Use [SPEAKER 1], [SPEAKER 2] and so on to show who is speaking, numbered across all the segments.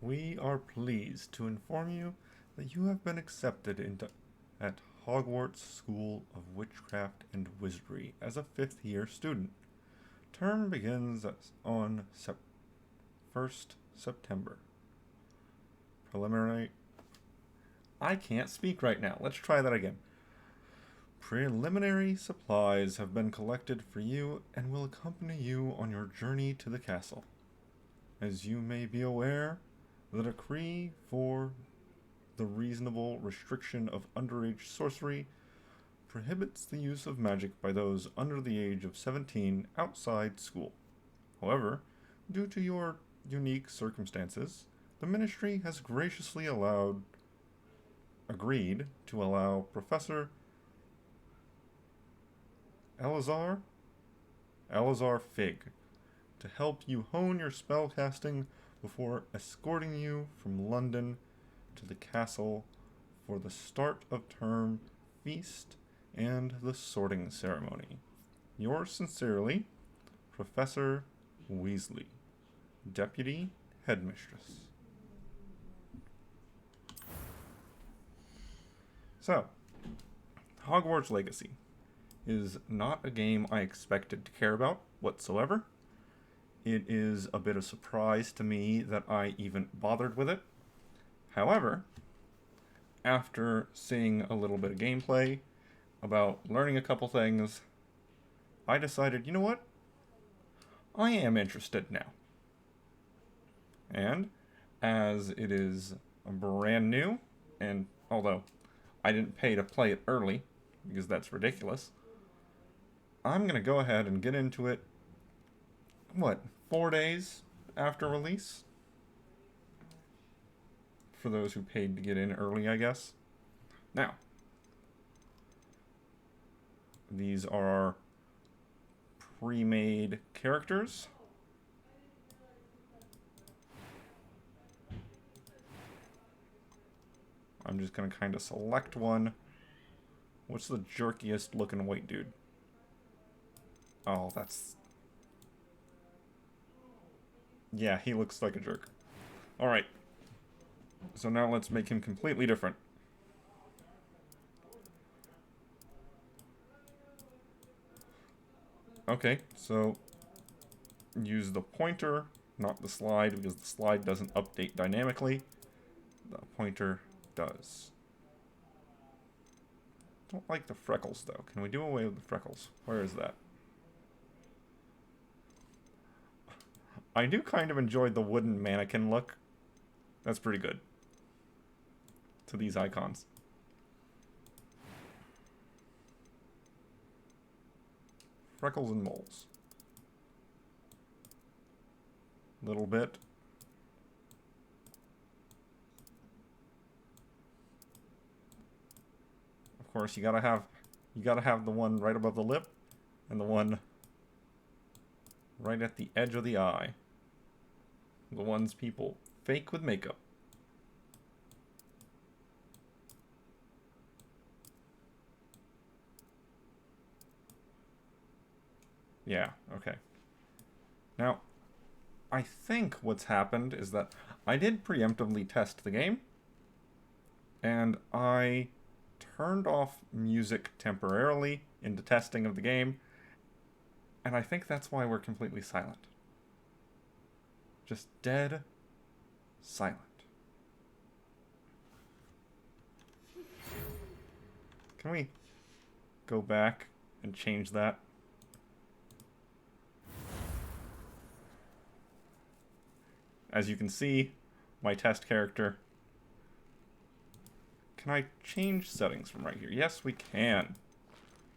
[SPEAKER 1] We are pleased to inform you that you have been accepted into at Hogwarts School of Witchcraft and Wizardry as a fifth-year student. Term begins on 1st September. Preliminary. I can't speak right now. Let's try that again. Preliminary supplies have been collected for you and will accompany you on your journey to the castle. As you may be aware, the decree for the reasonable restriction of underage sorcery prohibits the use of magic by those under the age of 17 outside school. However, due to your unique circumstances, the ministry has graciously agreed to allow Professor Elazar Fig to help you hone your spellcasting before escorting you from London to the castle for the start of term feast and the sorting ceremony. Yours sincerely, Professor Weasley, Deputy Headmistress. So, Hogwarts Legacy is not a game I expected to care about whatsoever. It is a bit of a surprise to me that I even bothered with it. However, after seeing a little bit of gameplay, about learning a couple things, I decided, you know what? I am interested now. And as it is brand new, and although I didn't pay to play it early, because that's ridiculous, I'm going to go ahead and get into it, 4 days after release? For those who paid to get in early, I guess. Now, these are our pre-made characters. I'm just going to kind of select one. What's the jerkiest looking white dude? Oh, that's... Yeah, he looks like a jerk. Alright. So now let's make him completely different. Okay, so use the pointer, not the slide, because the slide doesn't update dynamically. The pointer does. Don't like the freckles, though. Can we do away with the freckles? Where is that? I do kind of enjoy the wooden mannequin look. That's pretty good. To these icons. Freckles and moles. Little bit. Of course, you gotta have the one right above the lip and the one right at the edge of the eye. The ones people fake with makeup. Yeah, okay. Now, I think what's happened is that I did preemptively test the game, and I turned off music temporarily in the testing of the game, and I think that's why we're completely silent. Just dead silent. Can we go back and change that? As you can see, my test character. Can I change settings from right here? Yes, we can.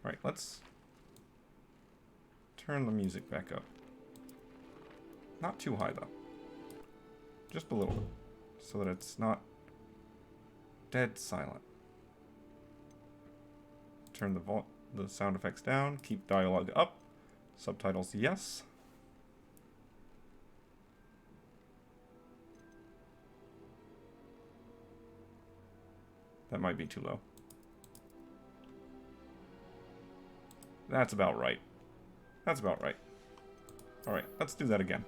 [SPEAKER 1] Alright, let's turn the music back up. Not too high, though. Just a little bit. So that it's not dead silent. Turn the sound effects down. Keep dialogue up. Subtitles, yes. That might be too low. That's about right. That's about right. Alright, let's do that again.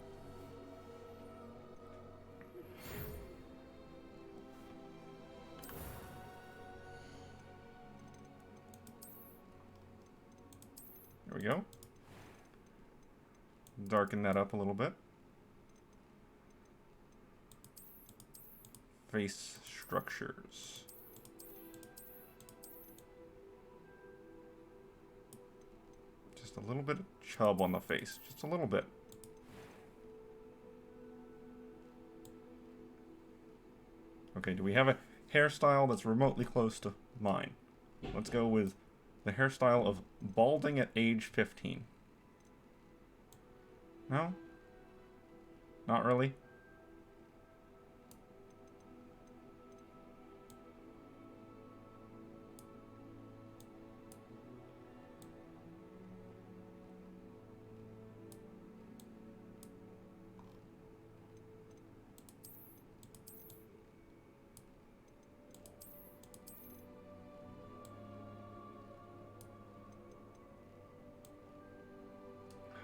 [SPEAKER 1] we go. Darken that up a little bit. Face structures. Just a little bit of chub on the face. Just a little bit. Okay, do we have a hairstyle that's remotely close to mine? Let's go with the hairstyle of balding at age 15. No? Not really?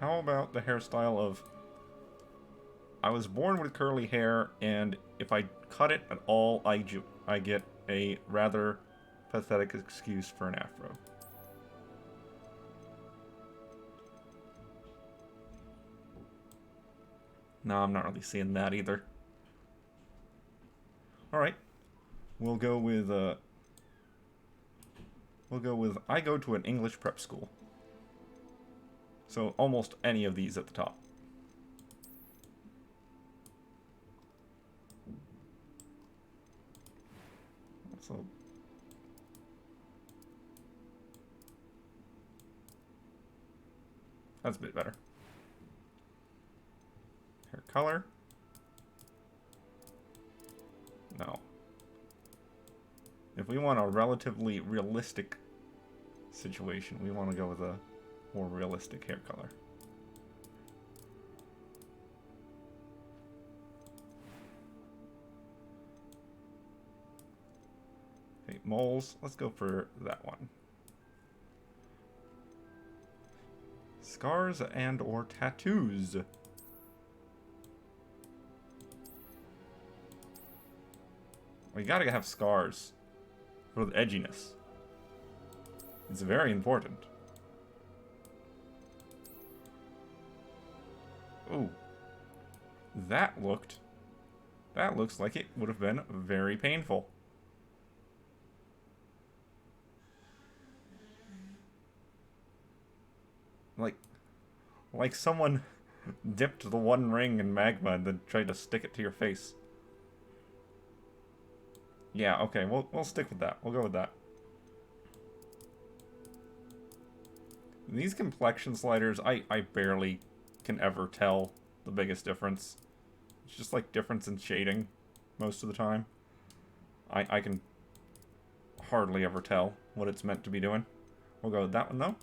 [SPEAKER 1] How about the hairstyle of... I was born with curly hair, and if I cut it at all, I get a rather pathetic excuse for an afro. No, I'm not really seeing that either. Alright. We'll go with, I go to an English prep school. So almost any of these at the top. So that's a bit better. Hair color. No. If we want a relatively realistic situation, we want to go with a more realistic hair color. Okay, moles. Let's go for that one. Scars and or tattoos. We gotta have scars for the edginess. It's very important. Ooh. That looks like it would have been very painful. Like someone dipped the One Ring in magma and then tried to stick it to your face. Yeah, okay, we'll stick with that. We'll go with that. These complexion sliders, I barely can ever tell the biggest difference. It's just like difference in shading most of the time. I can hardly ever tell what it's meant to be doing. We'll go with that one though.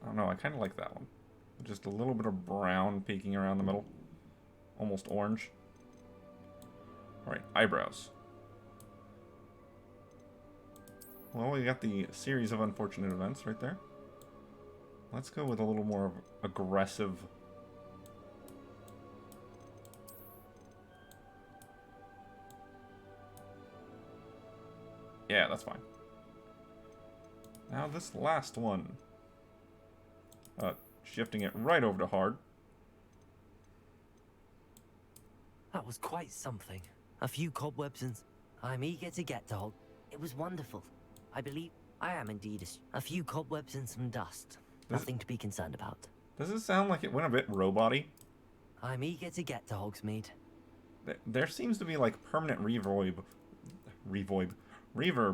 [SPEAKER 1] I don't know, I kind of like that one. Just a little bit of brown peeking around the middle. Almost orange. Alright, eyebrows. Well, we got the series of unfortunate events right there. Let's go with a little more aggressive. Yeah, that's fine. Now this last one. Shifting it right over to hard.
[SPEAKER 2] That was quite something. A few cobwebs and... I'm eager to get to Hog. It was wonderful. I believe I am indeed a few cobwebs and some dust. Nothing to be concerned about.
[SPEAKER 1] Does it sound like it went a bit robot-y?
[SPEAKER 2] I'm eager to get to Hogsmeade.
[SPEAKER 1] There seems to be like permanent reverb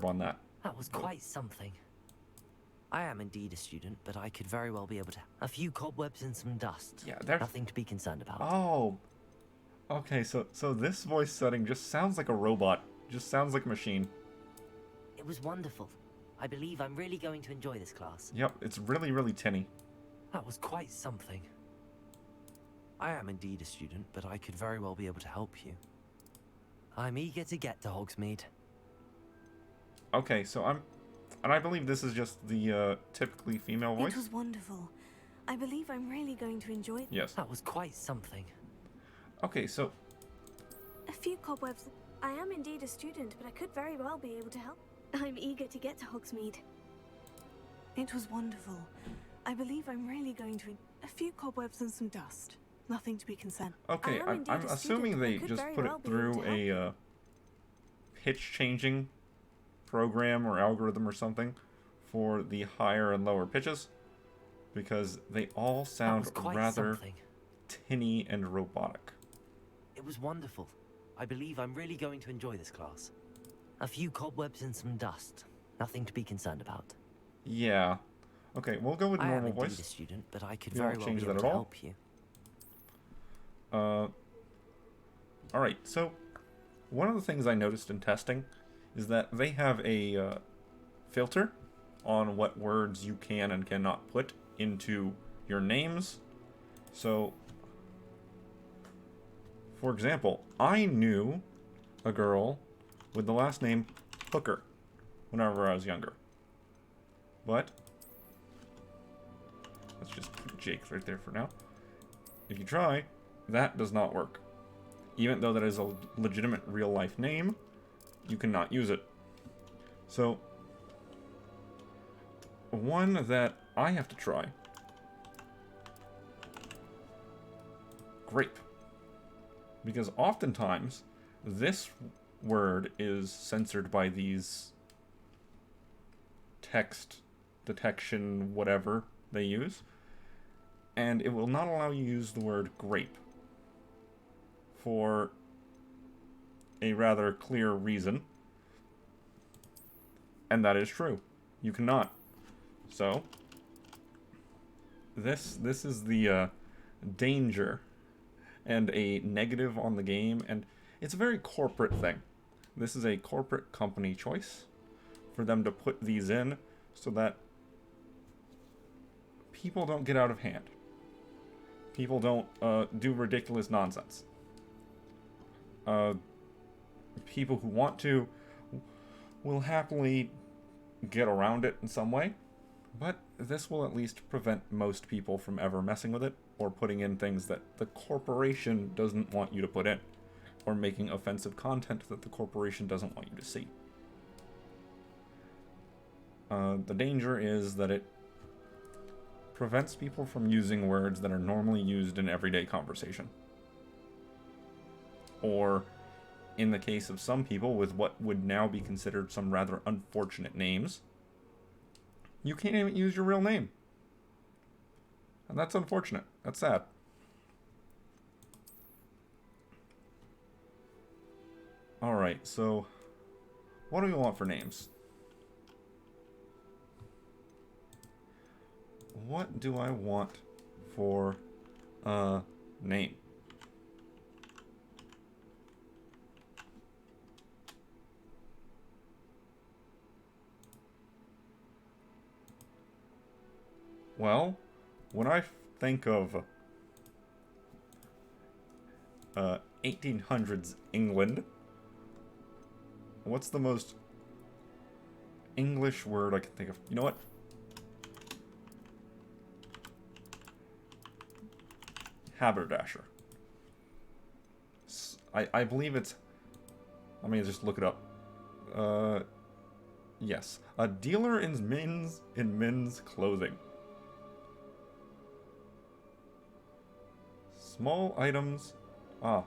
[SPEAKER 1] on that.
[SPEAKER 2] That was quite something. I am indeed a student, but I could very well be able to... A few cobwebs and some dust.
[SPEAKER 1] Yeah, there's...
[SPEAKER 2] Nothing to be concerned about.
[SPEAKER 1] Oh. Okay, so this voice setting just sounds like a robot. Just sounds like a machine.
[SPEAKER 2] It was wonderful. I believe I'm really going to enjoy this class.
[SPEAKER 1] Yep, it's really, really tinny.
[SPEAKER 2] That was quite something. I am indeed a student, but I could very well be able to help you. I'm eager to get to Hogsmeade.
[SPEAKER 1] Okay, so and I believe this is just the typically female voice.
[SPEAKER 3] It was wonderful. I believe I'm really going to enjoy.
[SPEAKER 1] Yes.
[SPEAKER 2] That was quite something.
[SPEAKER 1] Okay, so
[SPEAKER 3] A few cobwebs. I am indeed a student, but I could very well be able to help. I'm eager to get to Hogsmeade. It was wonderful. I believe I'm really going to. A few cobwebs and some dust. Nothing to be concerned.
[SPEAKER 1] okay, I'm assuming they just put it through a pitch changing program or algorithm or something for the higher and lower pitches, because they all sound rather tinny and robotic.
[SPEAKER 2] It was wonderful. I believe I'm really going to enjoy this class. A few cobwebs and some dust. Nothing to be concerned about.
[SPEAKER 1] Yeah. Okay, we'll go with
[SPEAKER 2] I am
[SPEAKER 1] normal
[SPEAKER 2] indeed
[SPEAKER 1] voice.
[SPEAKER 2] a student, but I could
[SPEAKER 1] You
[SPEAKER 2] very
[SPEAKER 1] won't
[SPEAKER 2] well
[SPEAKER 1] change
[SPEAKER 2] be
[SPEAKER 1] that
[SPEAKER 2] able
[SPEAKER 1] at
[SPEAKER 2] to
[SPEAKER 1] all?
[SPEAKER 2] help you.
[SPEAKER 1] Alright, so one of the things I noticed in testing is that they have a filter on what words you can and cannot put into your names. So, for example, I knew a girl with the last name Hooker whenever I was younger. But let's just put Jake right there for now. If you try, that does not work. Even though that is a legitimate real-life name, you cannot use it. So, one that I have to try. Grape. Because oftentimes, this word is censored by these text detection whatever they use, and it will not allow you to use the word grape for a rather clear reason, and that is true. You cannot. So this is the danger and a negative on the game, and it's a very corporate thing. This is a corporate company choice for them to put these in so that people don't get out of hand. People don't do ridiculous nonsense. People who want to will happily get around it in some way, but this will at least prevent most people from ever messing with it or putting in things that the corporation doesn't want you to put in, or making offensive content that the corporation doesn't want you to see. The danger is that it prevents people from using words that are normally used in everyday conversation. Or, in the case of some people with what would now be considered some rather unfortunate names, you can't even use your real name. And that's unfortunate. That's sad. Alright, so what do we want for names? What do I want for a name? Well, when I think of 1800s England, what's the most English word I can think of? You know what? Haberdasher. I believe it's... Let me just look it up. Yes. A dealer in men's clothing. Small items. Ah.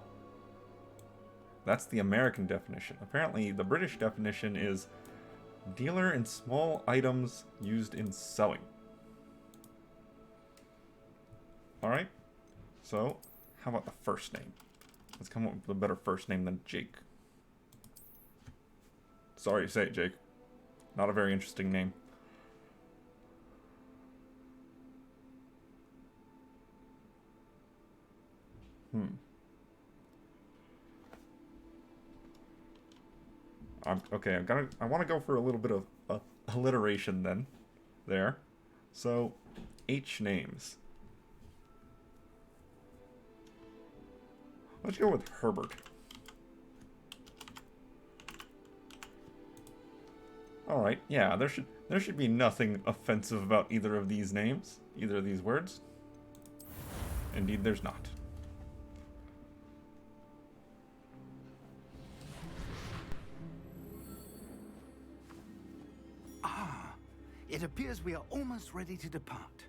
[SPEAKER 1] That's the American definition. Apparently, the British definition is dealer in small items used in sewing. Alright. So, how about the first name? Let's come up with a better first name than Jake. Sorry to say it, Jake. Not a very interesting name. I want to go for a little bit of alliteration then. There. So, H names. Let's go with Herbert. Alright, yeah, there should be nothing offensive about either of these names, either of these words. Indeed, there's not.
[SPEAKER 4] It appears we are almost ready to depart.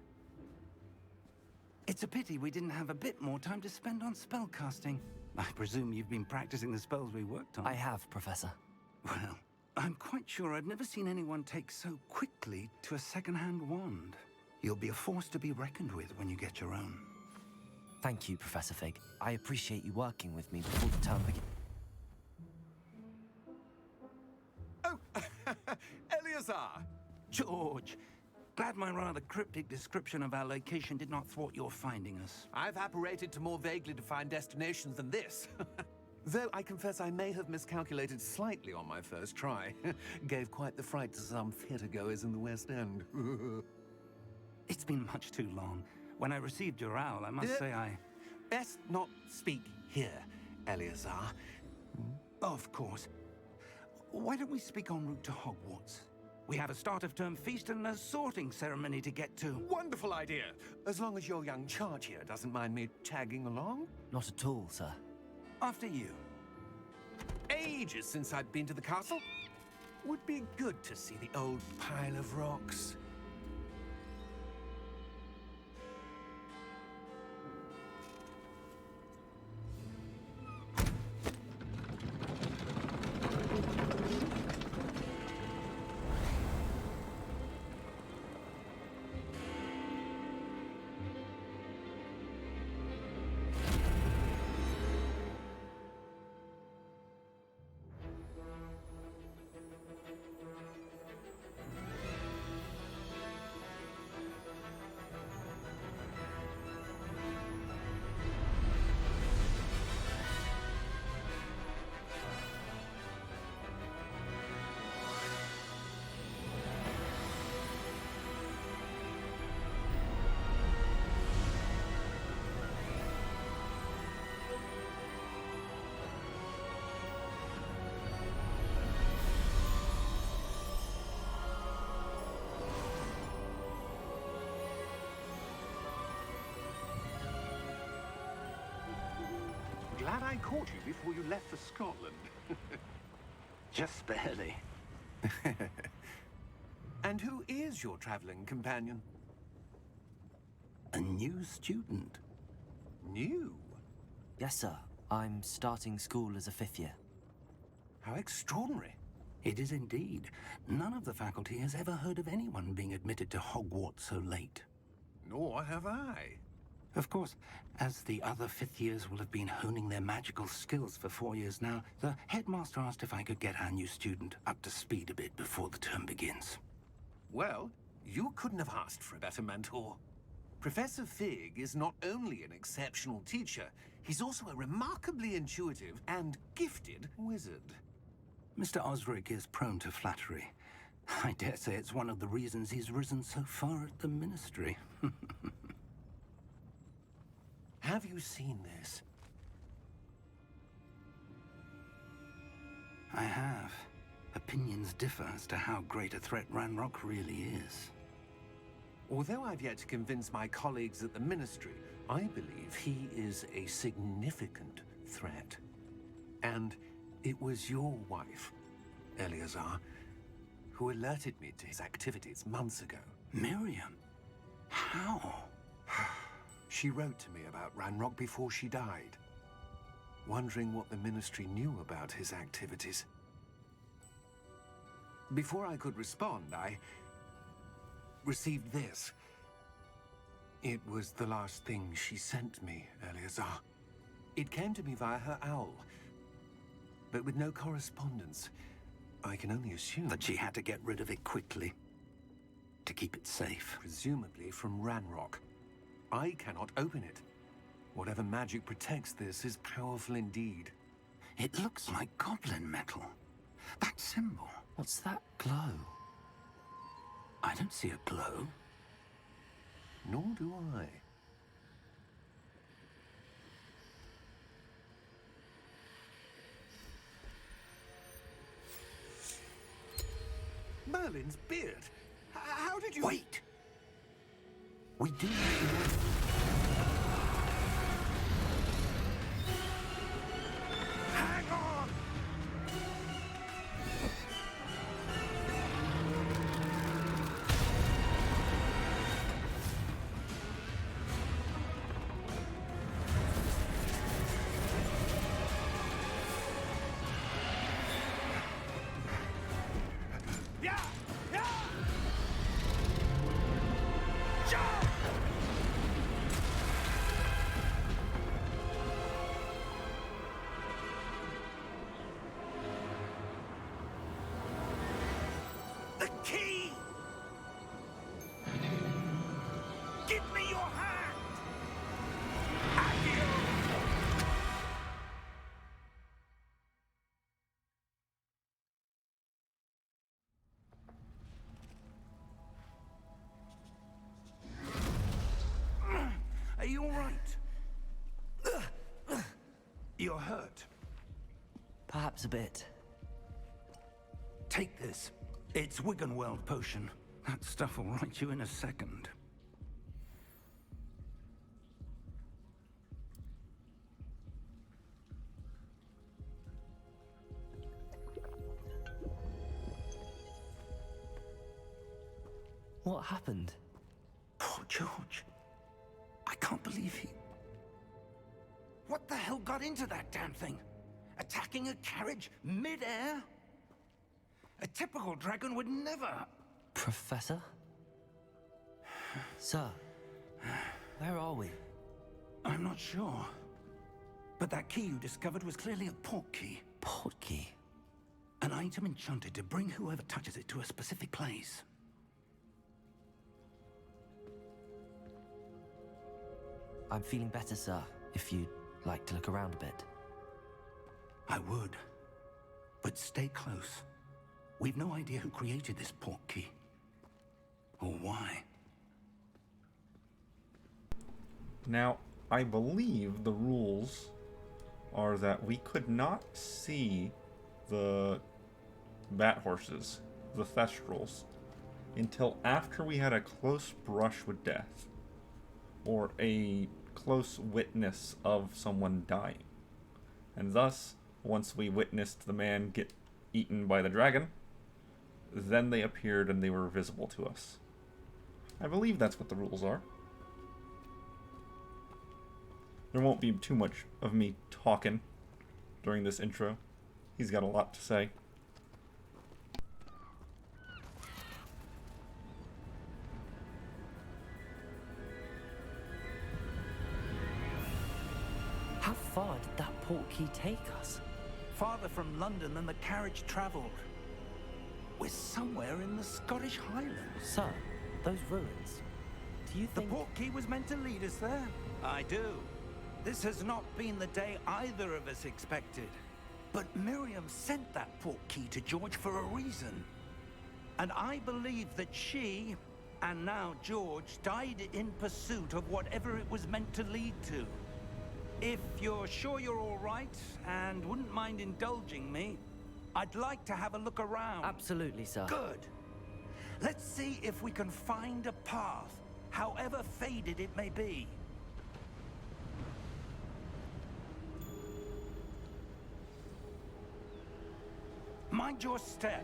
[SPEAKER 4] It's a pity we didn't have a bit more time to spend on spellcasting. I presume you've been practicing the spells we worked on.
[SPEAKER 2] I have, Professor.
[SPEAKER 4] Well, I'm quite sure I've never seen anyone take so quickly to a second-hand wand. You'll be a force to be reckoned with when you get your own.
[SPEAKER 2] Thank you, Professor Fig. I appreciate you working with me before the term begins.
[SPEAKER 5] Oh, Eleazar!
[SPEAKER 4] George, glad my rather cryptic description of our location did not thwart your finding us.
[SPEAKER 5] I've apparated to more vaguely defined destinations than this. Though I confess I may have miscalculated slightly on my first try. Gave quite the fright to some theatre-goers in the West End.
[SPEAKER 4] It's been much too long. When I received your owl, I must say I...
[SPEAKER 5] Best not speak here, Eleazar.
[SPEAKER 4] Of course. Why don't we speak en route to Hogwarts? We have a start-of-term feast and a sorting ceremony to get to.
[SPEAKER 5] Wonderful idea! As long as your young charge here doesn't mind me tagging along.
[SPEAKER 2] Not at all, sir.
[SPEAKER 4] After you.
[SPEAKER 5] Ages since I'd been to the castle. Would be good to see the old pile of rocks. Glad I caught you before you left for Scotland.
[SPEAKER 4] Just barely.
[SPEAKER 5] And who is your traveling companion?
[SPEAKER 4] A new student.
[SPEAKER 5] New?
[SPEAKER 2] Yes, sir. I'm starting school as a 5th year.
[SPEAKER 5] How extraordinary.
[SPEAKER 4] It is indeed. None of the faculty has ever heard of anyone being admitted to Hogwarts so late.
[SPEAKER 5] Nor have I.
[SPEAKER 4] Of course, as the other 5th years will have been honing their magical skills for 4 years now, the headmaster asked if I could get our new student up to speed a bit before the term begins.
[SPEAKER 5] Well, you couldn't have asked for a better mentor. Professor Fig is not only an exceptional teacher, he's also a remarkably intuitive and gifted wizard.
[SPEAKER 4] Mr. Osric is prone to flattery. I dare say it's one of the reasons he's risen so far at the Ministry.
[SPEAKER 5] Have you seen this?
[SPEAKER 4] I have. Opinions differ as to how great a threat Ranrock really is.
[SPEAKER 5] Although I've yet to convince my colleagues at the Ministry, I believe he is a significant threat. And it was your wife, Eleazar, who alerted me to his activities months ago.
[SPEAKER 4] Miriam? How?
[SPEAKER 5] She wrote to me about Ranrock before she died, wondering what the Ministry knew about his activities. Before I could respond, I received this. It was the last thing she sent me, Eleazar. It came to me via her owl, but with no correspondence. I can only assume
[SPEAKER 4] That she had to get rid of it quickly, to keep it safe.
[SPEAKER 5] presumably from Ranrock. I cannot open it. Whatever magic protects this is powerful indeed.
[SPEAKER 4] It looks like goblin metal. That symbol.
[SPEAKER 2] What's that glow?
[SPEAKER 4] I don't see a glow.
[SPEAKER 5] Nor do I. Merlin's beard. How did you...
[SPEAKER 4] Wait! We do need to know.
[SPEAKER 2] Perhaps a bit.
[SPEAKER 4] Take this. It's Wiggenweld potion. That stuff will right you in a second.
[SPEAKER 2] What happened?
[SPEAKER 4] Poor George. I can't believe he... What the hell got into that damn thing? Attacking a carriage mid-air? A typical dragon would never...
[SPEAKER 2] Professor? Sir, where are we?
[SPEAKER 4] I'm not sure. But that key you discovered was clearly a port key.
[SPEAKER 2] Port key?
[SPEAKER 4] An item enchanted to bring whoever touches it to a specific place.
[SPEAKER 2] I'm feeling better, sir, if you'd like to look around a bit.
[SPEAKER 4] I would. But stay close. We've no idea who created this port key. Or why.
[SPEAKER 1] Now, I believe the rules are that we could not see the bat horses, the thestrals, until after we had a close brush with death, or a close witness of someone dying. And thus, once we witnessed the man get eaten by the dragon, then they appeared and they were visible to us. I believe that's what the rules are. There won't be too much of me talking during this intro. He's got a lot to say.
[SPEAKER 2] How far did that port key take us?
[SPEAKER 4] Farther from London than the carriage travelled. We're somewhere in the Scottish Highlands.
[SPEAKER 2] Sir, those ruins. Do you
[SPEAKER 4] The
[SPEAKER 2] think...
[SPEAKER 4] port key was meant to lead us there? I do. This has not been the day either of us expected. But Miriam sent that port key to George for a reason. And I believe that she, and now George, died in pursuit of whatever it was meant to lead to. If you're sure you're all right, and wouldn't mind indulging me, I'd like to have a look around.
[SPEAKER 2] Absolutely, sir.
[SPEAKER 4] Good. Let's see if we can find a path, however faded it may be. Mind your step.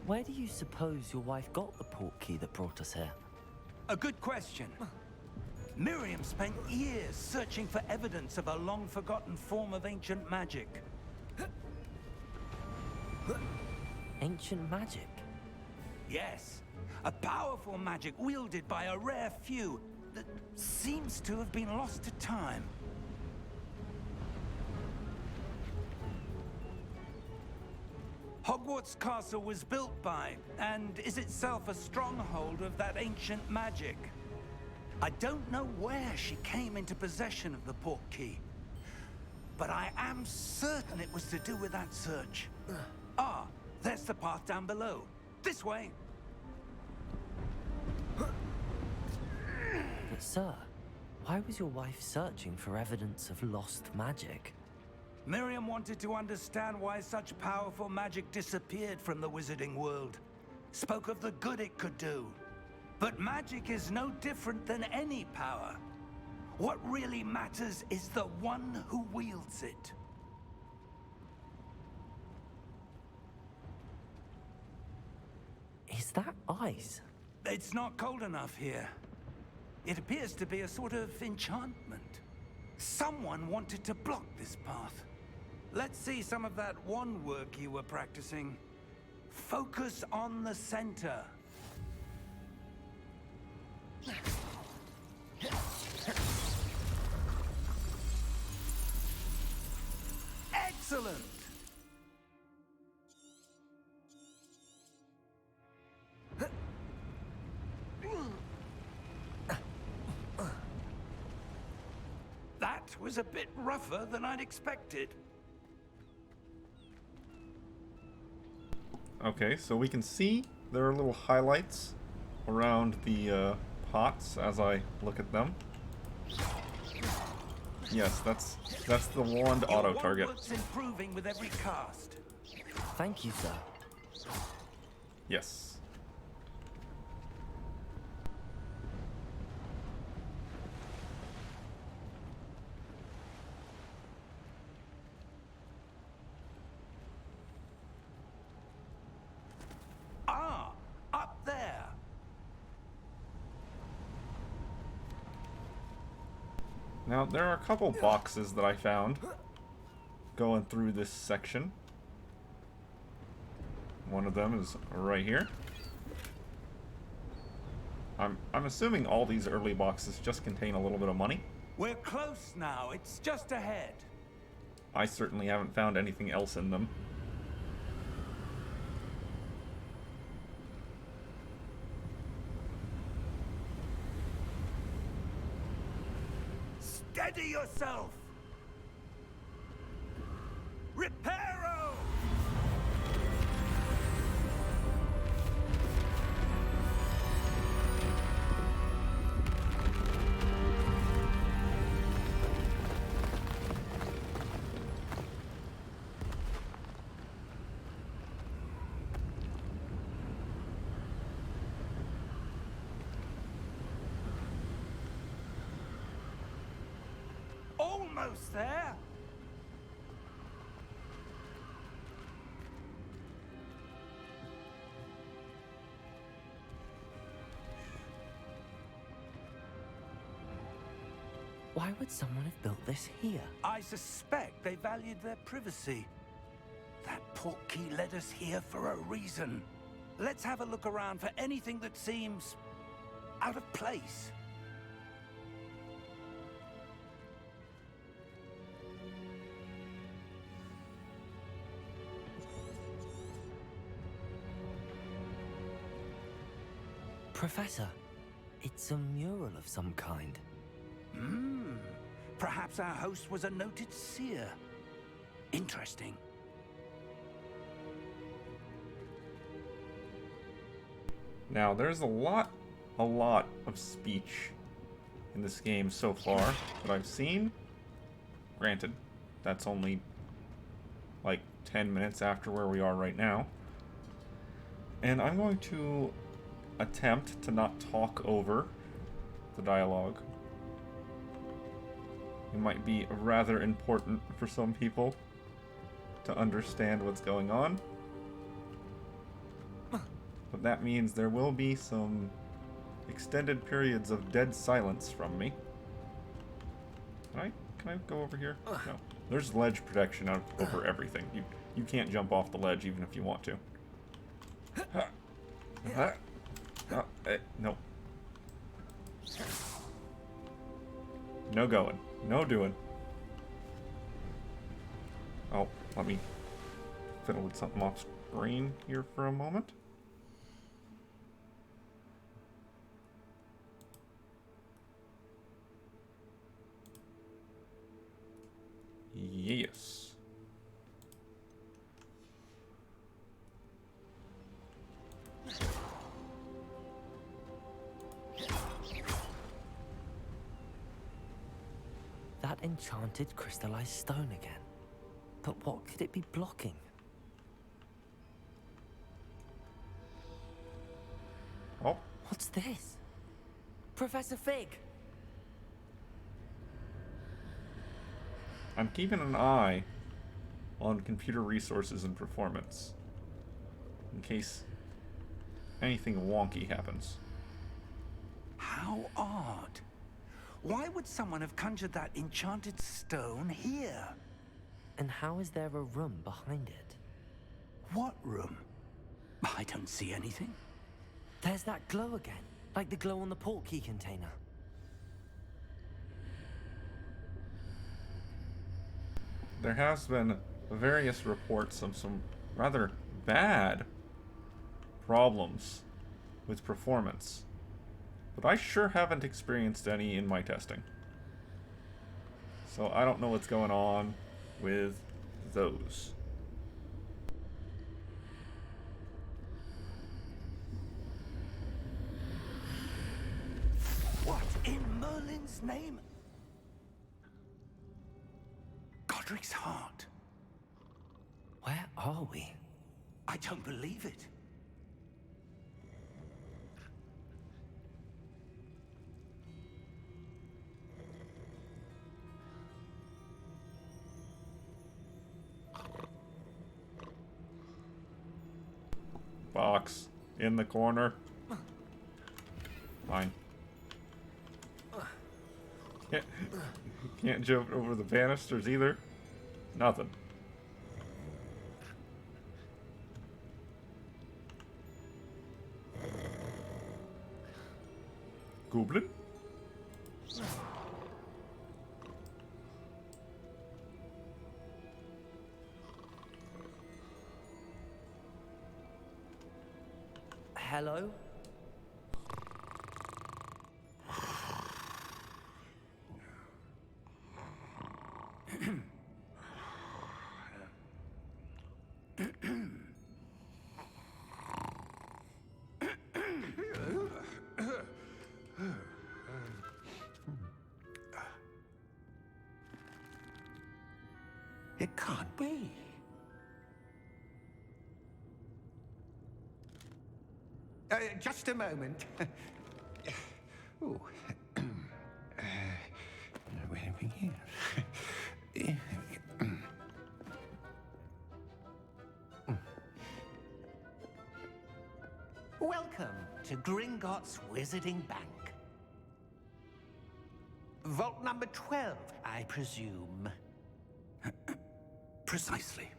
[SPEAKER 2] Where do you suppose your wife got the port key that brought us here?
[SPEAKER 4] A good question. Miriam spent years searching for evidence of a long-forgotten form of ancient magic.
[SPEAKER 2] Ancient magic?
[SPEAKER 4] Yes, a powerful magic wielded by a rare few that seems to have been lost to time. Hogwarts Castle was built by, and is itself a stronghold of that ancient magic. I don't know where she came into possession of the port key, but I am certain it was to do with that search. Ah, there's the path down below. This way.
[SPEAKER 2] But sir, why was your wife searching for evidence of lost magic?
[SPEAKER 4] Miriam wanted to understand why such powerful magic disappeared from the wizarding world. Spoke of the good it could do. But magic is no different than any power. What really matters is the one who wields it.
[SPEAKER 2] Is that ice?
[SPEAKER 4] It's not cold enough here. It appears to be a sort of enchantment. Someone wanted to block this path. Let's see some of that wand work you were practicing. Focus on the center. Excellent! That was a bit rougher than I'd expected.
[SPEAKER 1] Okay, so we can see there are little highlights around the pots as I look at them. Yes, that's the wand
[SPEAKER 4] Your
[SPEAKER 1] auto
[SPEAKER 4] wand
[SPEAKER 1] target.
[SPEAKER 4] work's improving with every cast.
[SPEAKER 2] Thank you, sir.
[SPEAKER 1] Yes.
[SPEAKER 4] Ah, up there.
[SPEAKER 1] Now, there are a couple boxes that I found going through this section. One of them is right here. I'm assuming all these early boxes just contain a little bit of money.
[SPEAKER 4] We're close now. It's just ahead.
[SPEAKER 1] I certainly haven't found anything else in them.
[SPEAKER 4] Steady yourself. Reparo! Almost there.
[SPEAKER 2] Why would someone have built this here?
[SPEAKER 4] I suspect they valued their privacy. That portkey led us here for a reason. Let's have a look around for anything that seems out of place.
[SPEAKER 2] Professor, it's a mural of some kind.
[SPEAKER 4] Perhaps our host was a noted seer. Interesting.
[SPEAKER 1] Now, there's a lot of speech in this game so far that I've seen. Granted, that's only like 10 minutes after where we are right now. And I'm going to attempt to not talk over the dialogue. It might be rather important for some people to understand what's going on. But that means there will be some extended periods of dead silence from me. Can I go over here? No. There's ledge protection over everything. You can't jump off the ledge even if you want to. No. No going. No doing. Oh, let me fiddle with something off screen here for a moment. Yes.
[SPEAKER 2] That enchanted crystallized stone again. But what could it be blocking?
[SPEAKER 1] Oh,
[SPEAKER 2] What's this? Professor Fig!
[SPEAKER 1] I'm keeping an eye on computer resources and performance in case anything wonky happens.
[SPEAKER 4] How odd. Why would someone have conjured that enchanted stone here?
[SPEAKER 2] And how is there a room behind it?
[SPEAKER 4] What room? I don't see anything.
[SPEAKER 2] There's that glow again, like the glow on the portkey container.
[SPEAKER 1] There has been various reports of some rather bad problems with performance, but I sure haven't experienced any in my testing. So I don't know what's going on with those.
[SPEAKER 4] What in Merlin's name? Godric's heart.
[SPEAKER 2] Where are we?
[SPEAKER 4] I don't believe it.
[SPEAKER 1] Box in the corner. Fine. Can't jump over the banisters either. Nothing. Goblin?
[SPEAKER 2] Hello?
[SPEAKER 4] It can't be. Just a moment. Ooh. Where have we here? Welcome to Gringotts Wizarding Bank. Vault number 12, I presume. Precisely.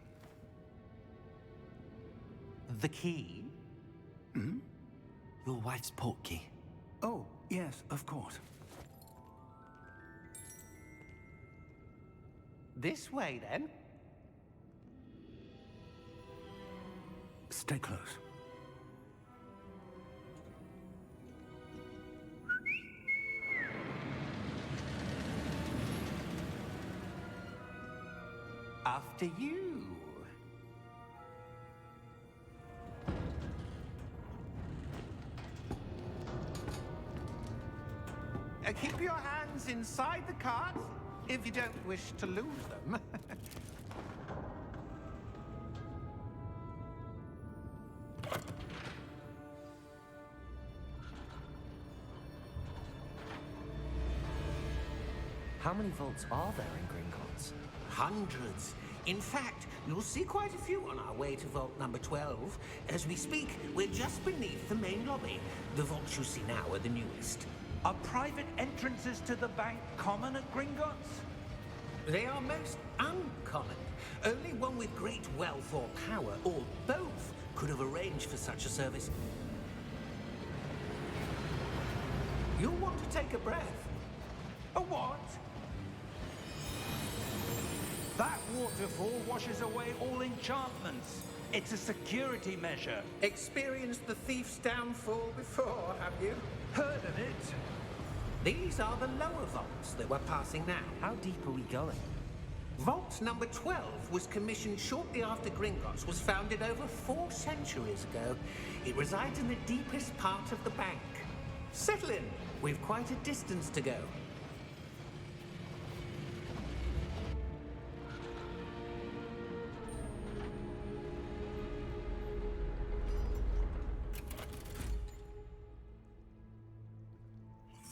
[SPEAKER 4] The key?
[SPEAKER 2] Your wife's portkey.
[SPEAKER 4] Oh, yes, of course. This way, then. Stay close. After you. Keep your hands inside the cart if you don't wish to lose them.
[SPEAKER 2] How many vaults are there in Gringotts?
[SPEAKER 6] Hundreds. In fact, you'll see quite a few on our way to vault number 12. As we speak, we're just beneath the main lobby. The vaults you see now are the newest.
[SPEAKER 4] Are private entrances to the bank common at Gringotts?
[SPEAKER 6] They are most uncommon. Only one with great wealth or power, or both, could have arranged for such a service. You'll want to take a breath.
[SPEAKER 4] A what? That waterfall washes away all enchantments. It's a security measure.
[SPEAKER 6] Experienced the thief's downfall before, have you?
[SPEAKER 4] Heard of it?
[SPEAKER 6] These are the lower vaults that we're passing now.
[SPEAKER 2] How deep are we going?
[SPEAKER 6] Vault number 12 was commissioned shortly after Gringotts was founded over 4 centuries ago. It resides in the deepest part of the bank. Settle in. We've quite a distance to go.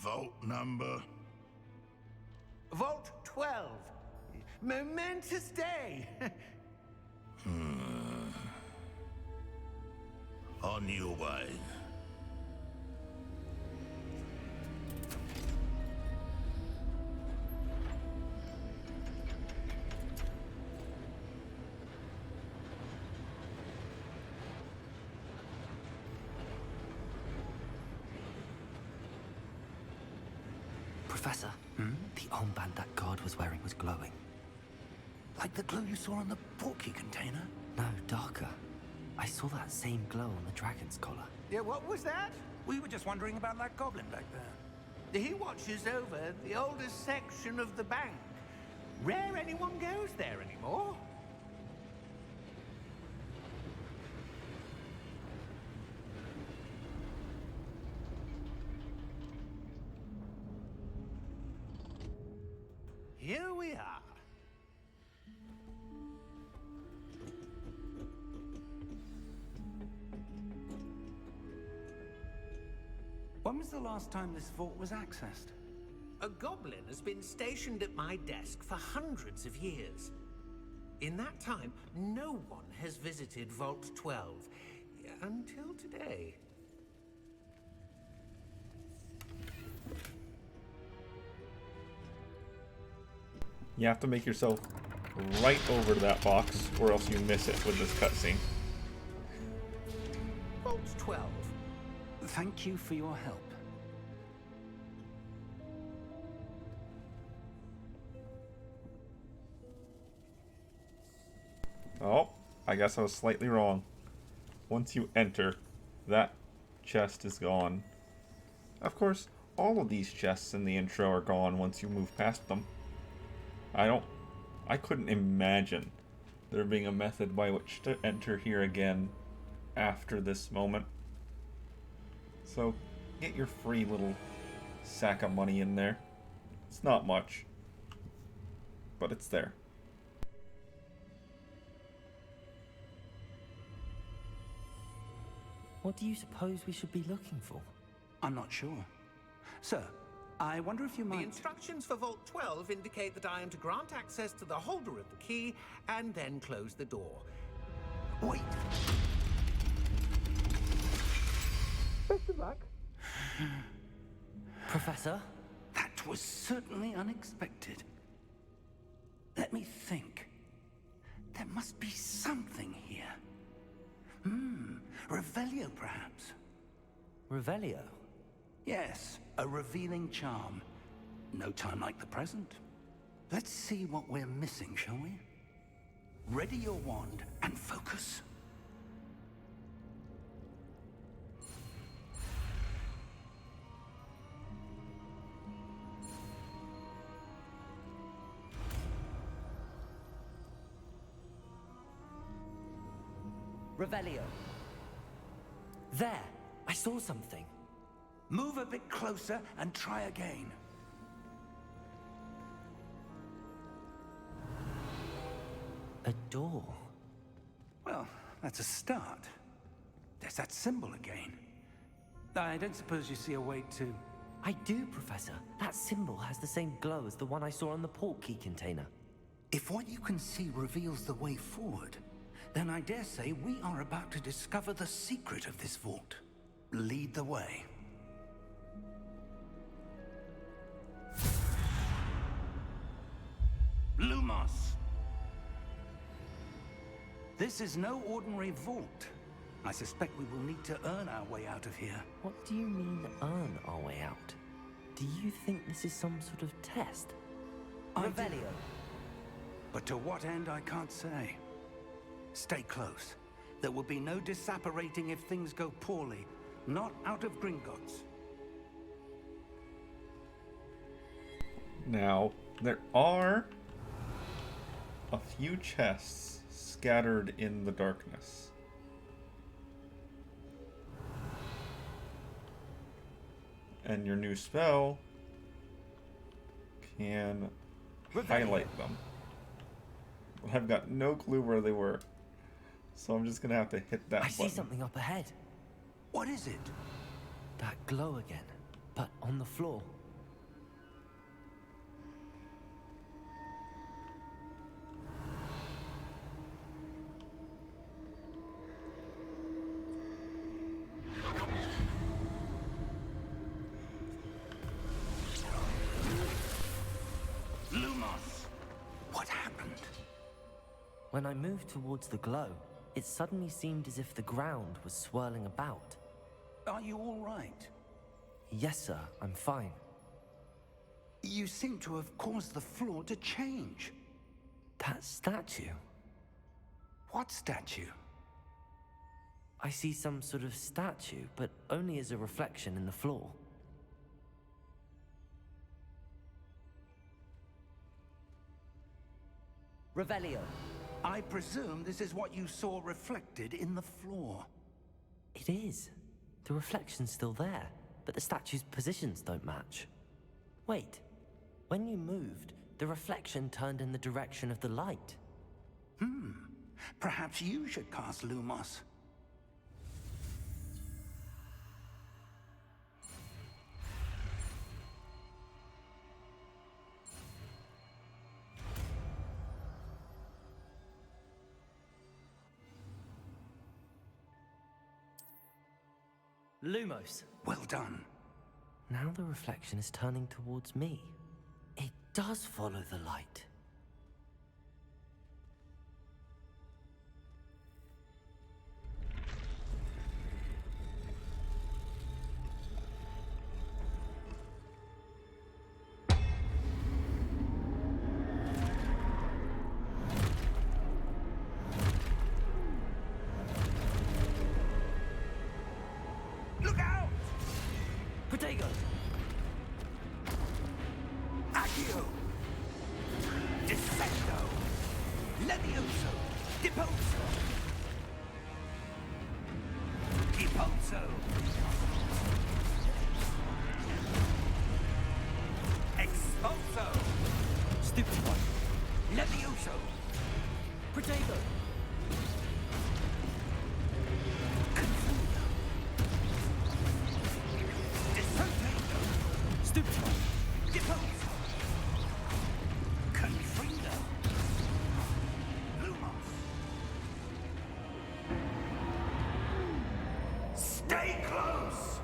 [SPEAKER 7] Vault number?
[SPEAKER 6] Vault 12. Momentous day.
[SPEAKER 7] On your way.
[SPEAKER 2] Professor, the armband that guard was wearing was glowing.
[SPEAKER 4] Like the glow you saw on the portkey container?
[SPEAKER 2] No, darker. I saw that same glow on the dragon's collar.
[SPEAKER 6] Yeah, what was that?
[SPEAKER 4] We were just wondering about that goblin back there.
[SPEAKER 6] He watches over the oldest section of the bank. Rare anyone goes there anymore. Here we are.
[SPEAKER 4] When was the last time this vault was accessed?
[SPEAKER 6] A goblin has been stationed at my desk for hundreds of years. In that time, no one has visited Vault 12. Until today.
[SPEAKER 1] You have to make yourself right over to that box, or else you miss it with this cutscene.
[SPEAKER 6] Vault 12.
[SPEAKER 4] Thank you for your help.
[SPEAKER 1] Oh, I guess I was slightly wrong. Once you enter, that chest is gone. Of course, all of these chests in the intro are gone once you move past them. I couldn't imagine there being a method by which to enter here again after this moment. So, get your free little sack of money in there. It's not much, but it's there.
[SPEAKER 2] What do you suppose we should be looking for?
[SPEAKER 4] I'm not sure. Sir, I wonder if you
[SPEAKER 6] The
[SPEAKER 4] might...
[SPEAKER 6] instructions for Vault 12 indicate that I am to grant access to the holder of the key and then close the door.
[SPEAKER 4] Wait!
[SPEAKER 6] Best of luck.
[SPEAKER 2] Professor?
[SPEAKER 4] That was certainly unexpected. Let me think. There must be something here. Revelio, perhaps?
[SPEAKER 2] Revelio?
[SPEAKER 4] Yes, a revealing charm. No time like the present. Let's see what we're missing, shall we? Ready your wand and focus.
[SPEAKER 2] Revelio. There! I saw something.
[SPEAKER 4] Move a bit closer and try again.
[SPEAKER 2] A door.
[SPEAKER 4] Well, that's a start. There's that symbol again. I don't suppose you see a way to...
[SPEAKER 2] I do, Professor. That symbol has the same glow as the one I saw on the portkey container.
[SPEAKER 4] If what you can see reveals the way forward, then I dare say we are about to discover the secret of this vault. Lead the way. Lumos! This is no ordinary vault. I suspect we will need to earn our way out of here.
[SPEAKER 2] What do you mean, earn our way out? Do you think this is some sort of test?
[SPEAKER 4] I do.
[SPEAKER 2] Revelio.
[SPEAKER 4] But to what end, I can't say. Stay close. There will be no disapparating if things go poorly. Not out of Gringotts.
[SPEAKER 1] Now, there are a few chests scattered in the darkness. And your new spell can highlight them. But I've got no clue where they were. So I'm just gonna have to hit that
[SPEAKER 2] I
[SPEAKER 1] button.
[SPEAKER 2] see something up ahead.
[SPEAKER 4] What is it?
[SPEAKER 2] That glow again, but on the floor.
[SPEAKER 4] Lumos! What happened?
[SPEAKER 2] When I moved towards the glow, it suddenly seemed as if the ground was swirling about.
[SPEAKER 4] Are you all right?
[SPEAKER 2] Yes, sir, I'm fine.
[SPEAKER 4] You seem to have caused the floor to change.
[SPEAKER 2] That statue.
[SPEAKER 4] What statue?
[SPEAKER 2] I see some sort of statue, but only as a reflection in the floor. Revelio.
[SPEAKER 4] I presume this is what you saw reflected in the floor.
[SPEAKER 2] It is. The reflection's still there, but the statue's positions don't match. Wait. When you moved, the reflection turned in the direction of the light.
[SPEAKER 4] Perhaps you should cast Lumos.
[SPEAKER 2] Lumos.
[SPEAKER 4] Well done.
[SPEAKER 2] Now the reflection is turning towards me. It does follow the light.
[SPEAKER 4] Look out!
[SPEAKER 2] Protego!
[SPEAKER 4] Accio! Descendo! Levioso! Depulso! Depulso! Expulso!
[SPEAKER 2] Stupid one.
[SPEAKER 4] Levioso!
[SPEAKER 2] Protego!
[SPEAKER 4] Confundo! Disrotando!
[SPEAKER 2] Stupid one.
[SPEAKER 4] Depulso! Confrindo! Lumos! Stay close!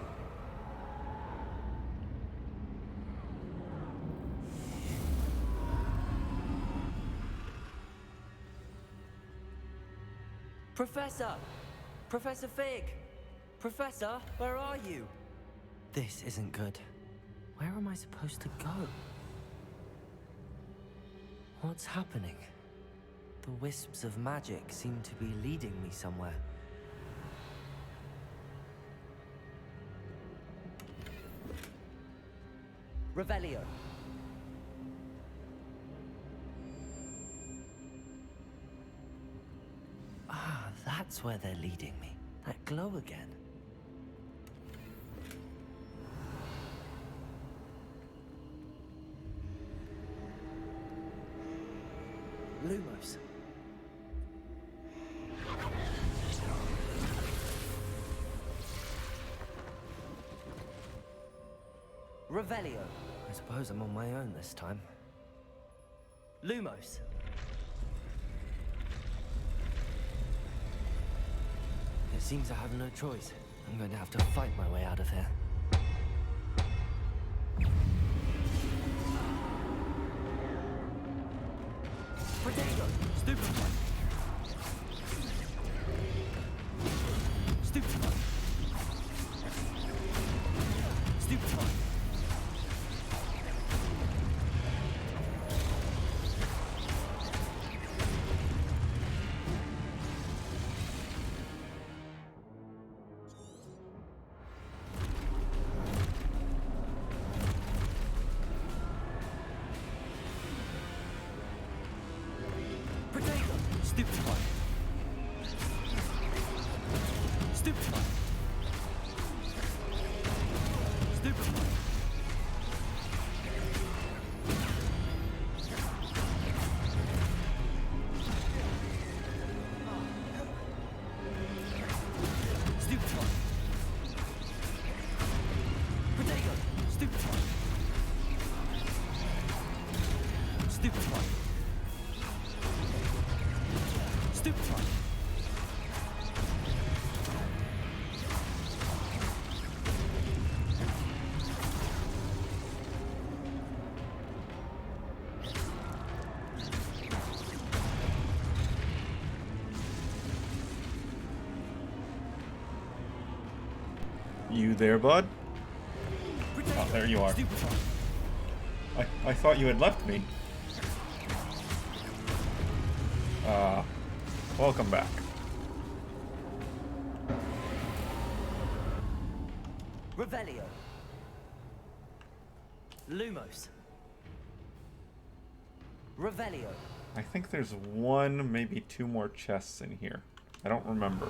[SPEAKER 2] Professor! Professor Fig! Professor, where are you? This isn't good. Where am I supposed to go? What's happening? The wisps of magic seem to be leading me somewhere. Revelio. Ah, that's where they're leading me. That glow again. Lumos. Revelio. I suppose I'm on my own this time. Lumos. It seems I have no choice. I'm going to have to fight my way out of here. Protego! Stupid one! Stupid one! Stupid one! Protego! Stupid one! Stupid one! Stupid one! Stupid one! Protego! Stupid one! Stupid one! Stupid one!
[SPEAKER 1] You there, bud?
[SPEAKER 2] Protego!
[SPEAKER 1] Oh, there you are.
[SPEAKER 2] Stupid one!
[SPEAKER 1] I thought you had left me. Welcome back.
[SPEAKER 2] Revelio. Lumos. Revelio.
[SPEAKER 1] I think there's one, maybe two more chests in here. I don't remember.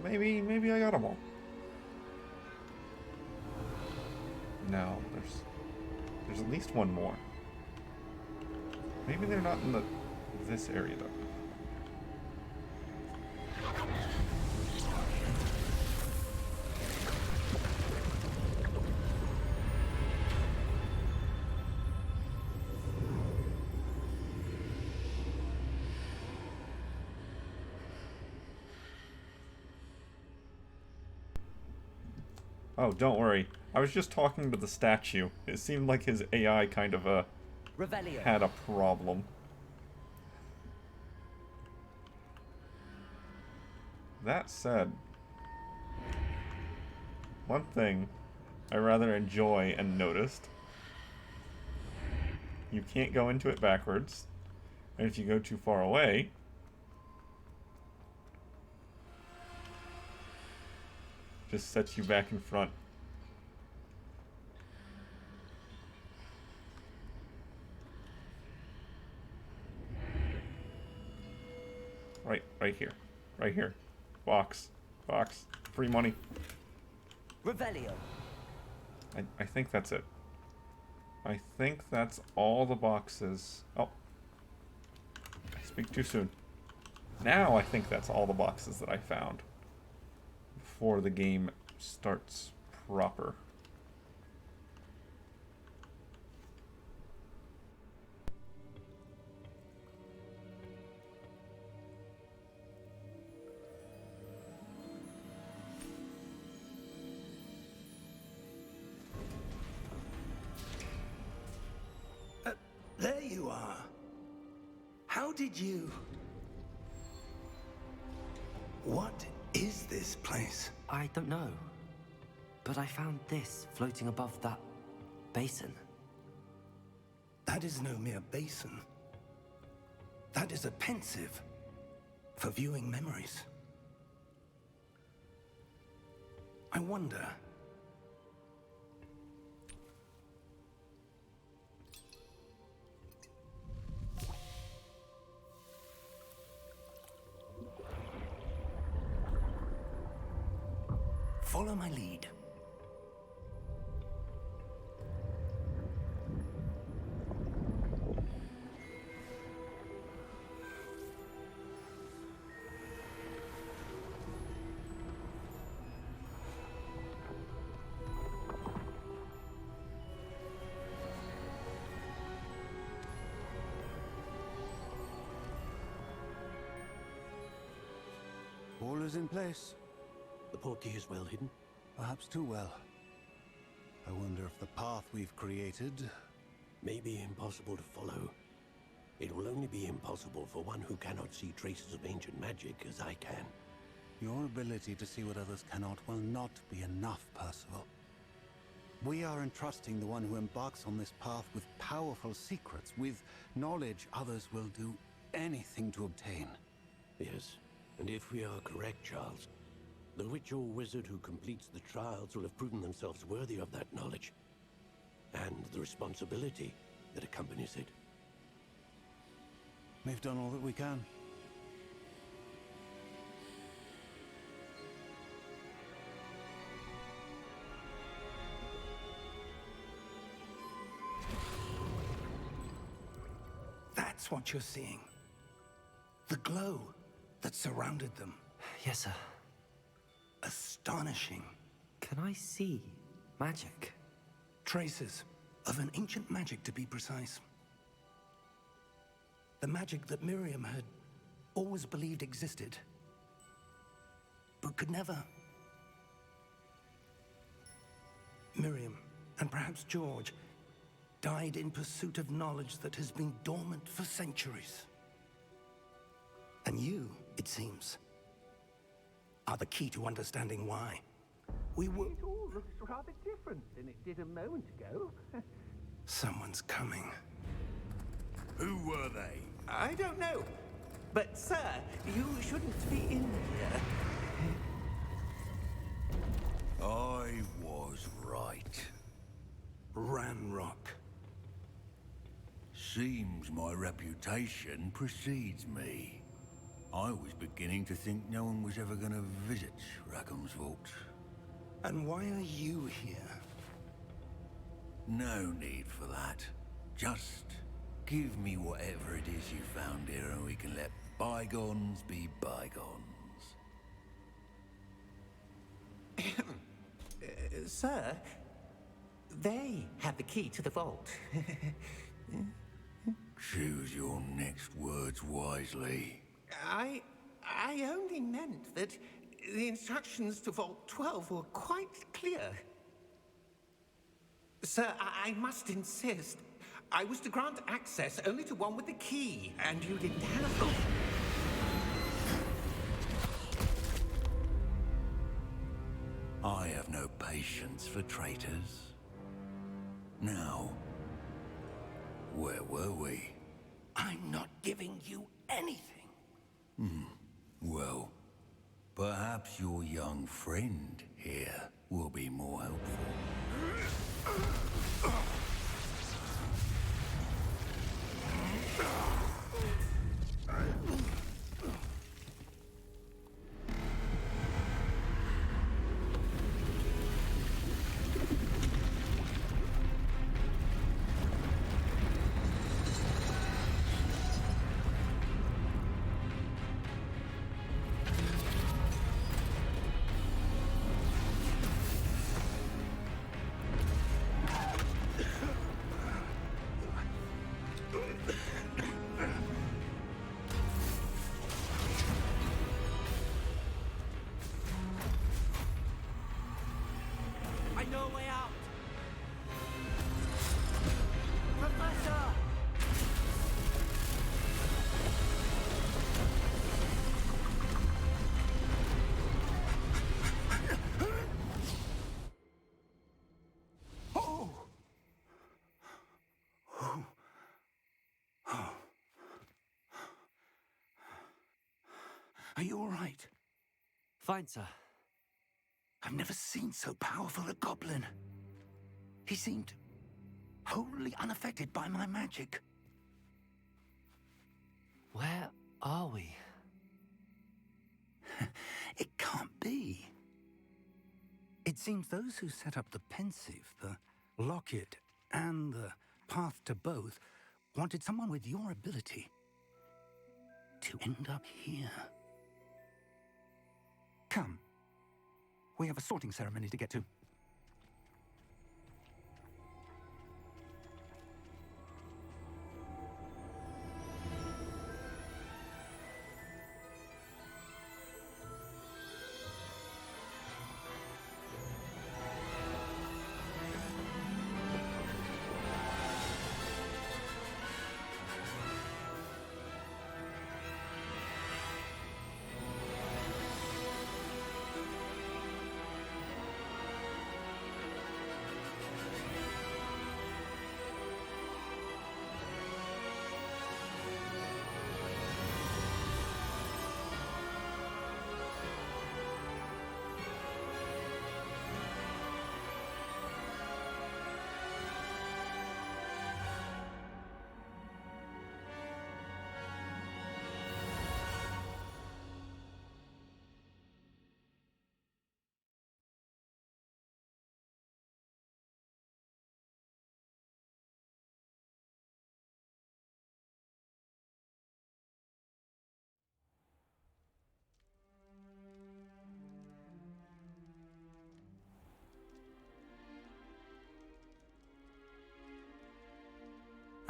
[SPEAKER 1] Maybe I got them all. No, there's at least one more. Maybe they're not in this area though. Oh, don't worry. I was just talking to the statue. It seemed like his AI kind of,
[SPEAKER 2] Revelio.
[SPEAKER 1] had a problem. That said, one thing I rather enjoy and noticed. You can't go into it backwards. And if you go too far away, just sets you back in front. Right here. Right here. Box. Free money.
[SPEAKER 2] Revelio.
[SPEAKER 1] I think that's it. I think that's all the boxes. Oh. I speak too soon. Now I think that's all the boxes that I found before the game starts proper.
[SPEAKER 4] There you are. How did you... What is this place?
[SPEAKER 2] I don't know. But I found this floating above that basin.
[SPEAKER 4] That is no mere basin. That is a pensive for viewing memories. I wonder... Follow my lead.
[SPEAKER 8] All is in place.
[SPEAKER 9] The portkey is well hidden.
[SPEAKER 8] Perhaps too well. I wonder if the path we've created...
[SPEAKER 9] May be impossible to follow. It will only be impossible for one who cannot see traces of ancient magic as I can.
[SPEAKER 8] Your ability to see what others cannot will not be enough, Percival. We are entrusting the one who embarks on this path with powerful secrets, with knowledge others will do anything to obtain.
[SPEAKER 9] Yes, and if we are correct, Charles, the witch or wizard who completes the trials will have proven themselves worthy of that knowledge, and the responsibility that accompanies it.
[SPEAKER 8] We've done all that we can.
[SPEAKER 4] That's what you're seeing. The glow that surrounded them.
[SPEAKER 2] Yes, sir.
[SPEAKER 4] Astonishing.
[SPEAKER 2] Can I see magic?
[SPEAKER 4] Traces of an ancient magic, to be precise. The magic that Miriam had always believed existed, but could never. Miriam, and perhaps George, died in pursuit of knowledge that has been dormant for centuries. And you, it seems, are the key to understanding why. We were...
[SPEAKER 6] It all looks rather different than it did a moment ago.
[SPEAKER 4] Someone's coming.
[SPEAKER 7] Who were they?
[SPEAKER 6] I don't know. But, sir, you shouldn't be in here.
[SPEAKER 7] I was right.
[SPEAKER 4] Ranrock.
[SPEAKER 7] Seems my reputation precedes me. I was beginning to think no one was ever going to visit Rackham's vault.
[SPEAKER 4] And why are you here?
[SPEAKER 7] No need for that. Just give me whatever it is you found here and we can let bygones be bygones.
[SPEAKER 6] Sir, they have the key to the vault.
[SPEAKER 7] Choose your next words wisely.
[SPEAKER 6] I only meant that the instructions to Vault 12 were quite clear. Sir, I must insist. I was to grant access only to one with the key, and you didn't have it.
[SPEAKER 7] I have no patience for traitors. Now, where were we?
[SPEAKER 4] I'm not giving you anything.
[SPEAKER 7] Well, perhaps your young friend here will be more helpful.
[SPEAKER 2] I know a way out! Professor!
[SPEAKER 4] Are you all right?
[SPEAKER 2] Fine, sir.
[SPEAKER 4] I've never seen so powerful a goblin. He seemed wholly unaffected by my magic.
[SPEAKER 2] Where are we?
[SPEAKER 4] It can't be. It seems those who set up the pensive, the locket, and the path to both wanted someone with your ability to end up here. Come. We have a sorting ceremony to get to.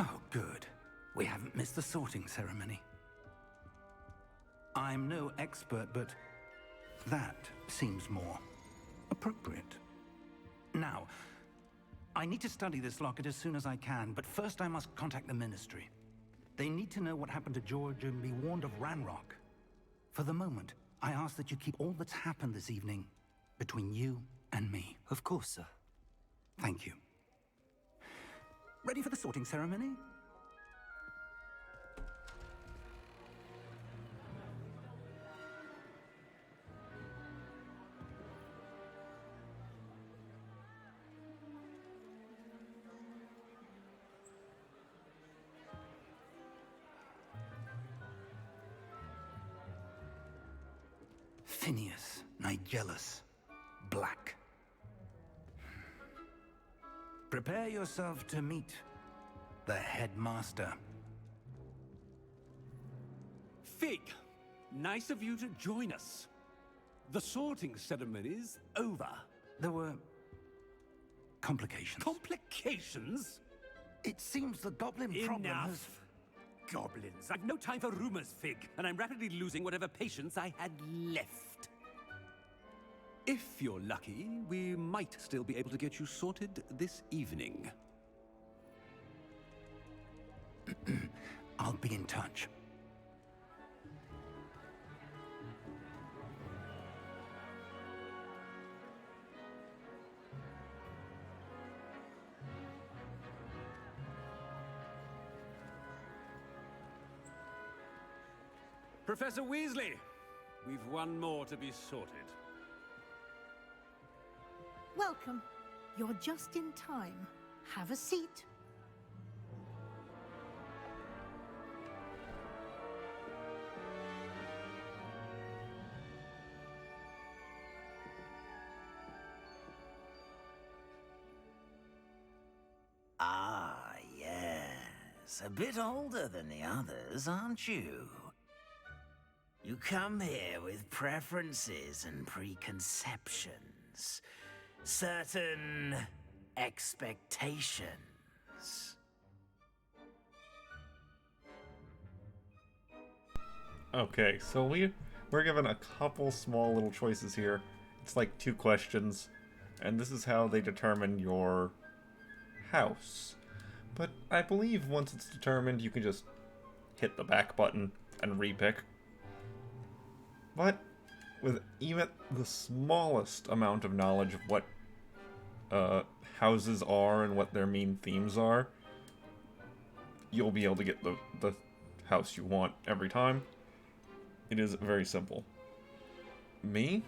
[SPEAKER 4] Oh, good. We haven't missed the sorting ceremony. I'm no expert, but that seems more appropriate. Now, I need to study this locket as soon as I can, but first I must contact the Ministry. They need to know what happened to George and be warned of Ranrock. For the moment, I ask that you keep all that's happened this evening between you and me.
[SPEAKER 2] Of course, sir.
[SPEAKER 4] Thank you. Ready for the sorting ceremony? Phineas, Nigellus, Black. Prepare yourself to meet the headmaster.
[SPEAKER 10] Fig, nice of you to join us. The sorting ceremony's over.
[SPEAKER 4] There were complications.
[SPEAKER 10] Complications?
[SPEAKER 4] It seems the goblin problem has...
[SPEAKER 10] Enough. Goblins. I've no time for rumors, Fig, and I'm rapidly losing whatever patience I had left. If you're lucky, we might still be able to get you sorted this evening.
[SPEAKER 4] I'll be in touch.
[SPEAKER 10] Professor Weasley, we've one more to be sorted.
[SPEAKER 11] Welcome. You're just in time. Have a seat.
[SPEAKER 12] Ah, yes. A bit older than the others, aren't you? You come here with preferences and preconceptions. Certain expectations.
[SPEAKER 1] Okay, so we're given a couple small little choices here. It's like 2 questions, and this is how they determine your house. But I believe once it's determined, you can just hit the back button and repick. But with even the smallest amount of knowledge of what houses are and what their main themes are, you'll be able to get the house you want every time. It is very simple. Me?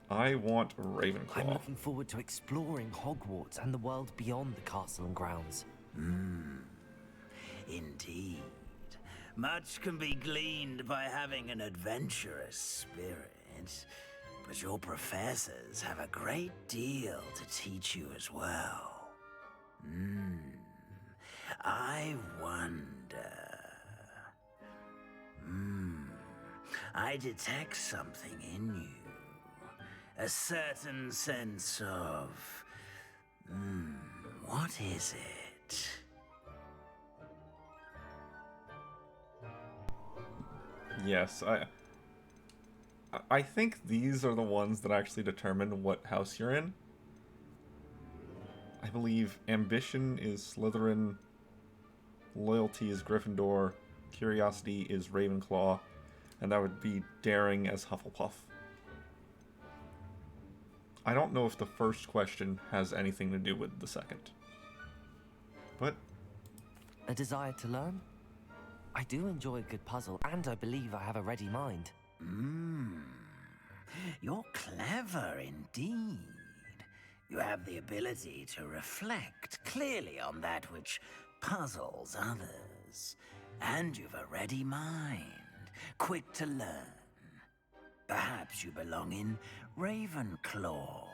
[SPEAKER 1] I want Ravenclaw.
[SPEAKER 2] I'm looking forward to exploring Hogwarts and the world beyond the castle and grounds.
[SPEAKER 12] Indeed. Much can be gleaned by having an adventurous spirit, but your professors have a great deal to teach you as well. I wonder... I detect something in you. A certain sense of... what is it?
[SPEAKER 1] Yes, I think these are the ones that actually determine what house you're in. I believe ambition is Slytherin, loyalty is Gryffindor, curiosity is Ravenclaw, and that would be daring as Hufflepuff. I don't know if the first question has anything to do with the second. But...
[SPEAKER 2] A desire to learn? I do enjoy a good puzzle, and I believe I have a ready mind.
[SPEAKER 12] You're clever indeed. You have the ability to reflect clearly on that which puzzles others. And you've a ready mind, quick to learn. Perhaps you belong in Ravenclaw.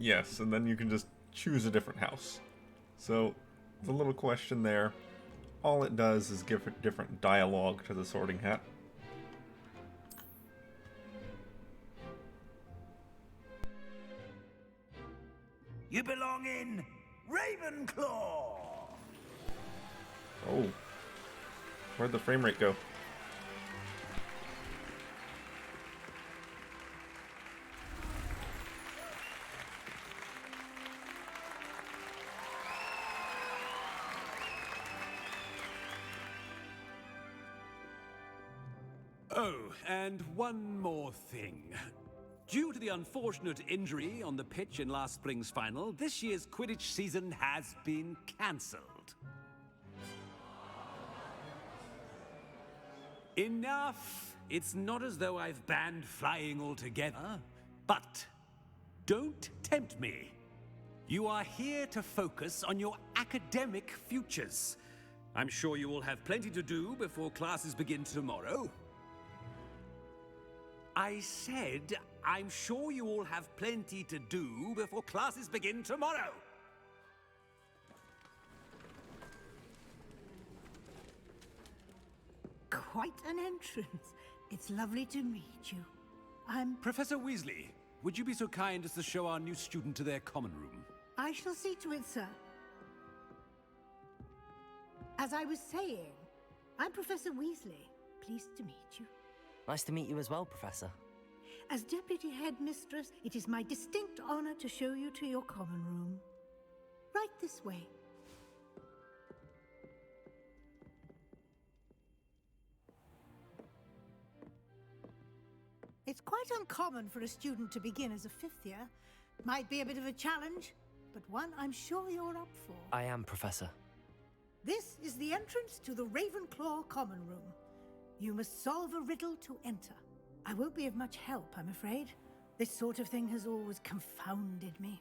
[SPEAKER 1] Yes, and then you can just choose a different house. So, the little question there, all it does is give a different dialogue to the Sorting Hat.
[SPEAKER 12] You belong in Ravenclaw!
[SPEAKER 1] Oh. Where'd the frame rate go?
[SPEAKER 10] Oh, and one more thing. Due to the unfortunate injury on the pitch in last spring's final, this year's Quidditch season has been cancelled. Enough! It's not as though I've banned flying altogether, but don't tempt me. You are here to focus on your academic futures. I'm sure you will have plenty to do before classes begin tomorrow. I said, I'm sure you all have plenty to do before classes begin tomorrow.
[SPEAKER 11] Quite an entrance. It's lovely to meet you. I'm...
[SPEAKER 10] Professor Weasley, would you be so kind as to show our new student to their common room?
[SPEAKER 11] I shall see to it, sir. As I was saying, I'm Professor Weasley. Pleased to meet you.
[SPEAKER 2] Nice to meet you as well, Professor.
[SPEAKER 11] As Deputy Headmistress, it is my distinct honor to show you to your common room. Right this way. It's quite uncommon for a student to begin as a fifth year. Might be a bit of a challenge, but one I'm sure you're up for.
[SPEAKER 2] I am, Professor.
[SPEAKER 11] This is the entrance to the Ravenclaw common room. You must solve a riddle to enter. I won't be of much help, I'm afraid. This sort of thing has always confounded me.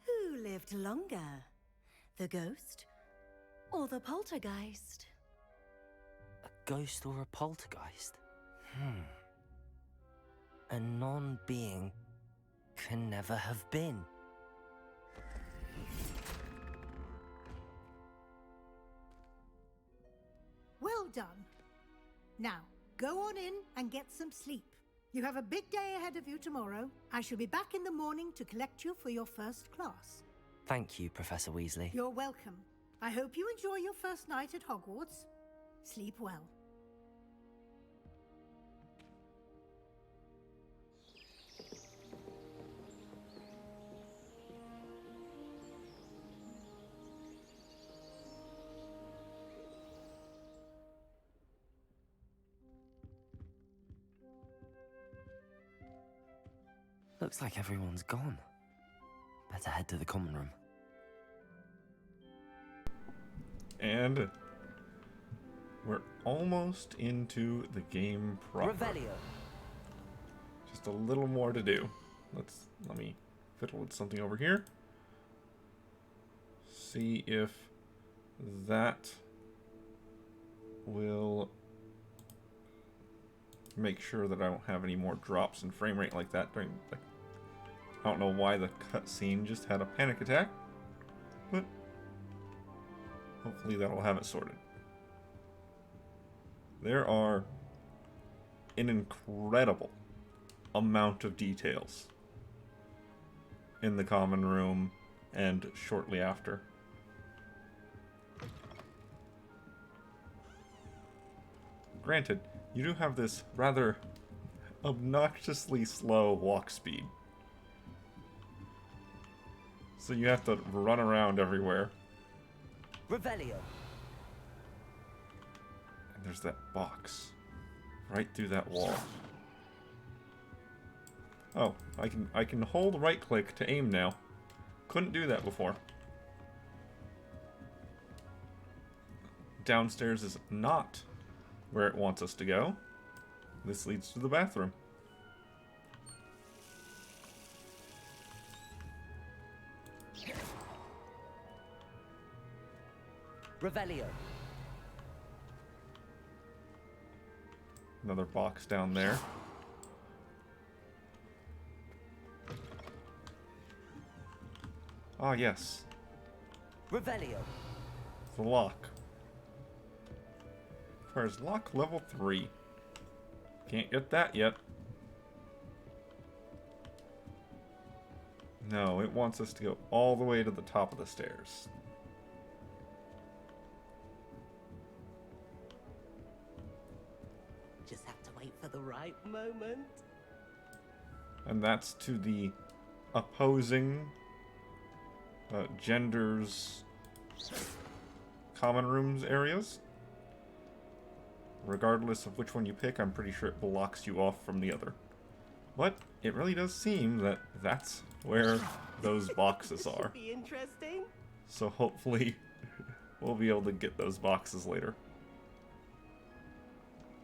[SPEAKER 13] Who lived longer? The ghost or the poltergeist?
[SPEAKER 2] A ghost or a poltergeist? A non-being can never have been.
[SPEAKER 11] Well done. Now, go on in and get some sleep. You have a big day ahead of you tomorrow. I shall be back in the morning to collect you for your first class.
[SPEAKER 2] Thank you, Professor Weasley.
[SPEAKER 11] You're welcome. I hope you enjoy your first night at Hogwarts. Sleep well.
[SPEAKER 2] Looks like everyone's gone. Better head to the common room.
[SPEAKER 1] And we're almost into the game proper.
[SPEAKER 2] Revelio.
[SPEAKER 1] Just a little more to do. Let me fiddle with something over here. See if that will make sure that I don't have any more drops in frame rate like that during the... I don't know why the cutscene just had a panic attack, but hopefully that'll have it sorted. There are an incredible amount of details in the common room and shortly after. Granted, you do have this rather obnoxiously slow walk speed. So you have to run around everywhere.
[SPEAKER 2] Revelio.
[SPEAKER 1] And there's that box right through that wall. Oh, I can hold right click to aim now. Couldn't do that before. Downstairs is not where it wants us to go. This leads to the bathroom.
[SPEAKER 2] Revelio.
[SPEAKER 1] Another box down there. Ah, yes.
[SPEAKER 2] Revelio.
[SPEAKER 1] The lock. Requires lock level 3. Can't get that yet. No, it wants us to go all the way to the top of the stairs.
[SPEAKER 2] Just have to wait for the right moment.
[SPEAKER 1] And that's to the opposing genders common rooms areas. Regardless of which one you pick, I'm pretty sure it blocks you off from the other. But it really does seem that that's where those boxes are.
[SPEAKER 2] Be interesting.
[SPEAKER 1] So hopefully we'll be able to get those boxes later.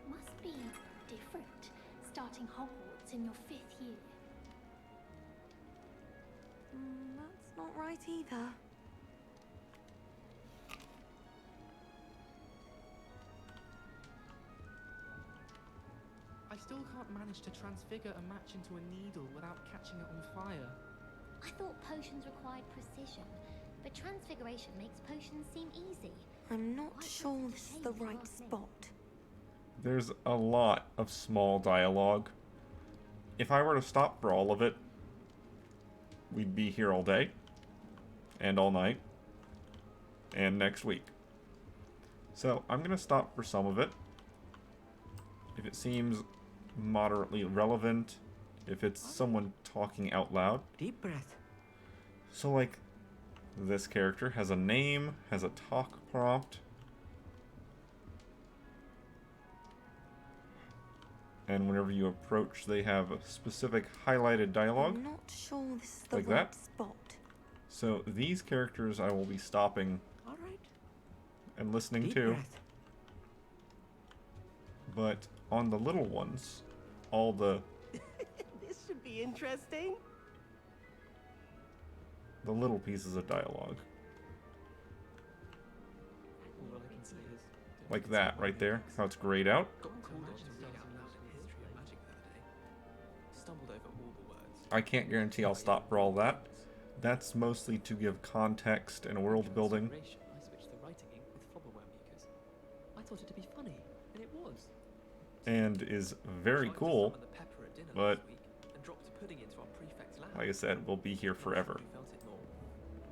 [SPEAKER 14] Must be different, starting Hogwarts in your 5th year.
[SPEAKER 3] That's not right either.
[SPEAKER 15] I still can't manage to transfigure a match into a needle without catching it on fire.
[SPEAKER 14] I thought potions required precision, but transfiguration makes potions seem easy.
[SPEAKER 3] I'm not sure this is the right spot.
[SPEAKER 1] There's a lot of small dialogue. If I were to stop for all of it, we'd be here all day. and all night, and next week. So I'm going to stop for some of it. If it seems moderately relevant, if it's someone talking out loud.
[SPEAKER 2] Deep breath.
[SPEAKER 1] So like, this character has a name, has a talk prompt, and whenever you approach, they have a specific highlighted dialogue.
[SPEAKER 3] I'm not sure this is the
[SPEAKER 1] like
[SPEAKER 3] right
[SPEAKER 1] that.
[SPEAKER 3] spot.
[SPEAKER 1] So these characters I will be stopping and listening
[SPEAKER 2] Deep
[SPEAKER 1] to.
[SPEAKER 2] breath.
[SPEAKER 1] But on the little ones, all the
[SPEAKER 16] This should be interesting.
[SPEAKER 1] little pieces of dialogue.
[SPEAKER 15] All I can say is,
[SPEAKER 1] Like that right there, how it's grayed out.
[SPEAKER 15] stumbled over all the words.
[SPEAKER 1] I can't guarantee I'll stop for all that. That's mostly to give context and world building.
[SPEAKER 15] I switched the writing ink with flobberworm mucus. I thought it to be funny, and it was.
[SPEAKER 1] And is very cool, but
[SPEAKER 15] And dropped a pudding into our prefect's lab.
[SPEAKER 1] like I said, we'll be here forever.
[SPEAKER 15] Who felt it more,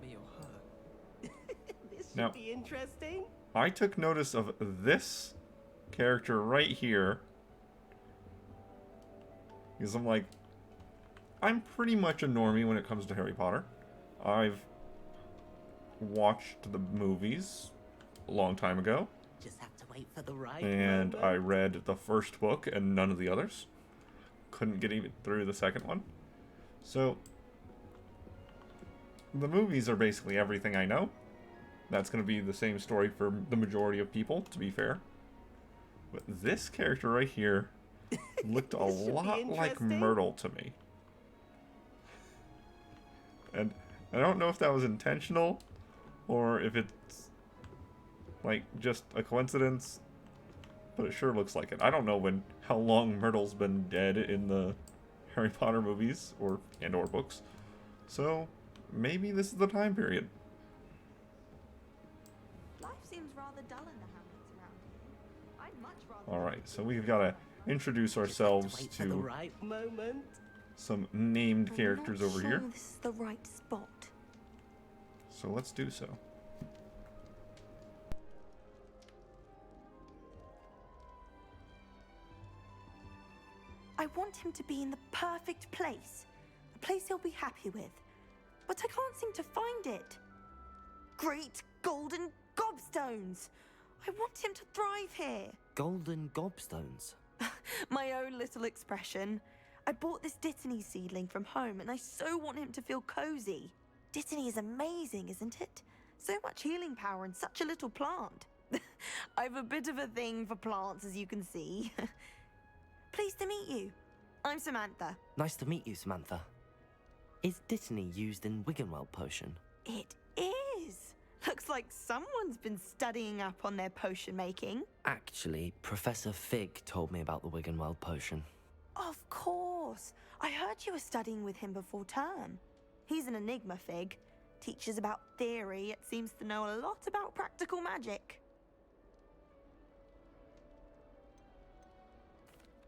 [SPEAKER 15] me or her?
[SPEAKER 16] This should
[SPEAKER 1] Now-
[SPEAKER 16] be interesting.
[SPEAKER 1] I took notice of this character right here, because I'm like, I'm pretty much a normie when it comes to Harry Potter. I've watched the movies a long time ago,
[SPEAKER 12] Just have to wait for the right
[SPEAKER 1] and
[SPEAKER 12] moment.
[SPEAKER 1] I read the first book and none of the others. Couldn't get even through the second one. So, the movies are basically everything I know. That's going to be the same story for the majority of people, to be fair. But this character right here looked a
[SPEAKER 16] This should be
[SPEAKER 1] lot like
[SPEAKER 16] interesting.
[SPEAKER 1] Myrtle to me. And I don't know if that was intentional, or if it's, like, just a coincidence, but it sure looks like it. I don't know how long Myrtle's been dead in the Harry Potter movies, or books. So, maybe this is the time period.
[SPEAKER 3] Life seems rather dull in the hamlets around here. I'd much rather.
[SPEAKER 1] Alright, so we've got to introduce ourselves
[SPEAKER 12] Wait for the
[SPEAKER 1] to
[SPEAKER 12] right moment.
[SPEAKER 1] some named characters
[SPEAKER 3] I'm not
[SPEAKER 1] over
[SPEAKER 3] sure
[SPEAKER 1] here.
[SPEAKER 3] This is the right spot.
[SPEAKER 1] So let's do so.
[SPEAKER 3] I want him to be in the perfect place. A place he'll be happy with. But I can't seem to find it. Great golden gobstones! I want him to thrive here.
[SPEAKER 2] Golden gobstones.
[SPEAKER 3] My own little expression. I bought this Dittany seedling from home and I so want him to feel cozy. Dittany is amazing, isn't it? So much healing power in such a little plant. I've a bit of a thing for plants, as you can see. Pleased to meet you. I'm Samantha.
[SPEAKER 2] Nice to meet you, Samantha. Is Dittany used in Wiggenweld potion?
[SPEAKER 3] It is. Looks like someone's been studying up on their potion making.
[SPEAKER 2] Actually, Professor Fig told me about the Wiggenweld potion.
[SPEAKER 3] Of course. I heard you were studying with him before term. He's an enigma, Fig. Teaches about theory, yet seems to know a lot about practical magic.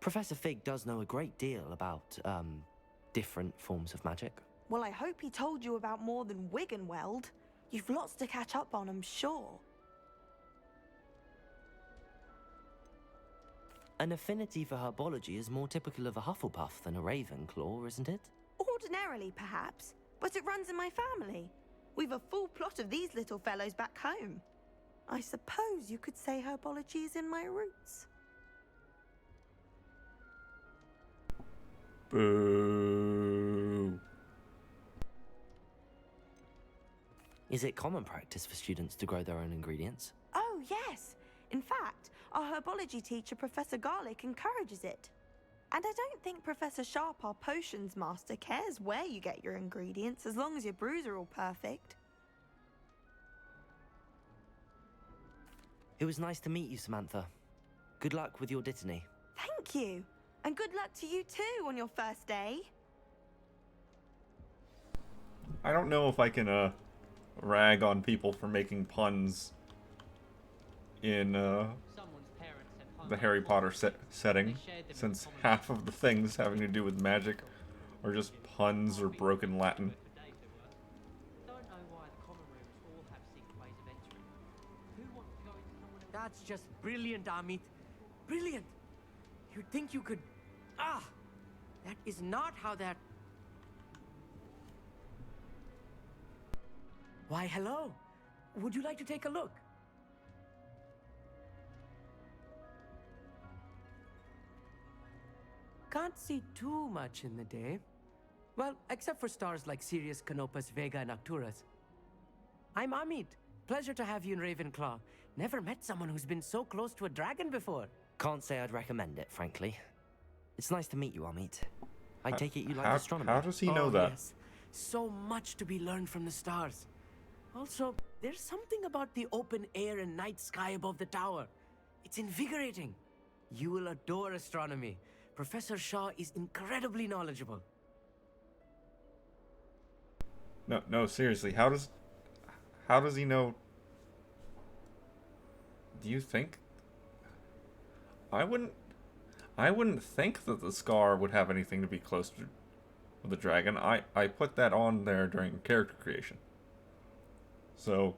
[SPEAKER 2] Professor Fig does know a great deal about, different forms of magic.
[SPEAKER 3] Well, I hope he told you about more than Wiggenweld. You've lots to catch up on, I'm sure.
[SPEAKER 2] An affinity for herbology is more typical of a Hufflepuff than a Ravenclaw, isn't it?
[SPEAKER 3] Ordinarily, perhaps, but it runs in my family. We've a full plot of these little fellows back home. I suppose you could say herbology is in my roots.
[SPEAKER 1] Boo.
[SPEAKER 2] Is it common practice for students to grow their own ingredients?
[SPEAKER 3] Oh, yes. In fact, our herbology teacher, Professor Garlick, encourages it. And I don't think Professor Sharp, our potions master, cares where you get your ingredients as long as your brews are all perfect.
[SPEAKER 2] It was nice to meet you, Samantha. Good luck with your Dittany.
[SPEAKER 3] Thank you. And good luck to you too on your first day.
[SPEAKER 1] I don't know if I can rag on people for making puns in the Harry Potter setting, since half of the things having to do with magic are just puns or broken Latin.
[SPEAKER 15] Don't know why the common
[SPEAKER 17] That's just brilliant, Amit. Brilliant. You'd think you could... Ah! That is not how that... Why, hello. Would you like to take a look? Can't see too much in the day. Well, except for stars like Sirius, Canopus, Vega, and Arcturus. I'm Amit. Pleasure to have you in Ravenclaw. Never met someone who's been so close to a dragon before.
[SPEAKER 2] Can't say I'd recommend it, frankly. It's nice to meet you, Amit. I take it you like
[SPEAKER 1] How,
[SPEAKER 2] astronomy.
[SPEAKER 1] how does he know that?
[SPEAKER 17] Yes. So much to be learned from the stars. Also, there's something about the open air and night sky above the tower. It's invigorating. You will adore astronomy. Professor Shaw is incredibly knowledgeable.
[SPEAKER 1] No, seriously, how does he know? Do you think? I wouldn't think that the scar would have anything to be close to the dragon. I put that on there during character creation. So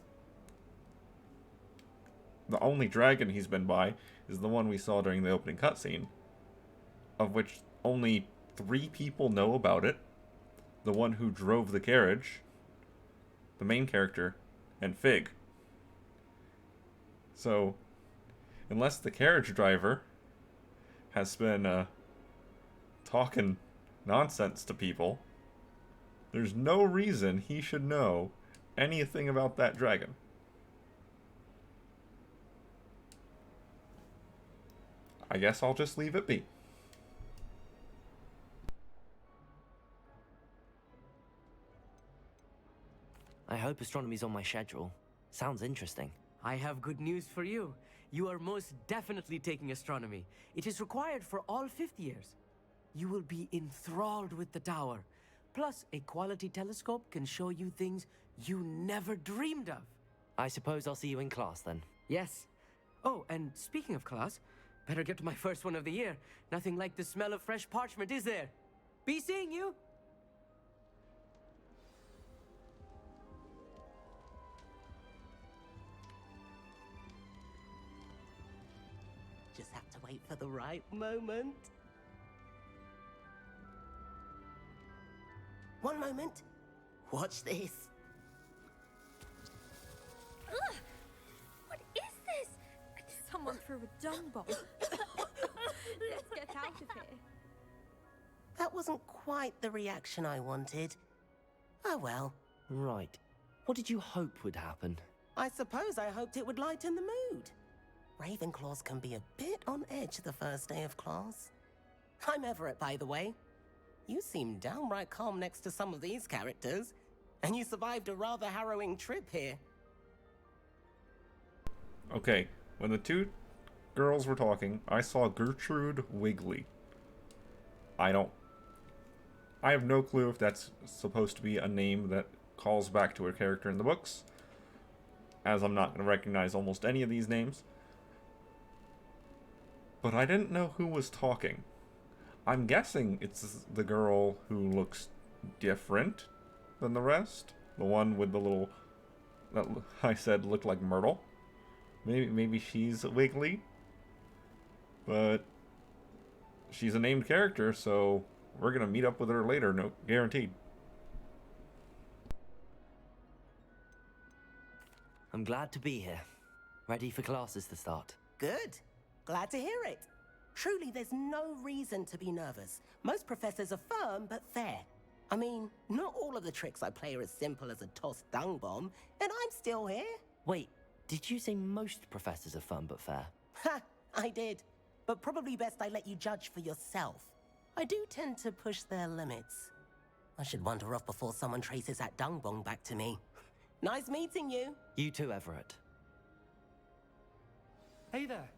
[SPEAKER 1] the only dragon he's been by is the one we saw during the opening cutscene, of which only 3 people know about it. The one who drove the carriage, the main character, and Fig. So, unless the carriage driver has been talking nonsense to people, there's no reason he should know anything about that dragon. I guess I'll just leave it be.
[SPEAKER 2] I hope astronomy's on my schedule. Sounds interesting.
[SPEAKER 17] I have good news for you. You are most definitely taking astronomy. It is required for all 5th years. You will be enthralled with the tower. Plus, a quality telescope can show you things you never dreamed of.
[SPEAKER 2] I suppose I'll see you in class then.
[SPEAKER 17] Yes. Oh, and speaking of class, better get to my first one of the year. Nothing like the smell of fresh parchment, is there? Be seeing you!
[SPEAKER 16] Just have to wait for the right moment. One moment. Watch this.
[SPEAKER 3] Ugh! What is this? Someone threw a dung bomb. Let's get out of here.
[SPEAKER 16] That wasn't quite the reaction I wanted. Oh well.
[SPEAKER 2] Right. What did you hope would happen?
[SPEAKER 16] I suppose I hoped it would lighten the mood. Ravenclaws can be a bit on edge the first day of class. I'm Everett, by the way. You seem downright calm next to some of these characters, and you survived a rather harrowing trip here.
[SPEAKER 1] Okay, when the 2 girls were talking, I saw Gertrude Wigley. I have no clue if that's supposed to be a name that calls back to a character in the books, as I'm not going to recognize almost any of these names. But I didn't know who was talking. I'm guessing it's the girl who looks different than the rest. The one with the little, that I said looked like Myrtle. Maybe she's Wiggly. But she's a named character, so we're gonna meet up with her later, no guaranteed.
[SPEAKER 2] I'm glad to be here. Ready for classes to start.
[SPEAKER 16] Good. Glad to hear it. Truly, there's no reason to be nervous. Most professors are firm but fair. I mean, not all of the tricks I play are as simple as a tossed dung bomb, and I'm still here.
[SPEAKER 2] Wait, did you say most professors are fun but fair?
[SPEAKER 16] Ha! I did. But probably best I let you judge for yourself. I do tend to push their limits. I should wander off before someone traces that dung bomb back to me. Nice meeting you.
[SPEAKER 2] You too, Everett.
[SPEAKER 15] Hey there,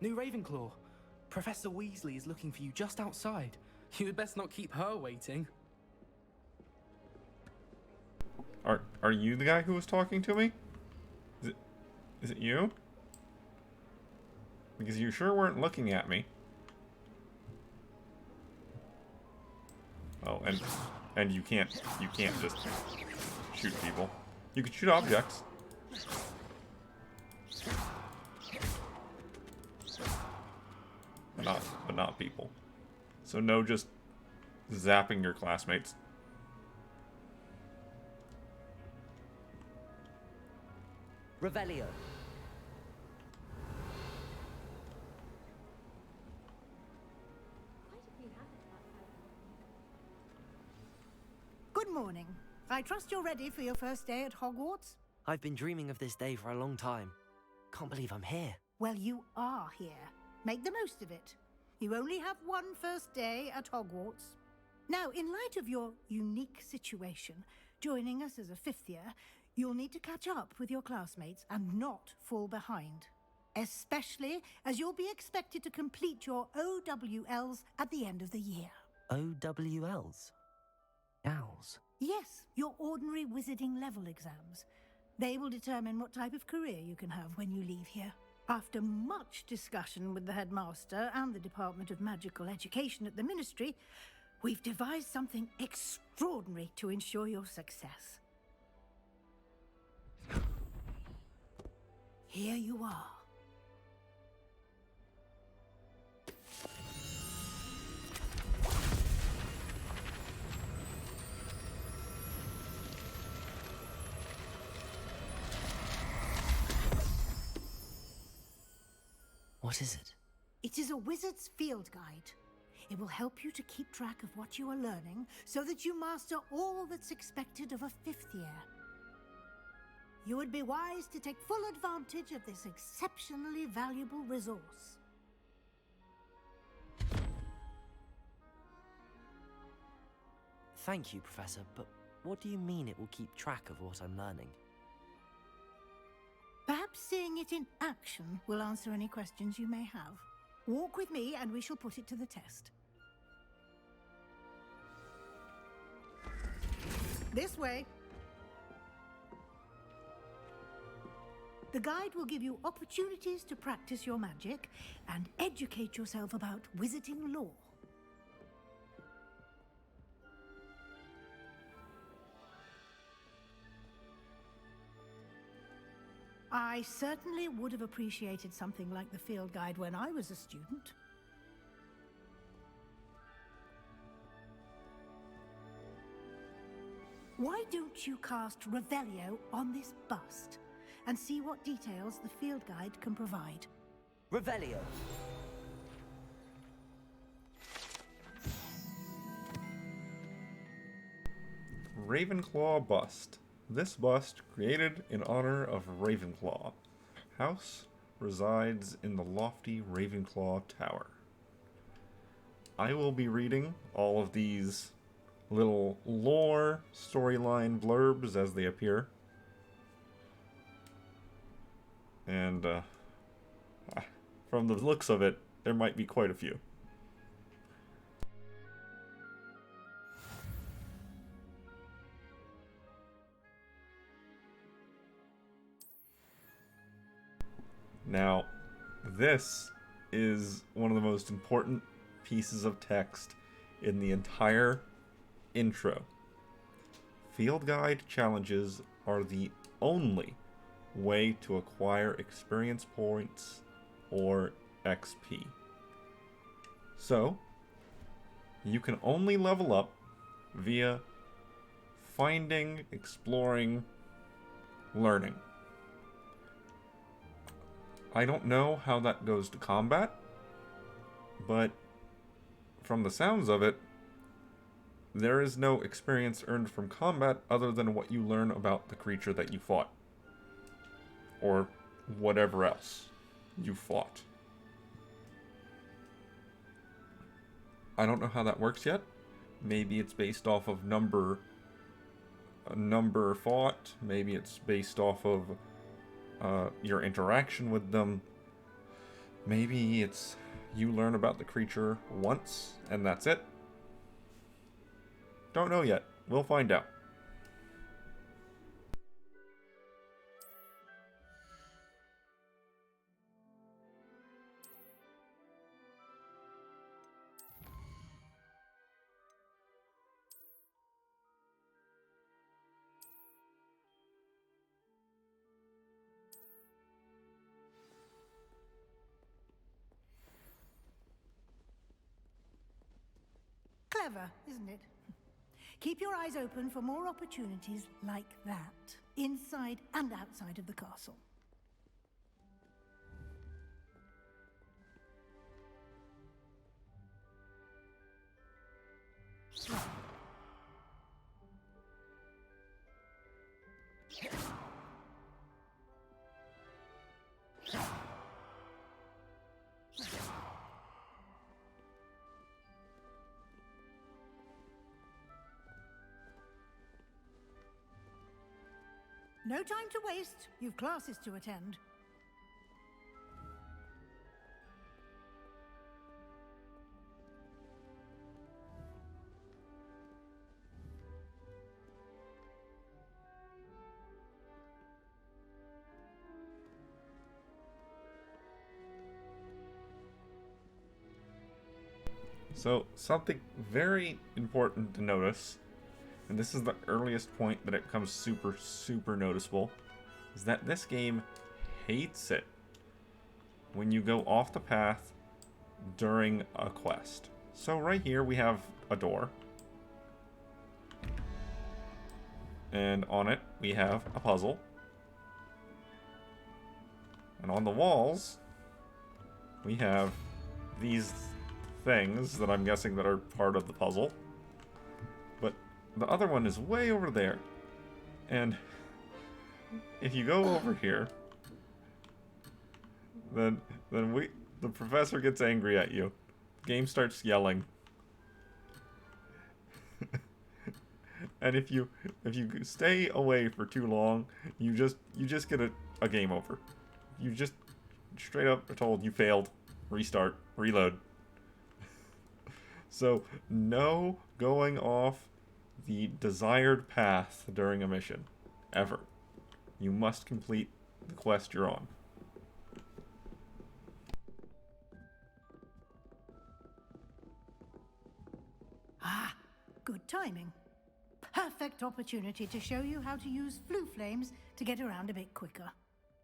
[SPEAKER 15] new Ravenclaw. Professor Weasley is looking for you just outside. You'd best not keep her waiting.
[SPEAKER 1] Are you the guy who was talking to me? Is it you? Because you sure weren't looking at me. Oh, and you can't just shoot people. You can shoot objects. not people. So no just zapping your classmates.
[SPEAKER 2] Revelio.
[SPEAKER 11] Good morning. I trust you're ready for your first day at Hogwarts?
[SPEAKER 2] I've been dreaming of this day for a long time. Can't believe I'm here.
[SPEAKER 11] Well, you are here. Make the most of it. You only have one first day at Hogwarts. Now, in light of your unique situation, joining us as a fifth year, you'll need to catch up with your classmates and not fall behind. Especially as you'll be expected to complete your OWLs at the end of the year.
[SPEAKER 2] OWLs? Owls?
[SPEAKER 11] Yes, your ordinary wizarding level exams. They will determine what type of career you can have when you leave here. After much discussion with the headmaster and the Department of Magical Education at the Ministry, we've devised something extraordinary to ensure your success. Here you are.
[SPEAKER 2] What is it?
[SPEAKER 11] It is a wizard's field guide. It will help you to keep track of what you are learning so that you master all that's expected of a fifth year. You would be wise to take full advantage of this exceptionally valuable resource.
[SPEAKER 2] Thank you, Professor, but what do you mean it will keep track of what I'm learning?
[SPEAKER 11] Perhaps seeing it in action will answer any questions you may have. Walk with me and we shall put it to the test. This way. The guide will give you opportunities to practice your magic and educate yourself about wizarding lore. I certainly would have appreciated something like the field guide when I was a student. Why don't you cast Revelio on this bust and see what details the field guide can provide?
[SPEAKER 2] Revelio.
[SPEAKER 1] Ravenclaw bust. This bust, created in honor of Ravenclaw. House resides in the lofty Ravenclaw Tower. I will be reading all of these little lore storyline blurbs as they appear. And from the looks of it, there might be quite a few. Now, this is one of the most important pieces of text in the entire intro. Field guide challenges are the only way to acquire experience points or XP. So, you can only level up via finding, exploring, learning. I don't know how that goes to combat, but from the sounds of it, there is no experience earned from combat other than what you learn about the creature that you fought. Or whatever else you fought. I don't know how that works yet. Maybe it's based off of number fought. Maybe it's based off of your interaction with them. Maybe it's you learn about the creature once and that's it. Don't know yet. We'll find out.
[SPEAKER 11] Clever, isn't it? Keep your eyes open for more opportunities like that, inside and outside of the castle. No time to waste. You've classes to attend.
[SPEAKER 1] So, something very important to notice, and this is the earliest point that it becomes super noticeable, is that this game hates it when you go off the path during a quest. So right here we have a door, and on it we have a puzzle, and on the walls we have these things that I'm guessing that are part of the puzzle. But the other one is way over there. And if you go over here, then the professor gets angry at you. The game starts yelling. And if you stay away for too long, you just get a game over. You just straight up are told you failed. Restart, reload. So, no going off the desired path during a mission. Ever. You must complete the quest you're on.
[SPEAKER 11] Ah, good timing. Perfect opportunity to show you how to use flue flames to get around a bit quicker.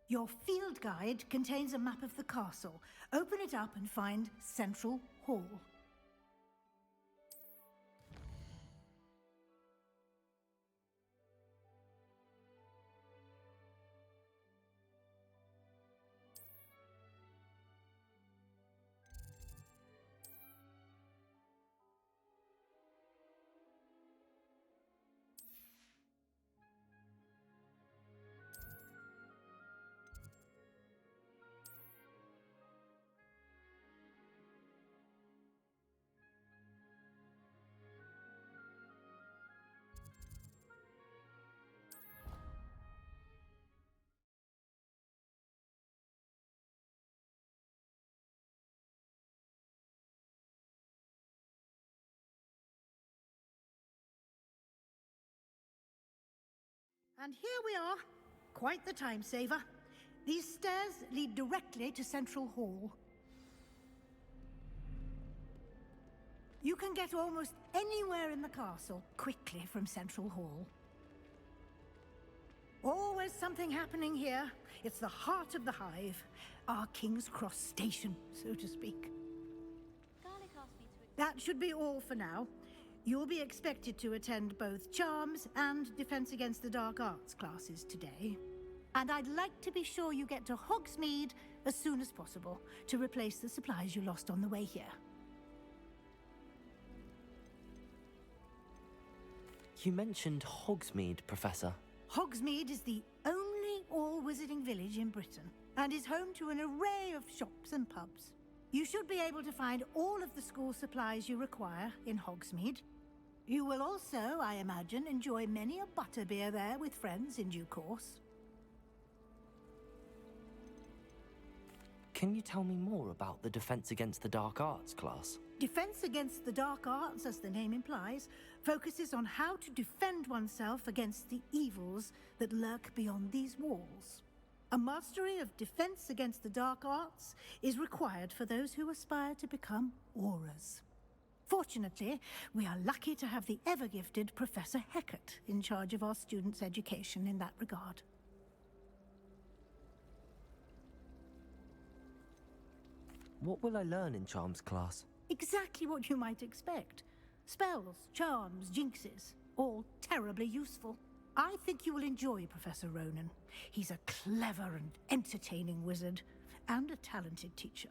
[SPEAKER 11] Your field guide contains a map of the castle. Open it up and find Central Hall. And here we are. Quite the time saver. These stairs lead directly to Central Hall. You can get almost anywhere in the castle quickly from Central Hall. Always something happening here. It's the heart of the hive. Our King's Cross station, so to speak. That should be all for now. You'll be expected to attend both Charms and Defense Against the Dark Arts classes today. And I'd like to be sure you get to Hogsmeade as soon as possible to replace the supplies you lost on the way here.
[SPEAKER 2] You mentioned Hogsmeade, Professor.
[SPEAKER 11] Hogsmeade is the only all-wizarding village in Britain and is home to an array of shops and pubs. You should be able to find all of the school supplies you require in Hogsmeade. You will also, I imagine, enjoy many a butterbeer there with friends in due course.
[SPEAKER 2] Can you tell me more about the Defense Against the Dark Arts class?
[SPEAKER 11] Defense Against the Dark Arts, as the name implies, focuses on how to defend oneself against the evils that lurk beyond these walls. A mastery of Defense Against the Dark Arts is required for those who aspire to become Aurors. Fortunately, we are lucky to have the ever-gifted Professor Hecat in charge of our students' education in that regard.
[SPEAKER 2] What will I learn in Charms class?
[SPEAKER 11] Exactly what you might expect. Spells, charms, jinxes, all terribly useful. I think you will enjoy Professor Ronan. He's a clever and entertaining wizard, and a talented teacher.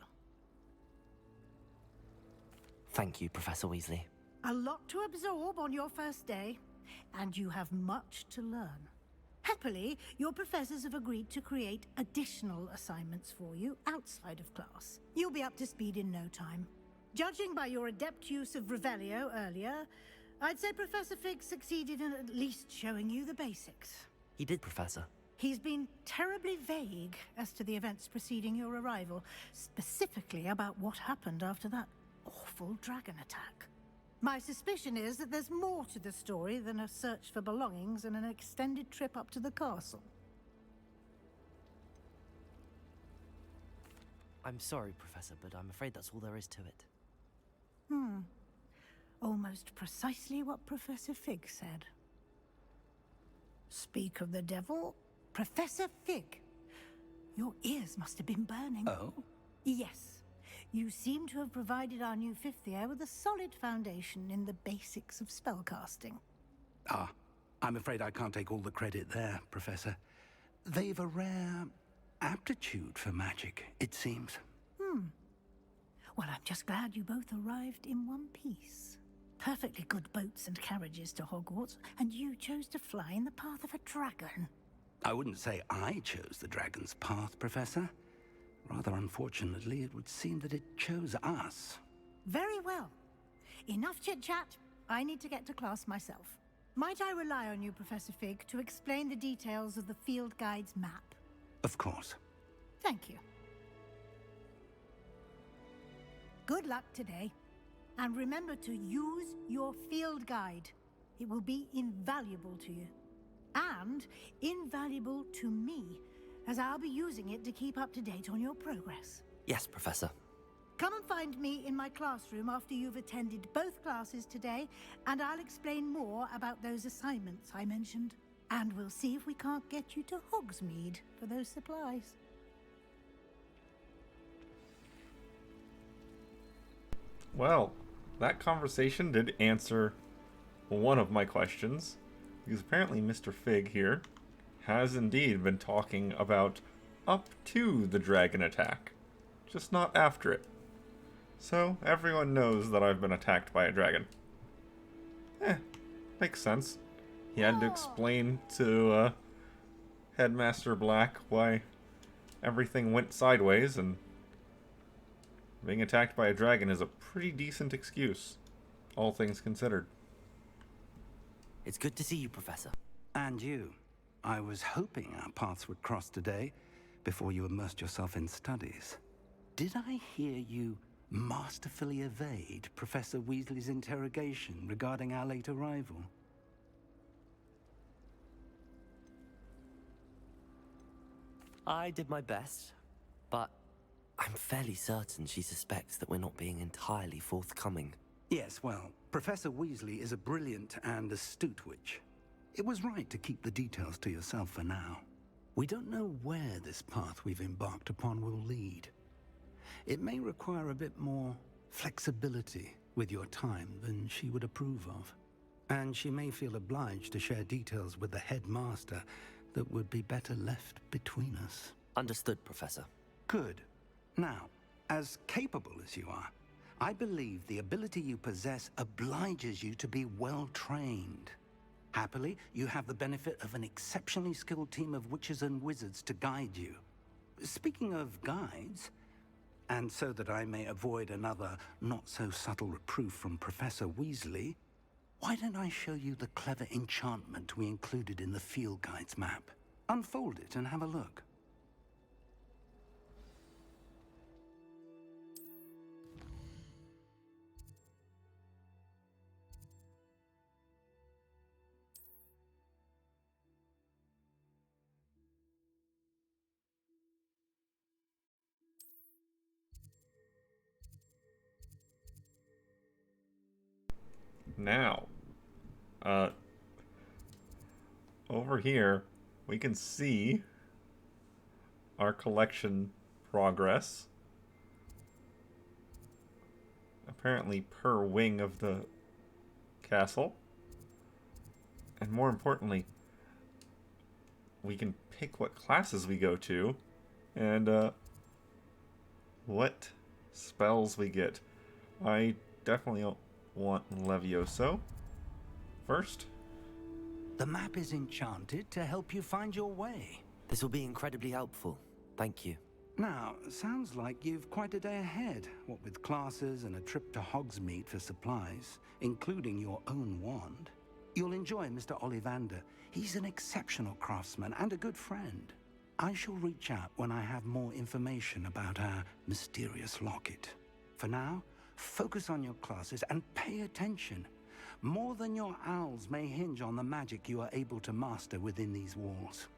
[SPEAKER 2] Thank you, Professor Weasley.
[SPEAKER 11] A lot to absorb on your first day, and you have much to learn. Happily, your professors have agreed to create additional assignments for you outside of class. You'll be up to speed in no time. Judging by your adept use of Revelio earlier, I'd say Professor Fig succeeded in at least showing you the basics.
[SPEAKER 2] He did, Professor.
[SPEAKER 11] He's been terribly vague as to the events preceding your arrival, specifically about what happened after that awful dragon attack. My suspicion is that there's more to the story than a search for belongings and an extended trip up to the castle.
[SPEAKER 2] I'm sorry, Professor, but I'm afraid that's all there is to it.
[SPEAKER 11] Almost precisely what Professor Fig said. Speak of the devil, Professor Fig. Your ears must have been burning.
[SPEAKER 6] Oh?
[SPEAKER 11] Yes. You seem to have provided our new fifth year with a solid foundation in the basics of spellcasting.
[SPEAKER 6] I'm afraid I can't take all the credit there, Professor. They've a rare aptitude for magic, it seems.
[SPEAKER 11] Well, I'm just glad you both arrived in one piece. Perfectly good boats and carriages to Hogwarts, and you chose to fly in the path of a dragon.
[SPEAKER 6] I wouldn't say I chose the dragon's path, Professor. Rather unfortunately, it would seem that it chose us.
[SPEAKER 11] Very well. Enough chit-chat. I need to get to class myself. Might I rely on you, Professor Fig, to explain the details of the field guide's map?
[SPEAKER 6] Of course.
[SPEAKER 11] Thank you. Good luck today. And remember to use your field guide. It will be invaluable to you. And invaluable to me, as I'll be using it to keep up to date on your progress.
[SPEAKER 2] Yes, Professor.
[SPEAKER 11] Come and find me in my classroom after you've attended both classes today, and I'll explain more about those assignments I mentioned. And we'll see if we can't get you to Hogsmeade for those supplies.
[SPEAKER 1] Well, that conversation did answer one of my questions, because apparently Mr. Fig here has indeed been talking about up to the dragon attack, just not after it. So everyone knows that I've been attacked by a dragon. Makes sense. He had to explain to Headmaster Black why everything went sideways, and being attacked by a dragon is a pretty decent excuse, all things considered.
[SPEAKER 2] It's good to see you, Professor.
[SPEAKER 6] And you. I was hoping our paths would cross today, before you immersed yourself in studies. Did I hear you masterfully evade Professor Weasley's interrogation regarding our late arrival?
[SPEAKER 2] I did my best, but I'm fairly certain she suspects that we're not being entirely forthcoming.
[SPEAKER 6] Yes, well, Professor Weasley is a brilliant and astute witch. It was right to keep the details to yourself for now. We don't know where this path we've embarked upon will lead. It may require a bit more flexibility with your time than she would approve of. And she may feel obliged to share details with the headmaster that would be better left between us.
[SPEAKER 2] Understood, Professor.
[SPEAKER 6] Good. Now, as capable as you are, I believe the ability you possess obliges you to be well trained. Happily, you have the benefit of an exceptionally skilled team of witches and wizards to guide you. Speaking of guides, and so that I may avoid another not-so-subtle reproof from Professor Weasley, why don't I show you the clever enchantment we included in the field guide's map? Unfold it and have a look.
[SPEAKER 1] Now, over here, we can see our collection progress. Apparently per wing of the castle. And more importantly, we can pick what classes we go to and what spells we get. I definitely want Levioso first.
[SPEAKER 4] The map is enchanted to help you find your way.
[SPEAKER 2] This will be incredibly helpful. Thank you.
[SPEAKER 4] Now, sounds like you've quite a day ahead, what with classes and a trip to Hogsmeade for supplies, including your own wand. You'll enjoy Mr. Ollivander. He's an exceptional craftsman and a good friend. I shall reach out when I have more information about our mysterious locket. For now, focus on your classes and pay attention. More than your owls may hinge on the magic you are able to master within these walls.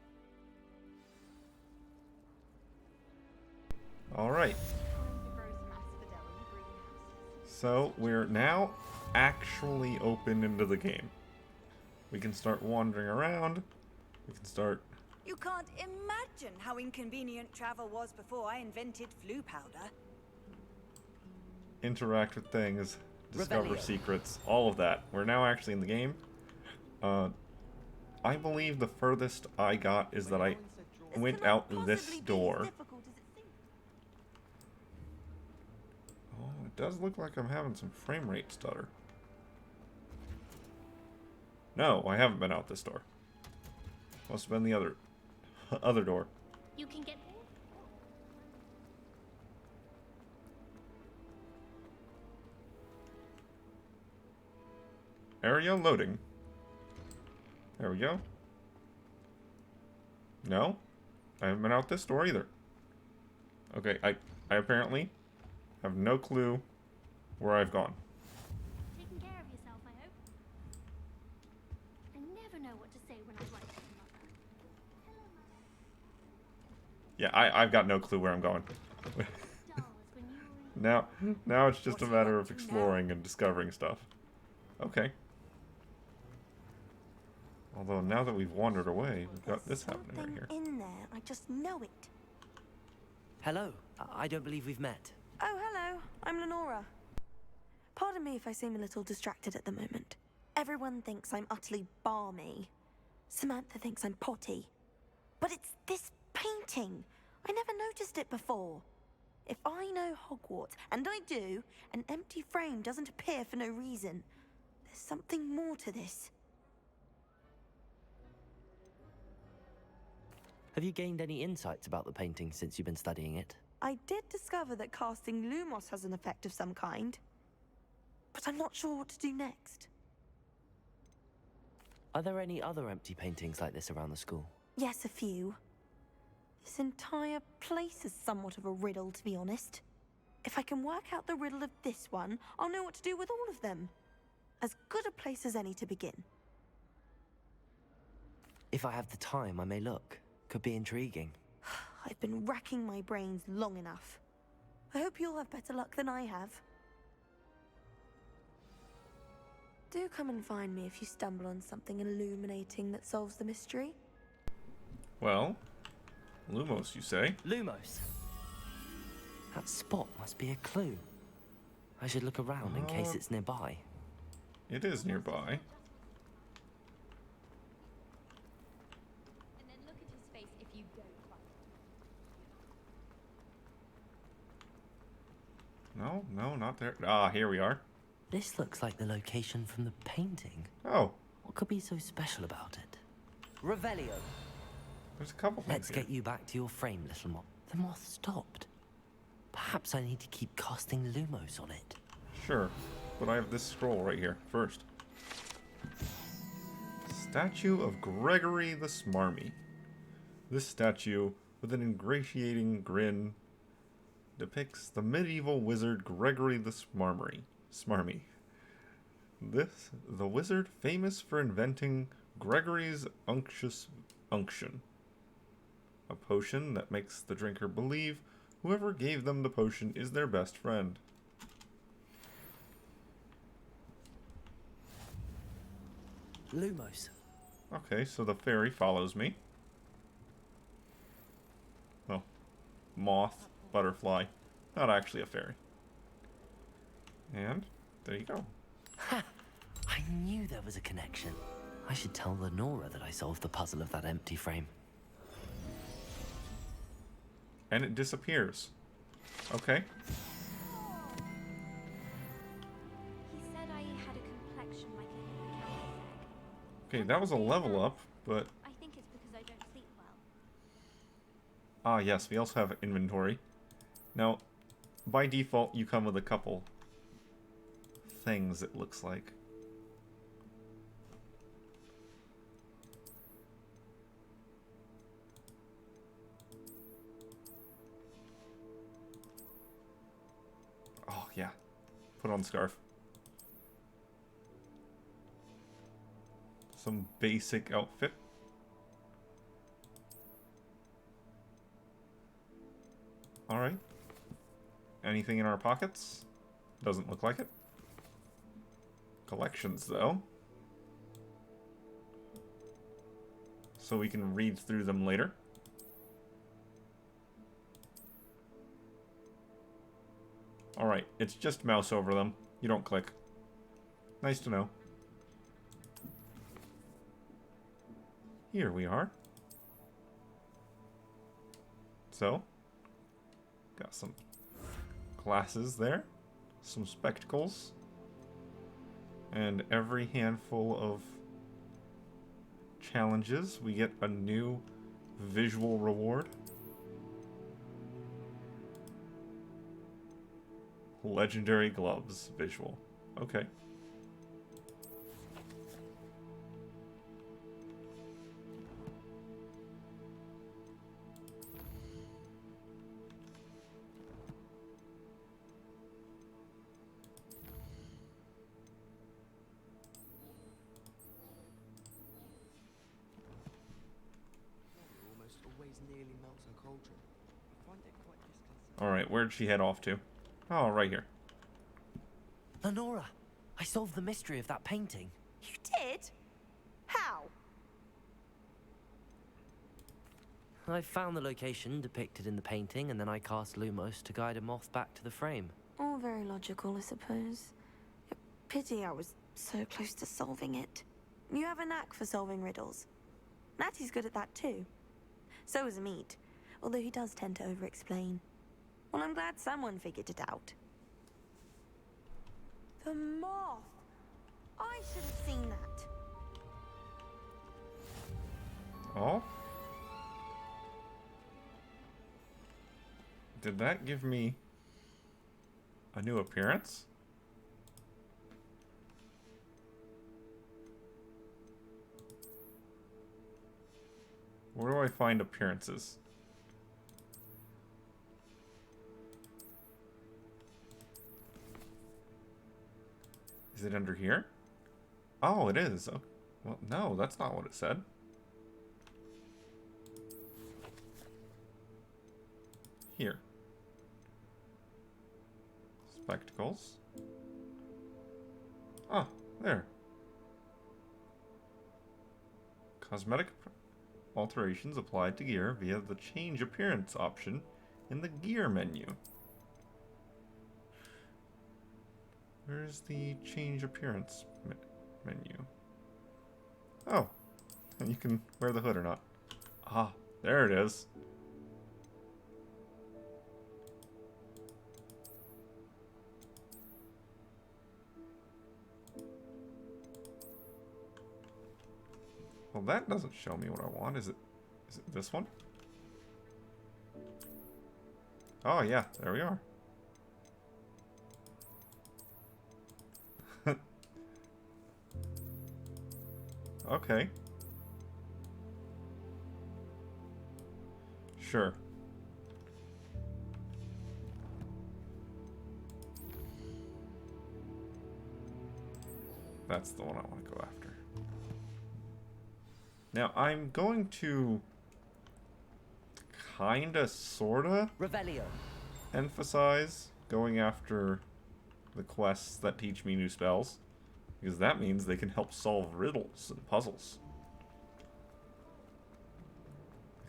[SPEAKER 1] Alright. So, we're now actually open into the game. We can start wandering around. We can start...
[SPEAKER 18] You can't imagine how inconvenient travel was before I invented flu powder.
[SPEAKER 1] Interact with things, discover
[SPEAKER 18] Revelio.
[SPEAKER 1] secrets, all of that. We're now actually in the game. I believe the furthest I got is that I went out this door. Oh, it does look like I'm having some frame rate stutter. No, I haven't been out this door. Must have been the other door.
[SPEAKER 14] You can get
[SPEAKER 1] Area loading. There we go. No, I haven't been out this door either. Okay, I apparently have no clue where I've gone.
[SPEAKER 14] taking care of yourself, I hope. I never know what to say when I write to Mother.
[SPEAKER 1] Yeah, I've got no clue where I'm going. now it's just a matter of exploring and discovering stuff. Okay. Although now that we've wandered away, we've got this happening right here.
[SPEAKER 3] In there, I just know it.
[SPEAKER 2] Hello. I don't believe we've met.
[SPEAKER 3] Oh, hello. I'm Lenora. Pardon me if I seem a little distracted at the moment. Everyone thinks I'm utterly balmy. Samantha thinks I'm potty. But it's this painting. I never noticed it before. If I know Hogwarts, and I do, an empty frame doesn't appear for no reason. There's something more to this.
[SPEAKER 2] Have you gained any insights about the painting since you've been studying it?
[SPEAKER 3] I did discover that casting Lumos has an effect of some kind. But I'm not sure what to do next.
[SPEAKER 2] Are there any other empty paintings like this around the school?
[SPEAKER 3] Yes, a few. This entire place is somewhat of a riddle, to be honest. If I can work out the riddle of this one, I'll know what to do with all of them. As good a place as any to begin.
[SPEAKER 2] If I have the time, I may look. Could be intriguing.
[SPEAKER 3] I've been racking my brains long enough. I hope you'll have better luck than I have. Do come and find me if you stumble on something illuminating that solves the mystery.
[SPEAKER 1] Well, Lumos, you say?
[SPEAKER 2] Lumos. That spot must be a clue. I should look around in case it's nearby.
[SPEAKER 1] It is nearby.
[SPEAKER 14] And then look at his face if you don't find it.
[SPEAKER 1] No, not there. Ah, here we are.
[SPEAKER 2] This looks like the location from the painting.
[SPEAKER 1] Oh.
[SPEAKER 2] What could be so special about it? Revelio.
[SPEAKER 1] There's a couple things
[SPEAKER 2] Let's get you back to your frame, little moth. The moth stopped. Perhaps I need to keep casting Lumos on it.
[SPEAKER 1] Sure, but I have this scroll right here first. Statue of Gregory the Smarmy. This statue, with an ingratiating grin, depicts the medieval wizard Gregory the Smarmy. The wizard famous for inventing Gregory's Unctuous Unction, a potion that makes the drinker believe whoever gave them the potion is their best friend.
[SPEAKER 2] Lumos.
[SPEAKER 1] Okay, so the fairy follows me. Well, moth, butterfly, not actually a fairy. And there you go.
[SPEAKER 2] Ha! I knew there was a connection. I should tell Lenora that I solved the puzzle of that empty frame.
[SPEAKER 1] And it disappears. Okay.
[SPEAKER 14] He said I had a complexion like a hippocampus egg.
[SPEAKER 1] Okay, that was a level up, but...
[SPEAKER 14] I think it's because I don't sleep well.
[SPEAKER 1] Ah, yes, we also have inventory. Now, by default, you come with a couple things, it looks like. Oh, yeah. Put on scarf. Some basic outfit. Alright. Anything in our pockets? Doesn't look like it. Collections, though. So we can read through them later. Alright, it's just mouse over them. You don't click. Nice to know. Here we are. So, got some glasses there, some spectacles, and every handful of challenges we get a new visual reward. Legendary gloves visual. Okay.
[SPEAKER 15] Almost always nearly melts her cauldron. I find it quite disconcerting.
[SPEAKER 1] Alright, where'd she head off to? Oh, right here.
[SPEAKER 2] Lenora, I solved the mystery of that painting.
[SPEAKER 3] You did? How?
[SPEAKER 2] I found the location depicted in the painting, and then I cast Lumos to guide a moth back to the frame.
[SPEAKER 3] All very logical, I suppose. Pity I was so close to solving it. You have a knack for solving riddles. Natty's good at that too. So is Meat, although he does tend to over-explain. Well, I'm glad someone figured it out. The moth! I should have seen that.
[SPEAKER 1] Oh? Did that give me a new appearance? Where do I find appearances? Is it under here? Oh, it is. Oh, well, no, that's not what it said. Here. Spectacles. Ah, there. Cosmetic alterations applied to gear via the change appearance option in the gear menu. Where's the change appearance menu? Oh, and you can wear the hood or not. Ah, there it is. Well, that doesn't show me what I want. Is it this one? Oh yeah, there we are. Okay. Sure. That's the one I want to go after. Now, I'm going to kinda, sorta
[SPEAKER 2] Revelio.
[SPEAKER 1] emphasize going after the quests that teach me new spells. Because that means they can help solve riddles and puzzles.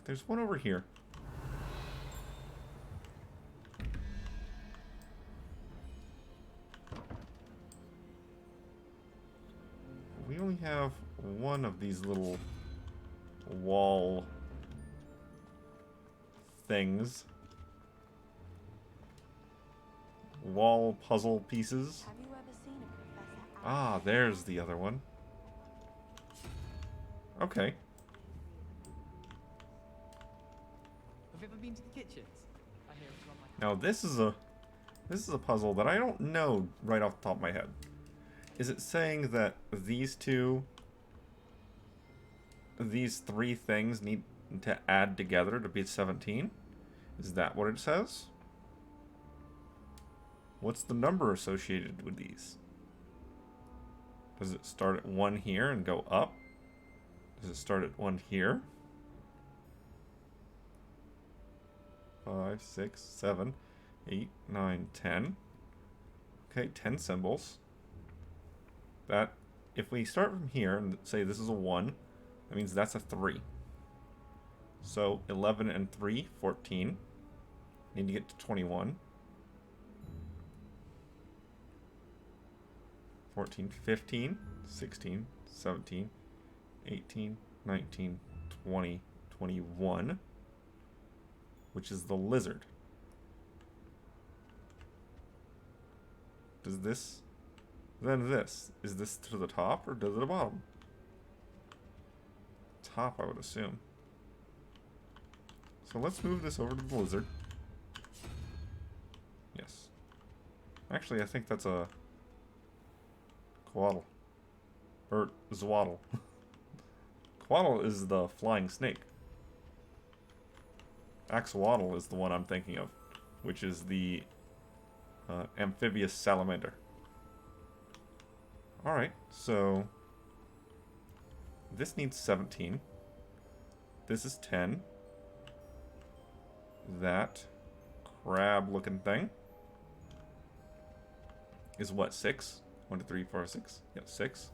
[SPEAKER 1] There's one over here. we only have one of these little wall things. Wall puzzle pieces.
[SPEAKER 3] Have you ever seen a professor?
[SPEAKER 1] Ah, there's the other one. Okay.
[SPEAKER 15] Have you ever been to the kitchens? I hear it's one like
[SPEAKER 1] Now this is a puzzle that I don't know right off the top of my head. Is it saying that these three things need to add together to be 17? Is that what it says? What's the number associated with these? Does it start at 1 here and go up? Does it start at 1 here? 5, 6, 7, 8, 9, 10. Okay, 10 symbols. That, if we start from here and say this is a 1, that means that's a 3. So 11 and 3, 14. Need to get to 21. 14, 15, 16, 17, 18, 19, 20, 21. Which is the lizard. Does this... Then this. Is this to the top or to the bottom? Top, I would assume. So let's move this over to the lizard. Yes. Actually, I think that's a... Quaddle. Or Zwaddle. Quaddle is the flying snake. Axolotl is the one I'm thinking of, which is the amphibious salamander. Alright, so this needs 17. This is 10. That crab-looking thing is what, 6? 1, 2, 3, 4, 6? Yeah, 6.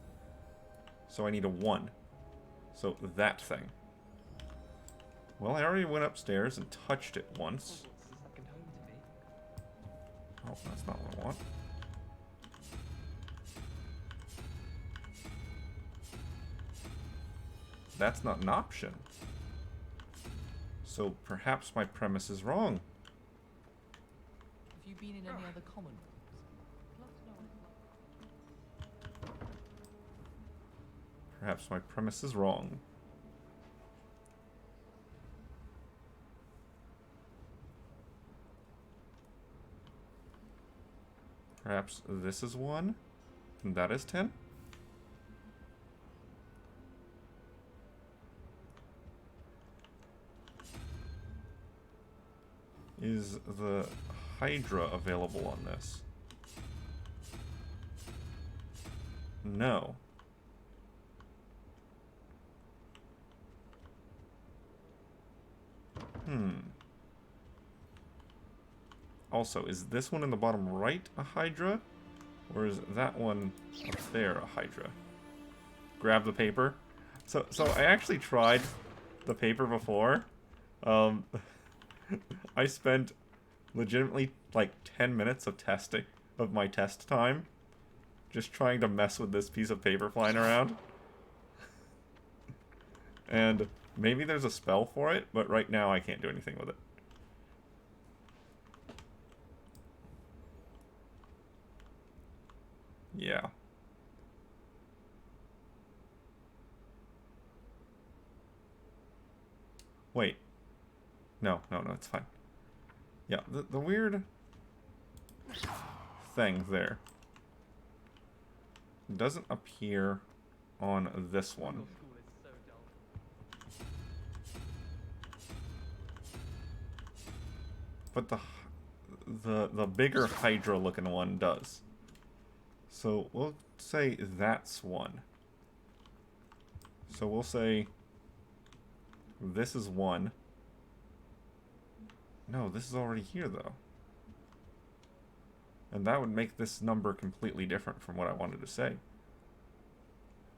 [SPEAKER 1] So I need a 1. So that thing. Well, I already went upstairs and touched it once. Oh, that's not what I want. That's not an option. So perhaps my premise is wrong.
[SPEAKER 15] Have you been in any other common rooms?
[SPEAKER 1] Perhaps my premise is wrong. Perhaps this is 1, and that is 10? Is the Hydra available on this? No. Also, is this one in the bottom right a Hydra? Or is that one up there a Hydra? Grab the paper. So I actually tried the paper before. I spent legitimately like 10 minutes of testing, of my test time, just trying to mess with this piece of paper flying around. And maybe there's a spell for it, but right now I can't do anything with it. Yeah. Wait. No, it's fine. Yeah, the weird thing there doesn't appear on this one. But the bigger Hydra looking one does. So we'll say that's 1. So we'll say this is 1. No, this is already here though. And that would make this number completely different from what I wanted to say.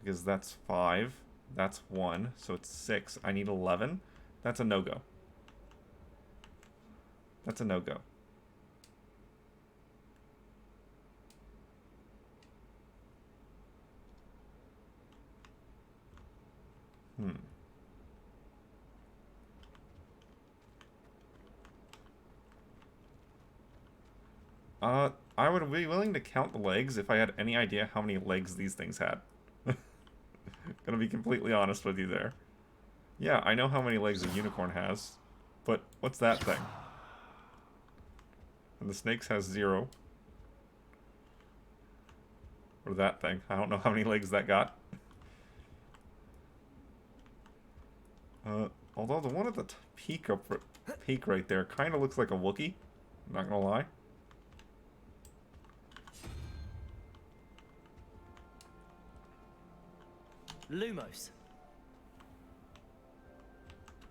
[SPEAKER 1] Because that's 5, that's 1, so it's 6. I need 11. That's a no-go. That's a no-go. Hmm. I would be willing to count the legs if I had any idea how many legs these things had. Gonna be completely honest with you there. Yeah, I know how many legs a unicorn has, but what's that thing? And the snake's has 0. Or that thing. I don't know how many legs that got. Although the one at the peak right there kind of looks like a Wookiee. Not gonna lie.
[SPEAKER 2] Lumos.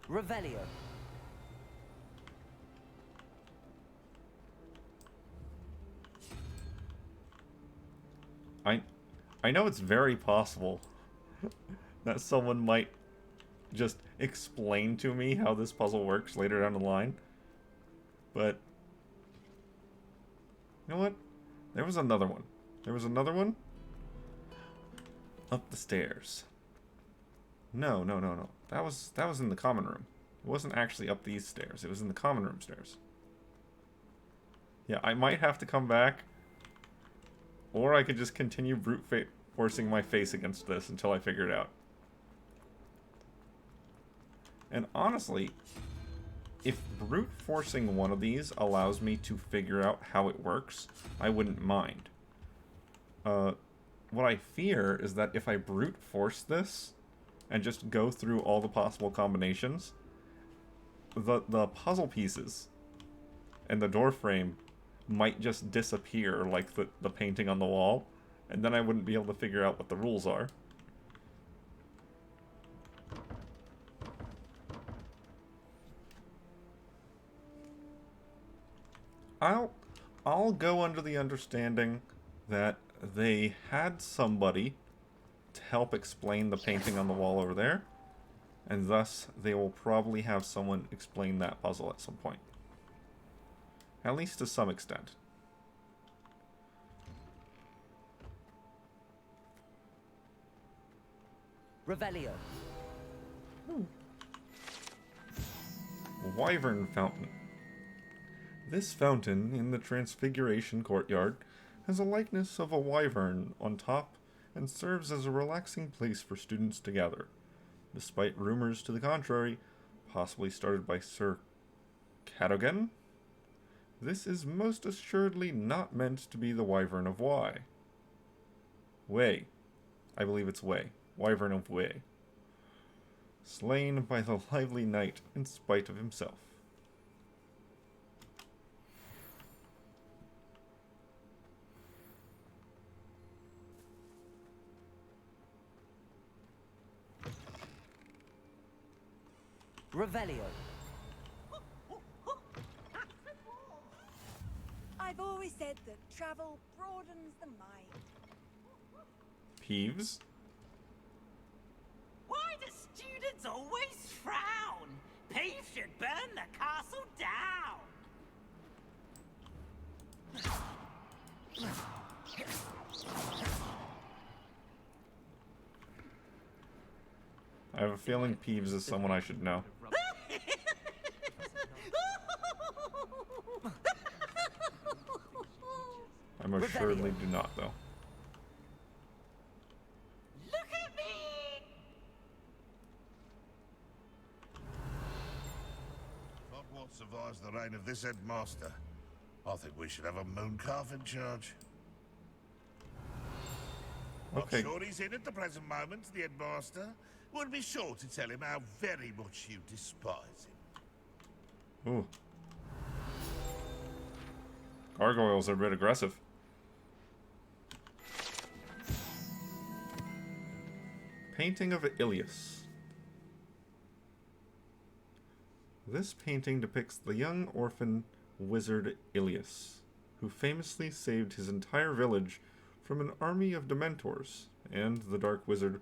[SPEAKER 2] Revelio.
[SPEAKER 1] I know it's very possible that someone might just explain to me how this puzzle works later down the line. But you know what? There was another one. There was another one up the stairs. No. That was in the common room. It wasn't actually up these stairs. It was in the common room stairs. Yeah, I might have to come back. Or I could just continue brute forcing my face against this until I figure it out. And honestly, if brute forcing one of these allows me to figure out how it works, I wouldn't mind. What I fear is that if I brute force this and just go through all the possible combinations, the puzzle pieces and the door frame might just disappear like the painting on the wall, and then I wouldn't be able to figure out what the rules are. I'll go under the understanding that they had somebody to help explain the painting on the wall over there, and thus they will probably have someone explain that puzzle at some point. At least to some extent.
[SPEAKER 2] Revelio.
[SPEAKER 1] Wyvern Fountain. This fountain in the Transfiguration Courtyard has a likeness of a wyvern on top and serves as a relaxing place for students to gather, despite rumors to the contrary, possibly started by Sir Cadogan. This is most assuredly not meant to be the Wyvern of Way. Way. I believe it's Way. Wyvern of Way. Slain by the lively knight in spite of himself.
[SPEAKER 2] Revelio.
[SPEAKER 18] I've always said that travel broadens the mind.
[SPEAKER 1] Peeves?
[SPEAKER 12] Why do students always frown? Peeves should burn the castle down.
[SPEAKER 1] I have a feeling Peeves is someone I should know. I most assuredly do not, though.
[SPEAKER 12] Look at me!
[SPEAKER 19] Hogwarts survives the reign of this headmaster. I think we should have a mooncalf in charge.
[SPEAKER 1] Okay.
[SPEAKER 19] I'm sure he's in at the present moment, the headmaster. We'll be sure to tell him how very much you despise him.
[SPEAKER 1] Ooh. Gargoyles are a bit aggressive. Painting of Ilias. This painting depicts the young orphan wizard Ilias, who famously saved his entire village from an army of Dementors and the dark wizard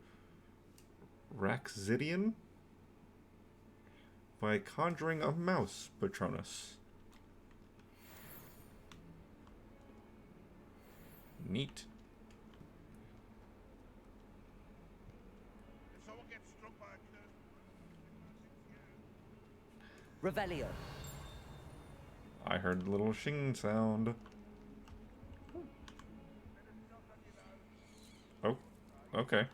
[SPEAKER 1] Raxidian by conjuring a mouse Patronus. Neat.
[SPEAKER 19] If someone gets struck by a curse,
[SPEAKER 2] Revelio.
[SPEAKER 1] I heard a little shing sound. Oh, okay.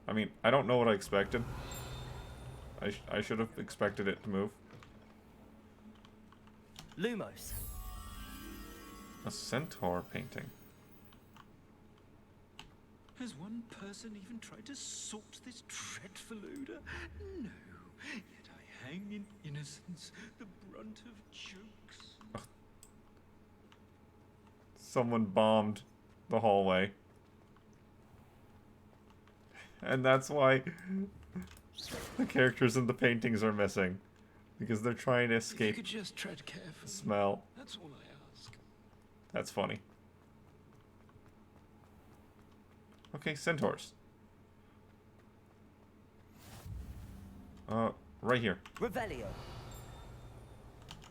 [SPEAKER 1] I mean, I don't know what I expected. I should have expected it to move.
[SPEAKER 2] Lumos.
[SPEAKER 1] A centaur painting.
[SPEAKER 10] Has one person even tried to sort this dreadful odor? No. Yet I hang in innocence, the brunt of jokes.
[SPEAKER 1] Someone bombed the hallway. And that's why the characters in the paintings are missing. Because they're trying to escape
[SPEAKER 10] If you could just tread carefully.
[SPEAKER 1] the smell.
[SPEAKER 10] That's all I ask.
[SPEAKER 1] That's funny. Okay, centaurs. Right here.
[SPEAKER 2] Revelio.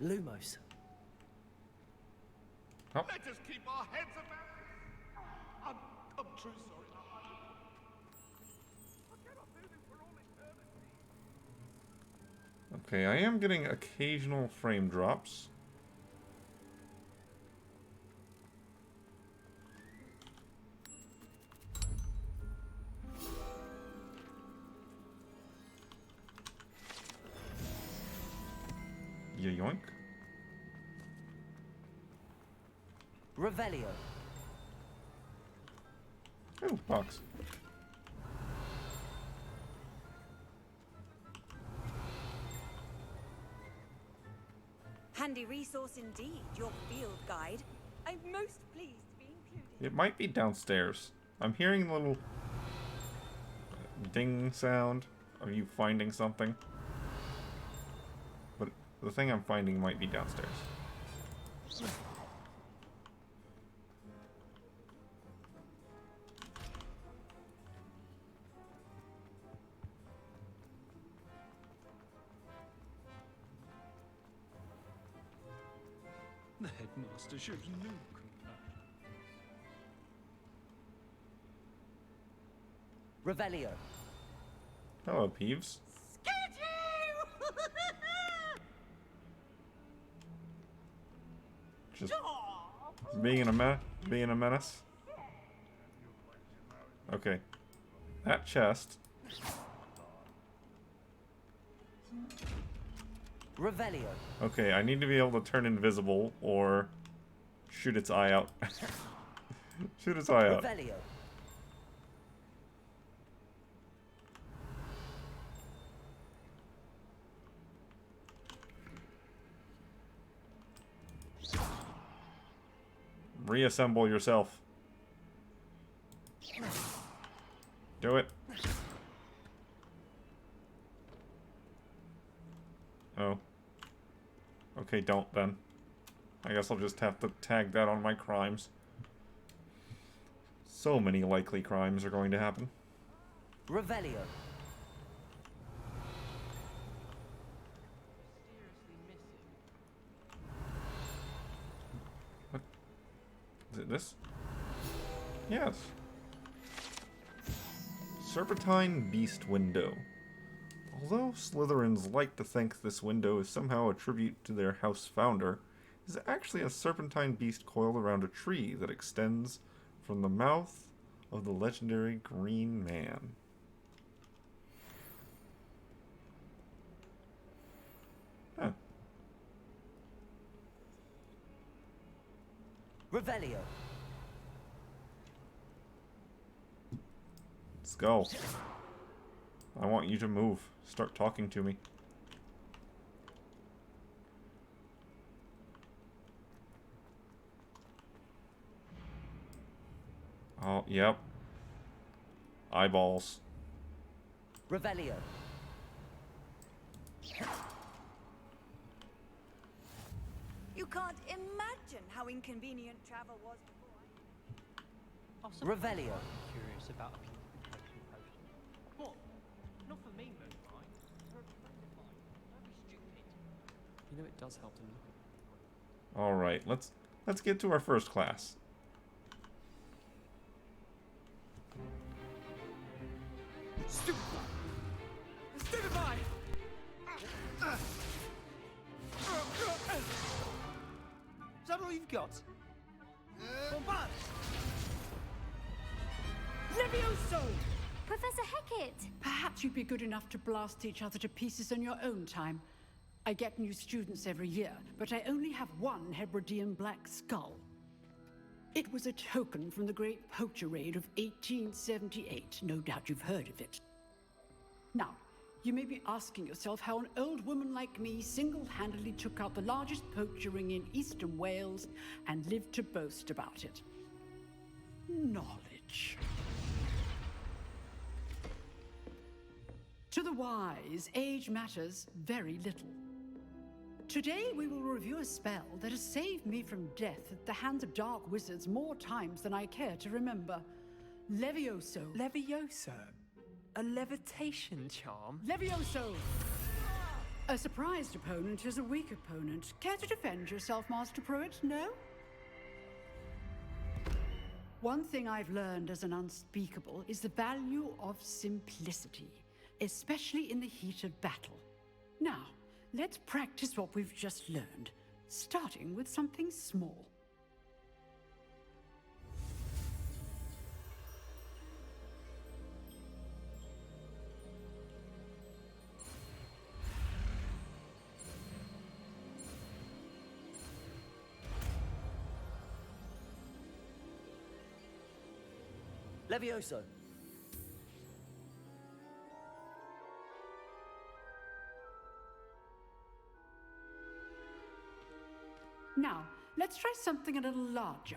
[SPEAKER 2] Lumos.
[SPEAKER 1] Oh.
[SPEAKER 19] Let us keep our heads about it. I'm true sorry. I cannot do this for all eternity.
[SPEAKER 1] Okay, I am getting occasional frame drops. Yoink.
[SPEAKER 2] Revelio.
[SPEAKER 1] Oh, box.
[SPEAKER 18] Handy resource indeed, your field guide. I'm most pleased to be included.
[SPEAKER 1] It might be downstairs. I'm hearing a little ding sound of you finding something. But the thing I'm finding might be downstairs.
[SPEAKER 10] The headmaster shows no compassion.
[SPEAKER 2] Revelio.
[SPEAKER 1] Hello, Peeves. Just being a menace. Okay. That chest.
[SPEAKER 2] Revelio.
[SPEAKER 1] Okay, I need to be able to turn invisible or shoot its eye out. Shoot its eye out.
[SPEAKER 2] Revelio.
[SPEAKER 1] Reassemble yourself. Do it. Oh. Okay, don't then. I guess I'll just have to tag that on my crimes. So many likely crimes are going to happen.
[SPEAKER 2] Revelio.
[SPEAKER 1] What? Is it this? Yes. Serpentine Beast Window. Although Slytherins like to think this window is somehow a tribute to their house founder, it is actually a serpentine beast coiled around a tree that extends from the mouth of the legendary Green Man. Huh.
[SPEAKER 2] Revelio.
[SPEAKER 1] Let's go. I want you to move. Start talking to me. Oh, yep. Eyeballs.
[SPEAKER 2] Revelio.
[SPEAKER 18] You can't imagine how inconvenient travel was before.
[SPEAKER 2] Revelio.
[SPEAKER 20] Curious about a purification potion. What? Not for me, Moonlight. For a friend of mine. Don't be stupid.
[SPEAKER 15] You know it does help to look at.
[SPEAKER 1] All right, let's get to our first class.
[SPEAKER 15] Stupefy! Stupefy! we've got? Bombard!
[SPEAKER 21] Levioso!
[SPEAKER 14] Professor Hecat!
[SPEAKER 21] Perhaps you'd be good enough to blast each other to pieces on your own time. I get new students every year, but I only have one Hebridean black skull. It was a token from the Great Poacher Raid of 1878. No doubt you've heard of it. Now, you may be asking yourself how an old woman like me single-handedly took out the largest poacher ring in eastern Wales and lived to boast about it. Knowledge. To the wise, age matters very little. Today we will review a spell that has saved me from death at the hands of dark wizards more times than I care to remember. Levioso.
[SPEAKER 15] Levioso? A levitation charm?
[SPEAKER 21] Levioso! A surprised opponent is a weak opponent. Care to defend yourself, Master Pruitt? No? One thing I've learned as an unspeakable is the value of simplicity, especially in the heat of battle. Now, let's practice what we've just learned, starting with something small.
[SPEAKER 17] Levioso.
[SPEAKER 21] Now, let's try something a little larger.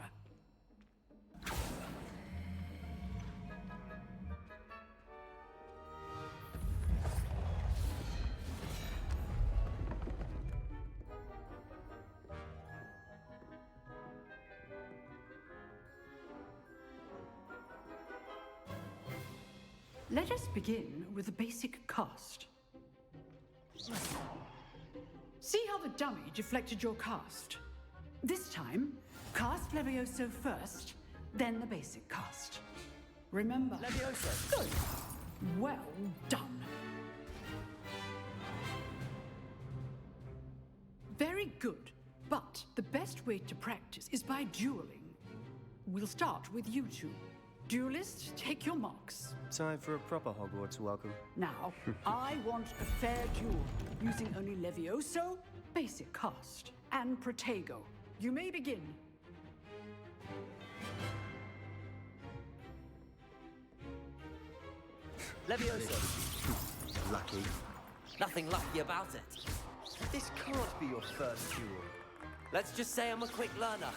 [SPEAKER 21] Let us begin with the basic cast. See how the dummy deflected your cast? This time, cast Levioso first, then the basic cast. Remember...
[SPEAKER 17] Levioso!
[SPEAKER 21] Good. Well done. Very good. But the best way to practice is by dueling. We'll start with you two. Duelists, take your marks.
[SPEAKER 22] Time for a proper Hogwarts welcome.
[SPEAKER 21] Now, I want a fair duel, using only Levioso, basic cast, and Protego. You may begin.
[SPEAKER 17] Levioso.
[SPEAKER 22] Lucky.
[SPEAKER 17] Nothing lucky about it.
[SPEAKER 22] This can't be your first duel.
[SPEAKER 17] Let's just say I'm a quick learner.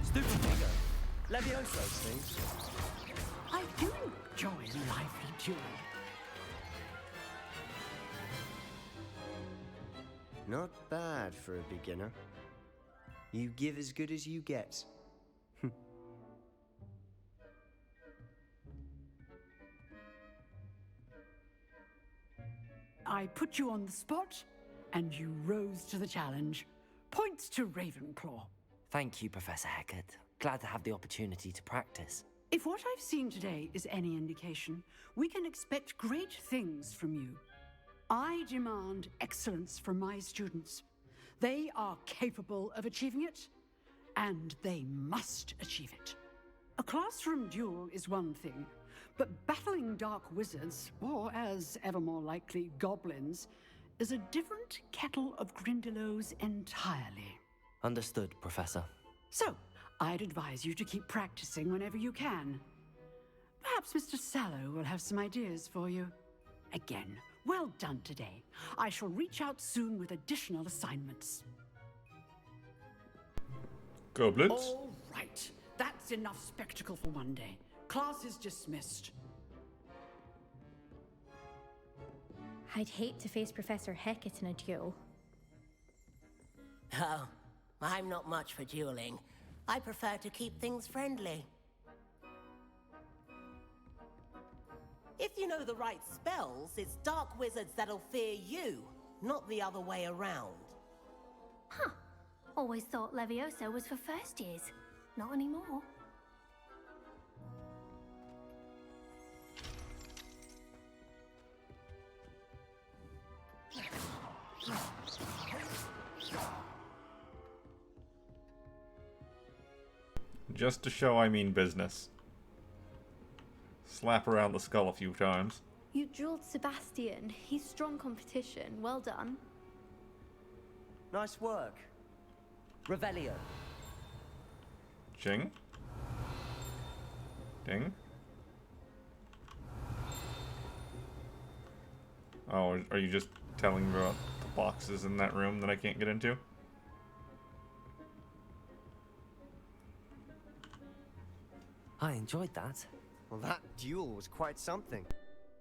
[SPEAKER 17] Stupido. Levioso.
[SPEAKER 22] Thanks.
[SPEAKER 21] I do enjoy a lively duel.
[SPEAKER 22] Not bad for a beginner. You give as good as you get.
[SPEAKER 21] I put you on the spot, and you rose to the challenge. Points to Ravenclaw.
[SPEAKER 2] Thank you, Professor Hecat. Glad to have the opportunity to practice.
[SPEAKER 21] If what I've seen today is any indication, we can expect great things from you. I demand excellence from my students. They are capable of achieving it, and they must achieve it. A classroom duel is one thing, but battling dark wizards, or as ever more likely, goblins, is a different kettle of Grindylows entirely.
[SPEAKER 2] Understood, Professor.
[SPEAKER 21] So, I'd advise you to keep practicing whenever you can. Perhaps Mr. Sallow will have some ideas for you. Again, well done today. I shall reach out soon with additional assignments.
[SPEAKER 1] Goblins?
[SPEAKER 21] All right. That's enough spectacle for one day. Class is dismissed.
[SPEAKER 14] I'd hate to face Professor Hecat in a duel.
[SPEAKER 16] Oh, I'm not much for dueling. I prefer to keep things friendly. If you know the right spells, it's dark wizards that'll fear you, not the other way around.
[SPEAKER 14] Huh. Always thought Levioso was for first years. Not anymore.
[SPEAKER 1] Just to show I mean business. Slap around the skull a few times.
[SPEAKER 5] You drilled Sebastian. He's strong competition. Well done.
[SPEAKER 22] Nice work.
[SPEAKER 2] Revelio.
[SPEAKER 1] Ching? Ding? Oh, are you just telling me about the boxes in that room that I can't get into?
[SPEAKER 2] I enjoyed that.
[SPEAKER 22] Well, that duel was quite something.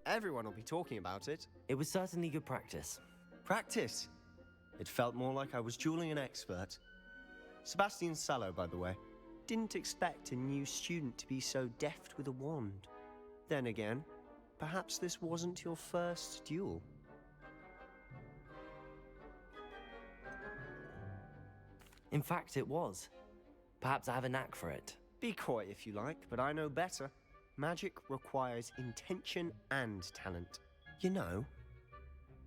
[SPEAKER 22] Everyone will be talking about it.
[SPEAKER 2] It was certainly good practice.
[SPEAKER 22] Practice? It felt more like I was dueling an expert. Sebastian Sallow, by the way. Didn't expect a new student to be so deft with a wand. Then again, perhaps this wasn't your first duel.
[SPEAKER 2] In fact, it was. Perhaps I have a knack for it.
[SPEAKER 22] Be coy if you like, but I know better. Magic requires intention and talent. You know,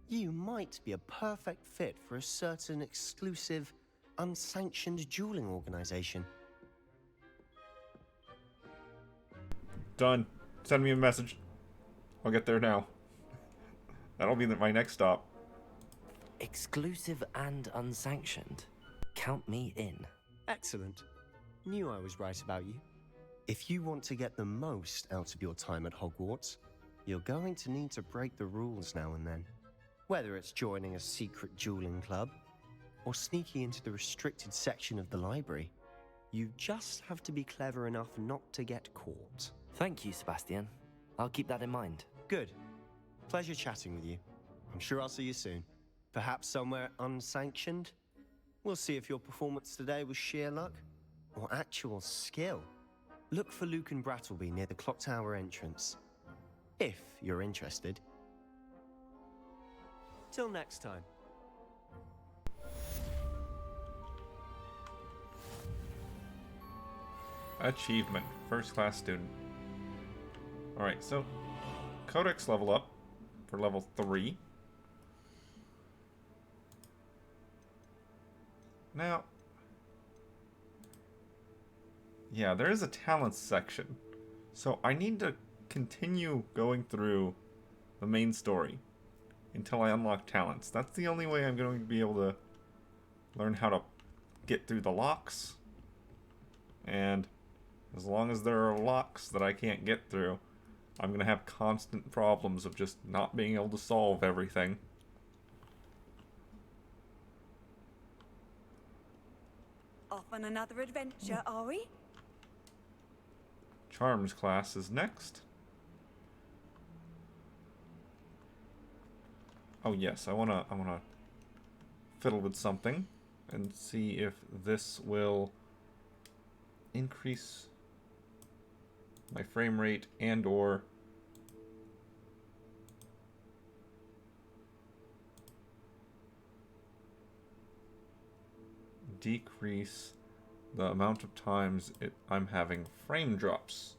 [SPEAKER 22] you might be a perfect fit for a certain exclusive, unsanctioned dueling organization.
[SPEAKER 1] Done. Send me a message. I'll get there now. That'll be my next stop.
[SPEAKER 2] Exclusive and unsanctioned. Count me in.
[SPEAKER 22] Excellent. Knew I was right about you. If you want to get the most out of your time at Hogwarts, you're going to need to break the rules now and then. Whether it's joining a secret dueling club, or sneaking into the restricted section of the library, you just have to be clever enough not to get caught.
[SPEAKER 2] Thank you, Sebastian. I'll keep that in mind.
[SPEAKER 22] Good. Pleasure chatting with you. I'm sure I'll see you soon. Perhaps somewhere unsanctioned? We'll see if your performance today was sheer luck or actual skill. Look for Luke and Brattleby near the clock tower entrance, if you're interested. Till next time.
[SPEAKER 1] Achievement. First class student. Alright, so Codex level up for level 3. Now, yeah, there is a talents section. So I need to continue going through the main story until I unlock talents. That's the only way I'm going to be able to learn how to get through the locks. And as long as there are locks that I can't get through, I'm going to have constant problems of just not being able to solve everything.
[SPEAKER 18] Off on another adventure, are we?
[SPEAKER 1] Charms class is next. Oh yes, I wanna fiddle with something and see if this will increase my frame rate and or decrease the amount of times I'm having frame drops.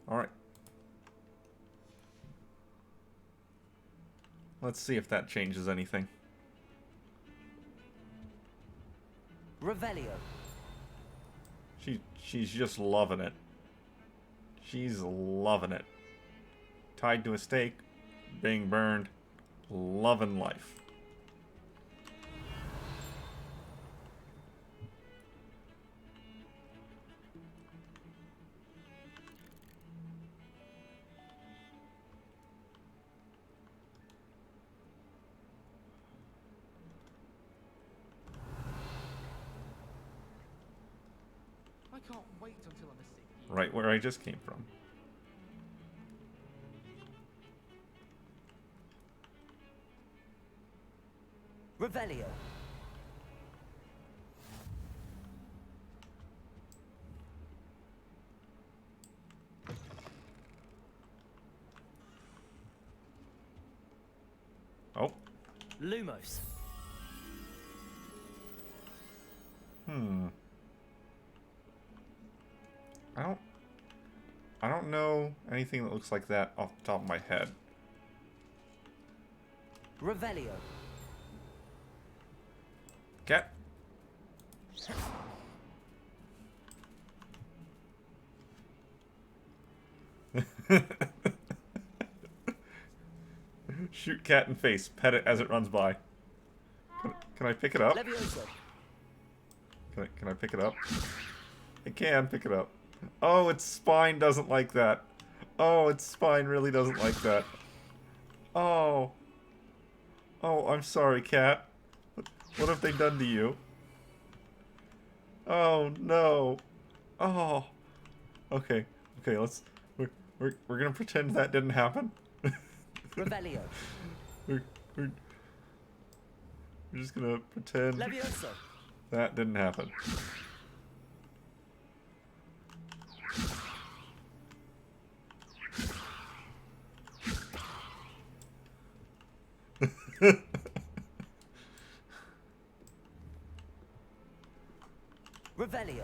[SPEAKER 1] Alright. Let's see if that changes anything.
[SPEAKER 2] Revelio.
[SPEAKER 1] She's just loving it. She's loving it. Tied to a stake, being burned, loving life.
[SPEAKER 15] I can't wait until I'm a sick.
[SPEAKER 1] Right where I just came from.
[SPEAKER 2] Revelio.
[SPEAKER 1] Oh.
[SPEAKER 2] Lumos.
[SPEAKER 1] I don't know anything that looks like that off the top of my head.
[SPEAKER 2] Revelio.
[SPEAKER 1] Cat. Shoot cat in face. Pet it as it runs by. Can I pick it up?
[SPEAKER 2] Levioso.
[SPEAKER 1] Can I pick it up? I can pick it up. Oh, its spine doesn't like that. Oh, its spine really doesn't like that. Oh. Oh, I'm sorry, cat. What have they done to you? Oh, no. Oh. Okay. Okay, we're gonna pretend that didn't happen.
[SPEAKER 2] Revelio.
[SPEAKER 1] We're just gonna pretend
[SPEAKER 2] Levioso.
[SPEAKER 1] that didn't happen.
[SPEAKER 2] Revelio.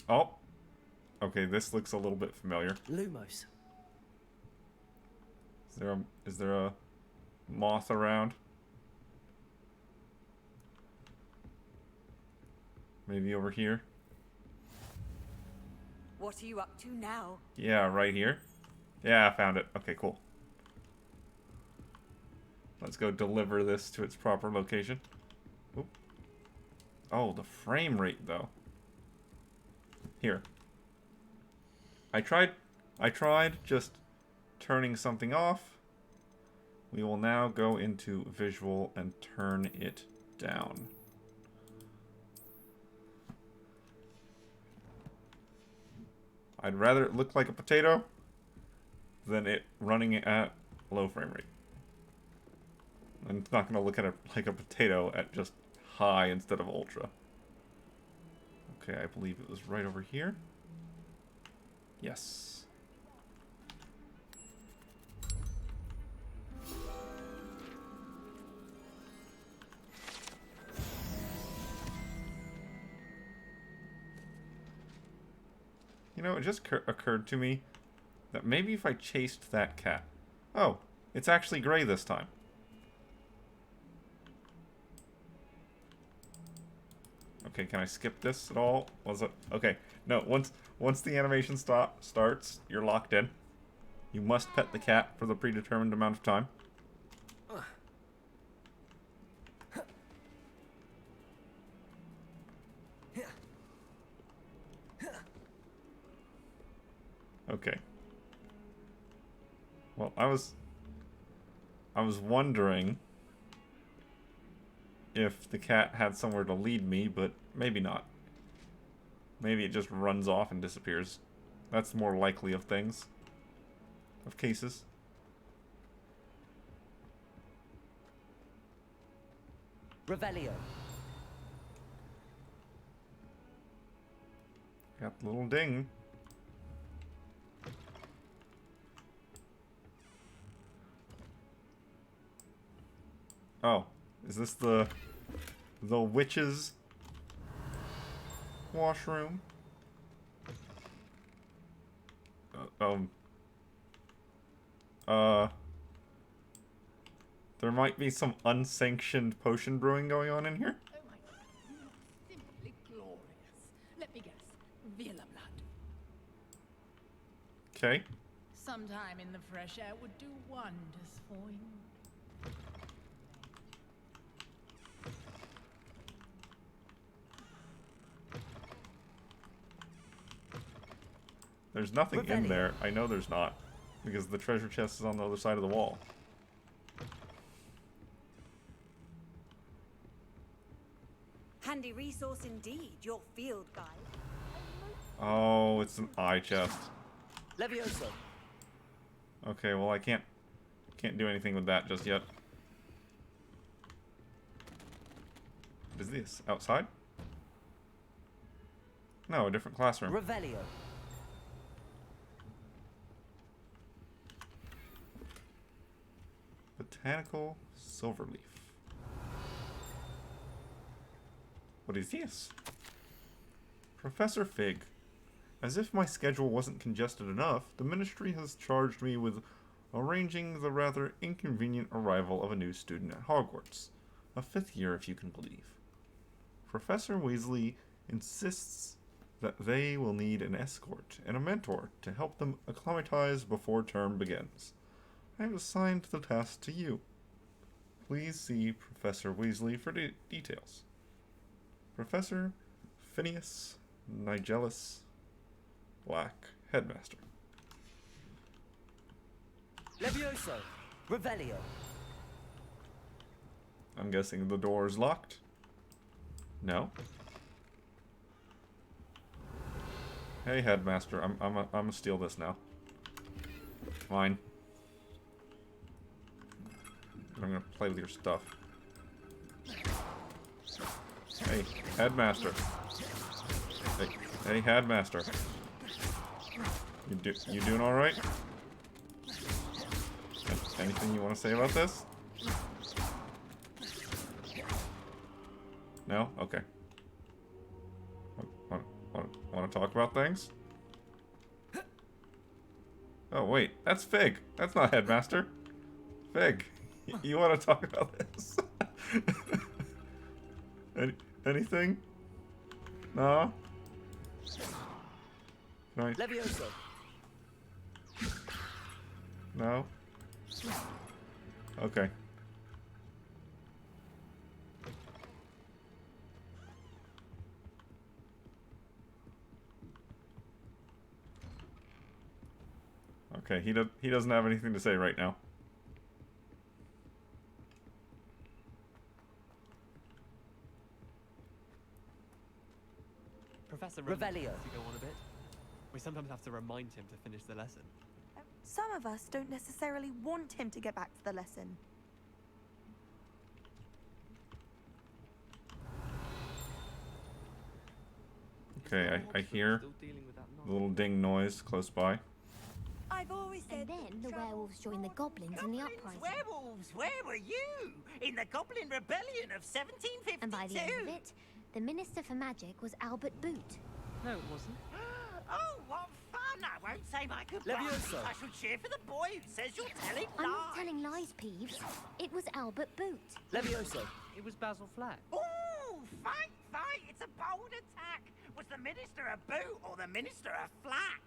[SPEAKER 1] Oh. Okay, this looks a little bit familiar.
[SPEAKER 2] Lumos.
[SPEAKER 1] Is there a moth around? Maybe over here?
[SPEAKER 18] What are you up to now?
[SPEAKER 1] Yeah, right here. Yeah, I found it. Okay, cool. Let's go deliver this to its proper location. Oop. Oh, the frame rate, though. Here. I tried just turning something off. We will now go into visual and turn it down. I'd rather it look like a potato than it running at low frame rate. And it's not going to look at it like a potato at just high instead of ultra. Okay, I believe it was right over here. Yes. You know, it just occurred to me that maybe if I chased that cat... Oh, it's actually gray this time. Okay, can I skip this at all? Was it... Okay, no, once the animation starts, you're locked in. You must pet the cat for the predetermined amount of time. Okay. Well, I was wondering if the cat had somewhere to lead me, but maybe not. Maybe it just runs off and disappears. That's the more likely of things. Of cases.
[SPEAKER 2] Revelio.
[SPEAKER 1] Got the little ding. Oh, is this the witch's washroom? There might be some unsanctioned potion brewing going on in here.
[SPEAKER 8] Oh my God, you look simply glorious. Let me guess, Villa blood.
[SPEAKER 1] Okay.
[SPEAKER 8] Sometime in the fresh air would do wonders for you.
[SPEAKER 1] There's nothing in there. I know there's not. Because the treasure chest is on the other side of the wall.
[SPEAKER 18] Handy resource indeed, your field guide.
[SPEAKER 1] Oh, it's an eye chest.
[SPEAKER 2] Levioso.
[SPEAKER 1] Okay, well I can't do anything with that just yet. What is this? Outside? No, a different classroom.
[SPEAKER 2] Revelio.
[SPEAKER 1] botanical silverleaf. What is this? Professor Fig. As if my schedule wasn't congested enough, the Ministry has charged me with arranging the rather inconvenient arrival of a new student at Hogwarts. A 5th year, if you can believe. Professor Weasley insists that they will need an escort and a mentor to help them acclimatize before term begins. I have assigned the task to you. Please see Professor Weasley for details. Professor Phineas Nigellus Black, Headmaster.
[SPEAKER 2] Levioso! Revelio!
[SPEAKER 1] I'm guessing the door is locked? No? Hey, Headmaster, I'm gonna steal this now. Fine. I'm gonna play with your stuff. Hey, Headmaster. Hey, Headmaster. You doing all right? Anything you want to say about this? No? Okay. Want to talk about things? Oh, wait. That's Fig. That's not Headmaster. Fig, you want to talk about this? Anything? No? Can I...
[SPEAKER 2] Levioso!
[SPEAKER 1] No? Okay. Okay, he doesn't have anything to say right now.
[SPEAKER 7] Professor
[SPEAKER 2] Revelio.
[SPEAKER 7] To go on a bit. We sometimes have to remind him to finish the lesson.
[SPEAKER 3] Some of us don't necessarily want him to get back to the lesson.
[SPEAKER 1] Okay, I hear the little ding noise close by.
[SPEAKER 14] I've always said. And then the werewolves joined the goblins in the uprising.
[SPEAKER 12] Werewolves, where were you? In the Goblin Rebellion of 1752.
[SPEAKER 14] And by the end of it, the Minister for Magic was Albert Boot.
[SPEAKER 7] No, it wasn't.
[SPEAKER 12] Oh, what fun! I won't say my goodbyes.
[SPEAKER 2] Levioso.
[SPEAKER 12] I shall cheer for the boy who says you're telling lies.
[SPEAKER 14] I'm not telling lies, Peeves. It was Albert Boot.
[SPEAKER 2] Levioso!
[SPEAKER 7] It was Basil Flack.
[SPEAKER 12] Ooh, fight! It's a bold attack. Was the Minister a boot or the Minister a flack?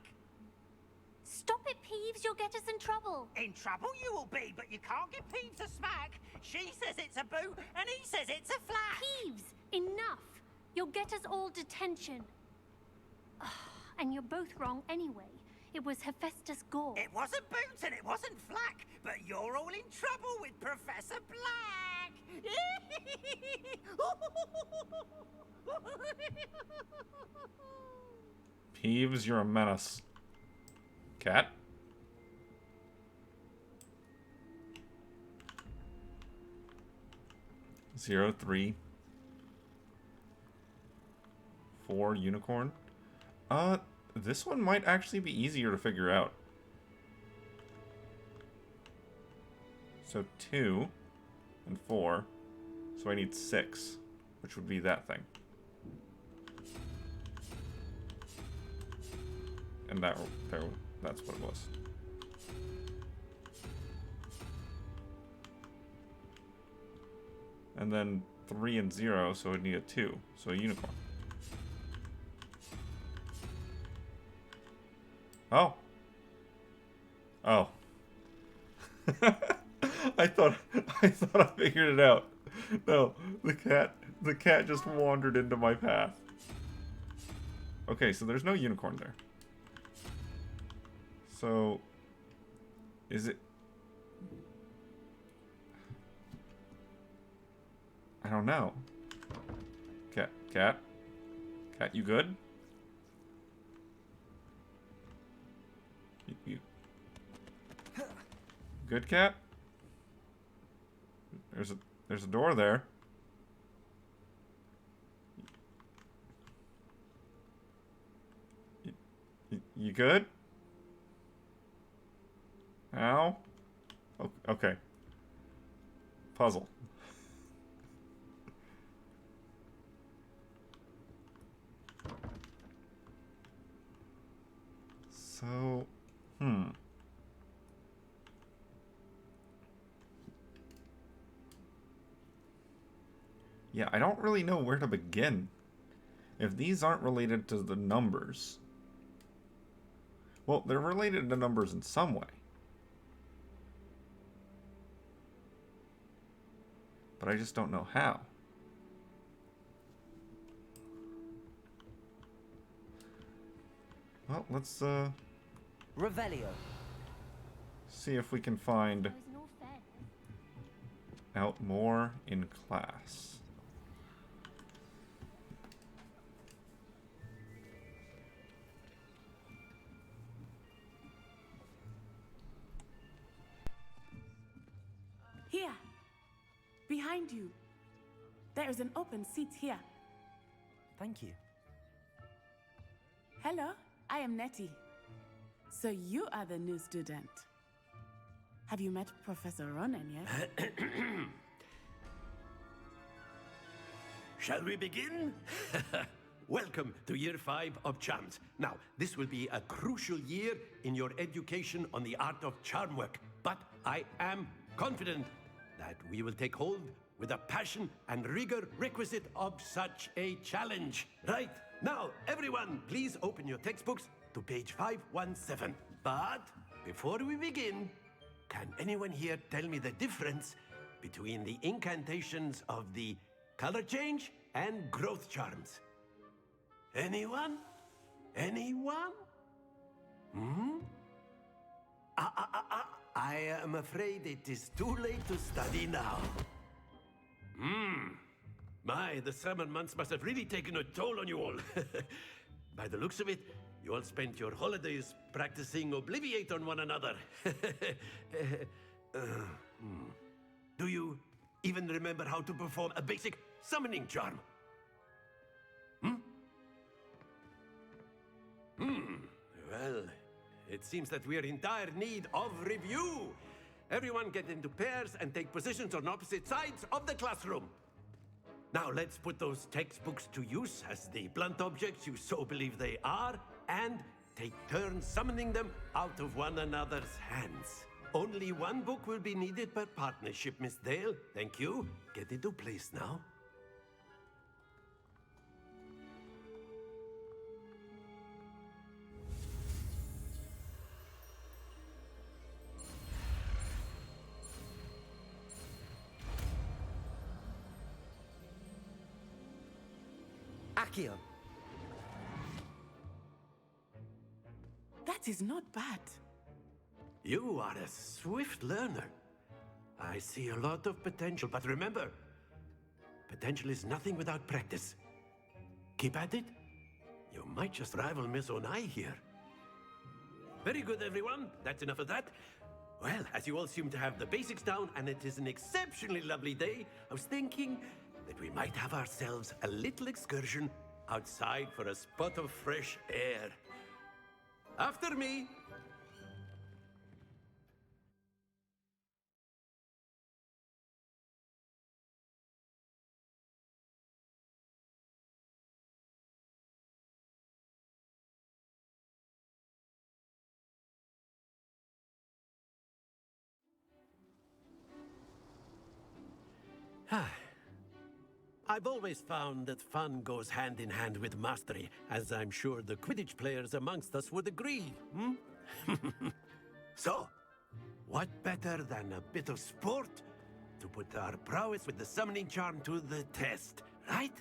[SPEAKER 14] Stop it, Peeves. You'll get us in trouble.
[SPEAKER 12] In trouble you will be, but you can't give Peeves a smack. She says it's a boot and he says it's a flack.
[SPEAKER 14] Peeves, enough. You'll get us all detention. And you're both wrong anyway. It was Hephaestus Gore.
[SPEAKER 12] It wasn't boot and it wasn't flack, but you're all in trouble with Professor Black.
[SPEAKER 1] Peeves, you're a menace. Cat? Zero, 3, 4, unicorn. This one might actually be easier to figure out. So 2 and 4. So I need 6, which would be that thing. And that's what it was. And then 3 and 0, so I'd need a 2, so a unicorn. Oh. Oh. I thought I figured it out. No, the cat just wandered into my path. Okay, so there's no unicorn there. So is it... I don't know. Cat, you good? You good, cat? There's a door there. You good? Ow? Okay. puzzle. So, yeah, I don't really know where to begin. If these aren't related to the numbers... Well, they're related to numbers in some way. But I just don't know how. Well, let's,
[SPEAKER 2] Revelio.
[SPEAKER 1] see if we can find out more in class.
[SPEAKER 9] Here. Behind you. There is an open seat here.
[SPEAKER 2] Thank you.
[SPEAKER 9] Hello, I am Nettie. So you are the new student. Have you met Professor Ronan yet?
[SPEAKER 13] Shall we begin? Welcome to Year 5 of Charms. Now, this will be a crucial year in your education on the art of charm work, but I am confident that we will take hold with the passion and rigor requisite of such a challenge. Right, now, everyone, please open your textbooks to page 517. But before we begin, can anyone here tell me the difference between the incantations of the color change and growth charms? Anyone? Anyone? I am afraid it is too late to study now. My, the summer months must have really taken a toll on you all. By the looks of it, you all spent your holidays practicing Obliviate on one another. Do you even remember how to perform a basic summoning charm? Well, it seems that we are in dire need of review. Everyone get into pairs and take positions on opposite sides of the classroom. Now let's put those textbooks to use as the blunt objects you so believe they are, and take turns summoning them out of one another's hands. Only one book will be needed per partnership, Miss Dale. Thank you. Get into place now.
[SPEAKER 2] Accio.
[SPEAKER 9] That is not bad.
[SPEAKER 13] You are a swift learner. I see a lot of potential, but remember, potential is nothing without practice. Keep at it. You might just rival Miss Onai here. Very good, everyone. That's enough of that. Well, as you all seem to have the basics down, and it is an exceptionally lovely day, I was thinking that we might have ourselves a little excursion outside for a spot of fresh air. After me. I've always found that fun goes hand in hand with mastery, as I'm sure the Quidditch players amongst us would agree, So, what better than a bit of sport to put our prowess with the summoning charm to the test, right?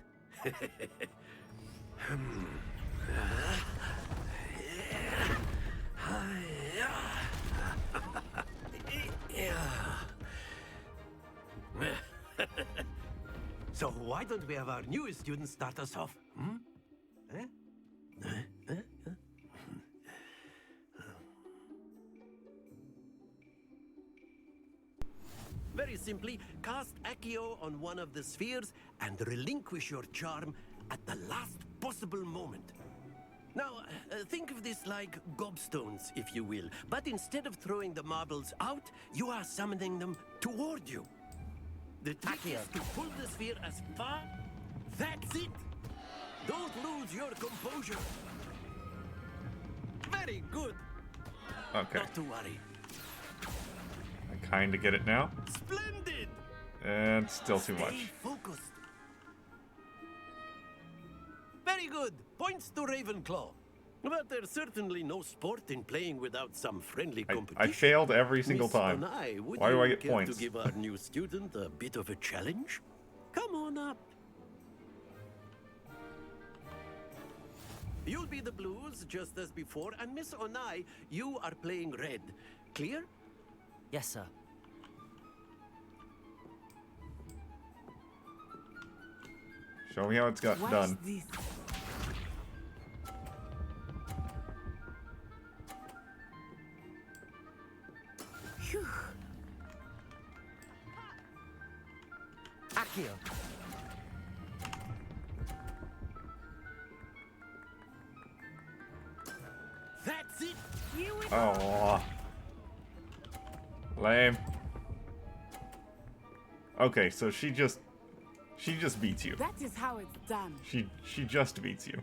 [SPEAKER 13] So why don't we have our newest student start us off? Very simply, cast Accio on one of the spheres and relinquish your charm at the last possible moment. Now, think of this like gobstones, if you will. But instead of throwing the marbles out, you are summoning them toward you. The trick is to pull the sphere as far... That's it! Don't lose your composure. Very good.
[SPEAKER 1] Okay.
[SPEAKER 13] Not to worry.
[SPEAKER 1] I kind of get it now.
[SPEAKER 13] Splendid!
[SPEAKER 1] And still too much.
[SPEAKER 13] Stay focused. Very good. Points to Ravenclaw. But there's certainly no sport in playing without some friendly competition.
[SPEAKER 1] I failed every single
[SPEAKER 13] Miss
[SPEAKER 1] time.
[SPEAKER 13] Aday, would
[SPEAKER 1] Why do I
[SPEAKER 13] you
[SPEAKER 1] get
[SPEAKER 13] care
[SPEAKER 1] points?
[SPEAKER 13] to give our new student a bit of a challenge? Come on up. You'll be the blues just as before, and Miss Onai, you are playing red. Clear?
[SPEAKER 2] Yes, sir.
[SPEAKER 1] Show me how it's got
[SPEAKER 9] Watch
[SPEAKER 1] done.
[SPEAKER 9] this. Phew.
[SPEAKER 17] Accio.
[SPEAKER 13] That's it.
[SPEAKER 1] Oh. Lame. Okay, so she just beats you.
[SPEAKER 9] That is how it's done.
[SPEAKER 1] She just beats you.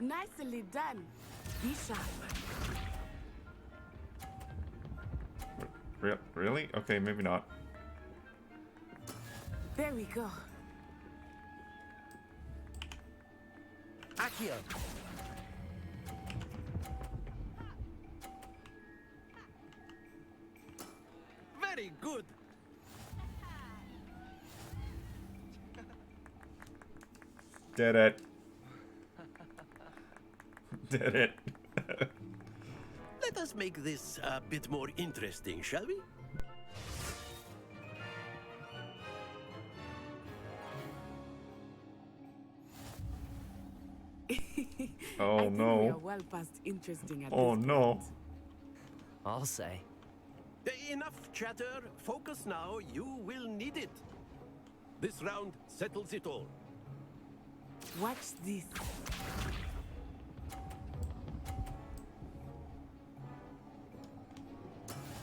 [SPEAKER 9] Nicely done. Be sharp.
[SPEAKER 1] Really? Okay, maybe not.
[SPEAKER 9] There we go.
[SPEAKER 17] Accio.
[SPEAKER 13] Very good.
[SPEAKER 1] Did it. Did it.
[SPEAKER 13] Let us make this a bit more interesting, shall we?
[SPEAKER 1] Oh
[SPEAKER 9] I think
[SPEAKER 1] no.
[SPEAKER 9] we are well past interesting at
[SPEAKER 1] Oh
[SPEAKER 9] this
[SPEAKER 1] no.
[SPEAKER 9] point.
[SPEAKER 2] I'll say.
[SPEAKER 13] Enough chatter. Focus now. You will need it. This round settles it all.
[SPEAKER 9] Watch this.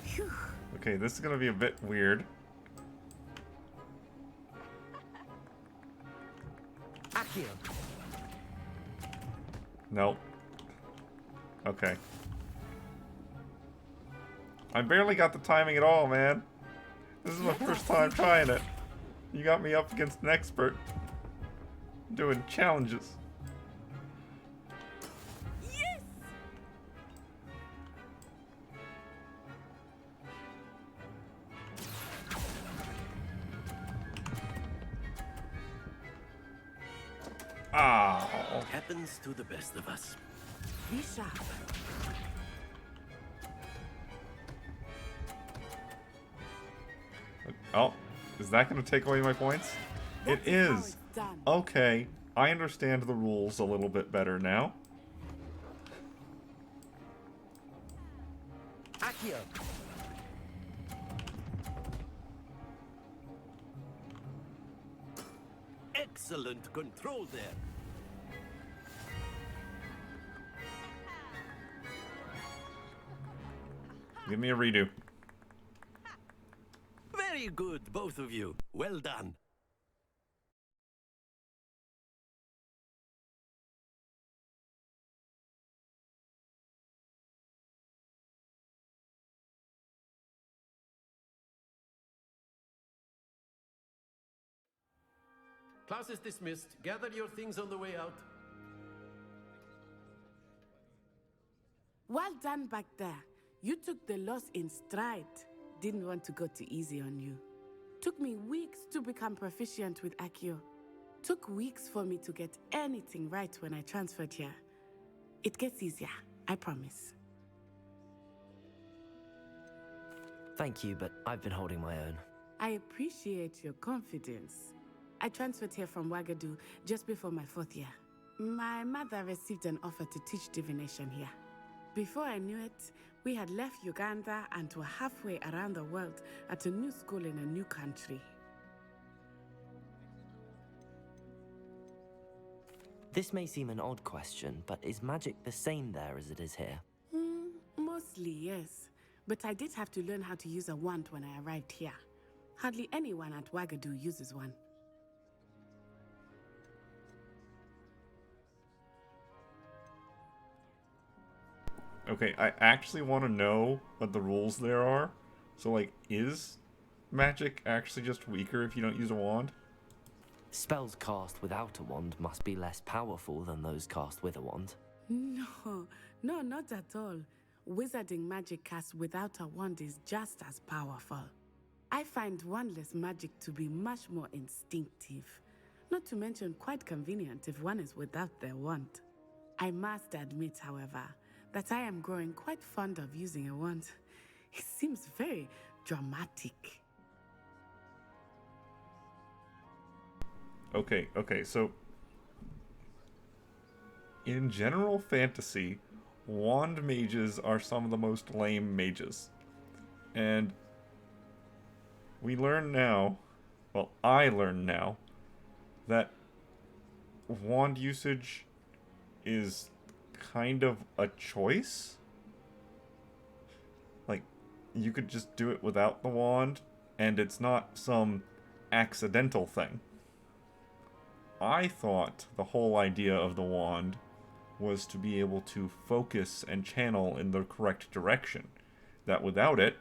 [SPEAKER 9] Phew.
[SPEAKER 1] Okay, this is gonna be a bit weird.
[SPEAKER 17] Accio.
[SPEAKER 1] Nope. Okay. I barely got the timing at all, man. This is my first time trying it. You got me up against an expert. Doing challenges.
[SPEAKER 9] Yes!
[SPEAKER 1] Ah.
[SPEAKER 13] Happens to the best of us.
[SPEAKER 9] Be sharp.
[SPEAKER 1] Oh, is that going to take away my points? It
[SPEAKER 9] That is how
[SPEAKER 1] is.
[SPEAKER 9] it's done.
[SPEAKER 1] Okay, I understand the rules a little bit better now.
[SPEAKER 17] Accio.
[SPEAKER 13] Excellent control there.
[SPEAKER 1] Give me a redo.
[SPEAKER 13] Very good, both of you. Well done. Class is dismissed. Gather your things on the way out.
[SPEAKER 9] Well done back there. You took the loss in stride. Didn't want to go too easy on you. Took me weeks to become proficient with Accio. Took weeks for me to get anything right when I transferred here. It gets easier, I promise.
[SPEAKER 2] Thank you, but I've been holding my own.
[SPEAKER 9] I appreciate your confidence. I transferred here from Wagadu just before my 4th year. My mother received an offer to teach divination here. Before I knew it, we had left Uganda and were halfway around the world at a new school in a new country.
[SPEAKER 2] This may seem an odd question, but is magic the same there as it is here?
[SPEAKER 9] Mostly, yes. But I did have to learn how to use a wand when I arrived here. Hardly anyone at Wagadu uses one.
[SPEAKER 1] Okay, I actually want to know what the rules there are. So, like, is magic actually just weaker if you don't use a wand?
[SPEAKER 2] Spells cast without a wand must be less powerful than those cast with a wand.
[SPEAKER 9] No, not at all. Wizarding magic cast without a wand is just as powerful. I find wandless magic to be much more instinctive. Not to mention quite convenient if one is without their wand. I must admit, however, that I am growing quite fond of using a wand. It seems very dramatic.
[SPEAKER 1] Okay, so in general fantasy, wand mages are some of the most lame mages. And we learn now, well, I learn now, that wand usage is kind of a choice. Like, you could just do it without the wand, and it's not some accidental thing. I thought the whole idea of the wand was to be able to focus and channel in the correct direction. That without it,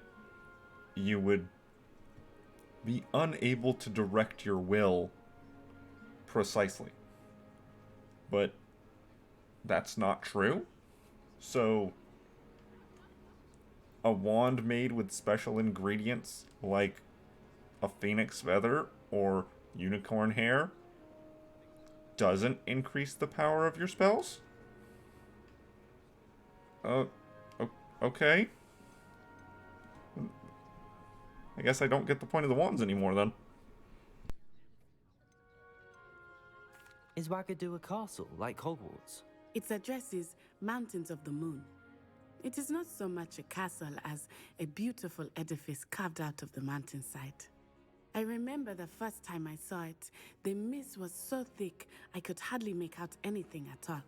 [SPEAKER 1] you would be unable to direct your will precisely. But that's not true. So, a wand made with special ingredients like a phoenix feather or unicorn hair doesn't increase the power of your spells? Okay. I guess I don't get the point of the wands anymore, then.
[SPEAKER 2] Is Wagadu a castle, like Hogwarts?
[SPEAKER 9] Its address is Mountains of the Moon. It is not so much a castle as a beautiful edifice carved out of the mountainside. I remember the first time I saw it, the mist was so thick I could hardly make out anything at all.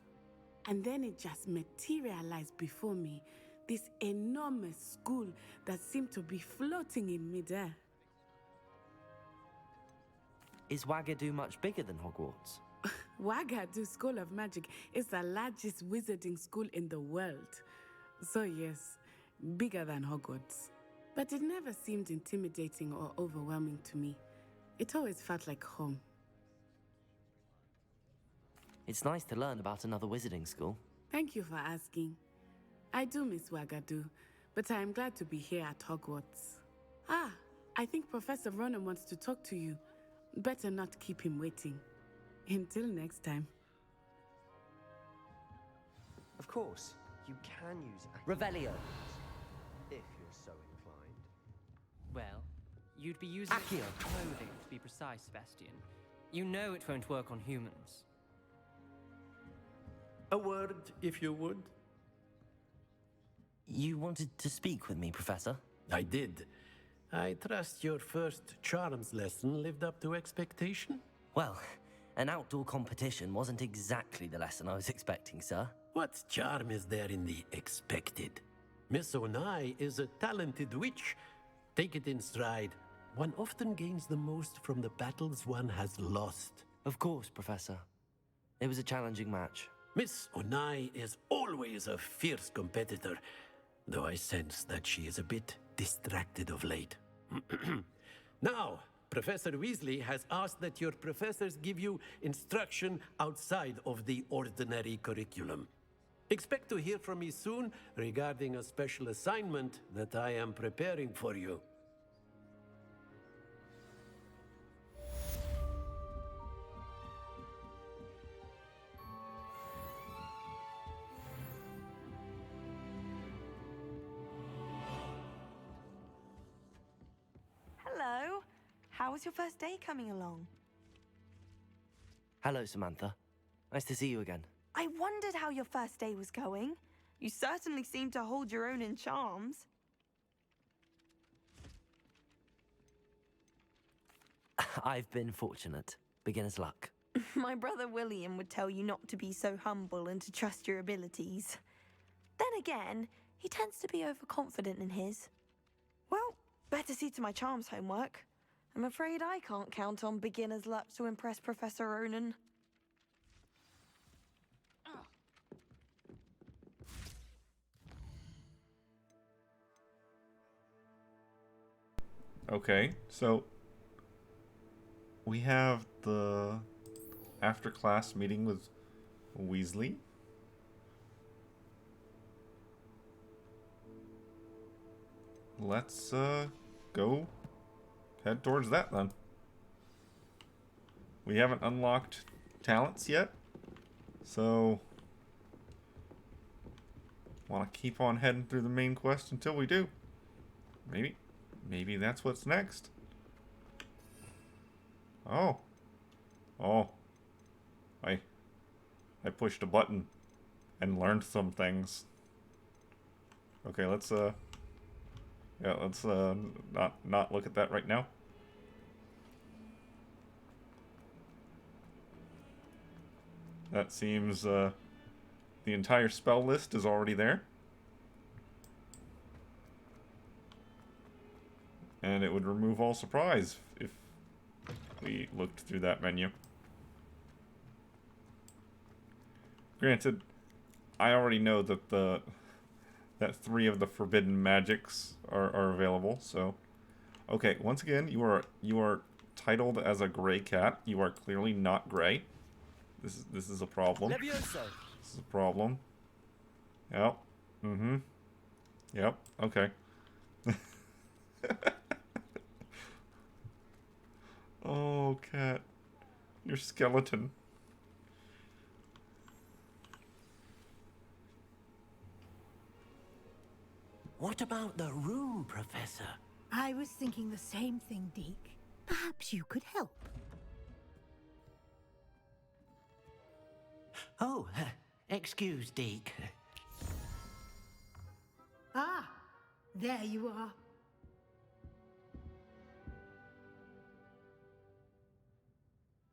[SPEAKER 9] And then it just materialized before me, this enormous school that seemed to be floating in midair.
[SPEAKER 2] Is Wagadu much bigger than Hogwarts?
[SPEAKER 9] Wagadu School of Magic is the largest wizarding school in the world. So yes, bigger than Hogwarts. But it never seemed intimidating or overwhelming to me. It always felt like home.
[SPEAKER 2] It's nice to learn about another wizarding school.
[SPEAKER 9] Thank you for asking. I do miss Wagadu, but I am glad to be here at Hogwarts. Ah, I think Professor Ronan wants to talk to you. Better not keep him waiting. Until next time.
[SPEAKER 22] Of course, you can use
[SPEAKER 2] Revelio.
[SPEAKER 22] if you're so inclined.
[SPEAKER 7] Well, you'd be using
[SPEAKER 2] Accio.
[SPEAKER 7] clothing to be precise, Sebastian. You know it won't work on humans.
[SPEAKER 13] A word, if you would.
[SPEAKER 2] You wanted to speak with me, Professor?
[SPEAKER 13] I did. I trust your first charms lesson lived up to expectation?
[SPEAKER 2] Well, an outdoor competition wasn't exactly the lesson I was expecting, sir.
[SPEAKER 13] What charm is there in the expected? Miss Onai is a talented witch. Take it in stride. One often gains the most from the battles one has lost.
[SPEAKER 2] Of course, Professor. It was a challenging match.
[SPEAKER 13] Miss Onai is always a fierce competitor, though I sense that she is a bit distracted of late. Now, Professor Weasley has asked that your professors give you instruction outside of the ordinary curriculum. Expect to hear from me soon regarding a special assignment that I am preparing for you.
[SPEAKER 3] Hello. How was your first day coming along?
[SPEAKER 2] Hello, Samantha. Nice to see you again.
[SPEAKER 3] I wondered how your first day was going. You certainly seem to hold your own in charms.
[SPEAKER 2] I've been fortunate. Beginner's luck.
[SPEAKER 3] My brother William would tell you not to be so humble and to trust your abilities. Then again, he tends to be overconfident in his. Well, better see to my charms homework. I'm afraid I can't count on beginner's luck to impress Professor Ronan.
[SPEAKER 1] Okay, so we have the after class meeting with Weasley. Let's go head towards that then. We haven't unlocked talents yet, so want to keep on heading through the main quest until we do. Maybe that's what's next. Oh. I pushed a button and learned some things. Okay, let's not look at that right now. That seems the entire spell list is already there. And it would remove all surprise if we looked through that menu. Granted, I already know that that 3 of the forbidden magics are available, so okay, once again, you are titled as a gray cat. You are clearly not gray. This is a problem.
[SPEAKER 2] Levioso.
[SPEAKER 1] This is a problem. Yep. Mm-hmm. Yep. Okay. Oh, cat. Your skeleton.
[SPEAKER 12] What about the room, Professor?
[SPEAKER 6] I was thinking the same thing, Deke. Perhaps you could help.
[SPEAKER 12] Oh, excuse, Deke.
[SPEAKER 6] Ah, there you are.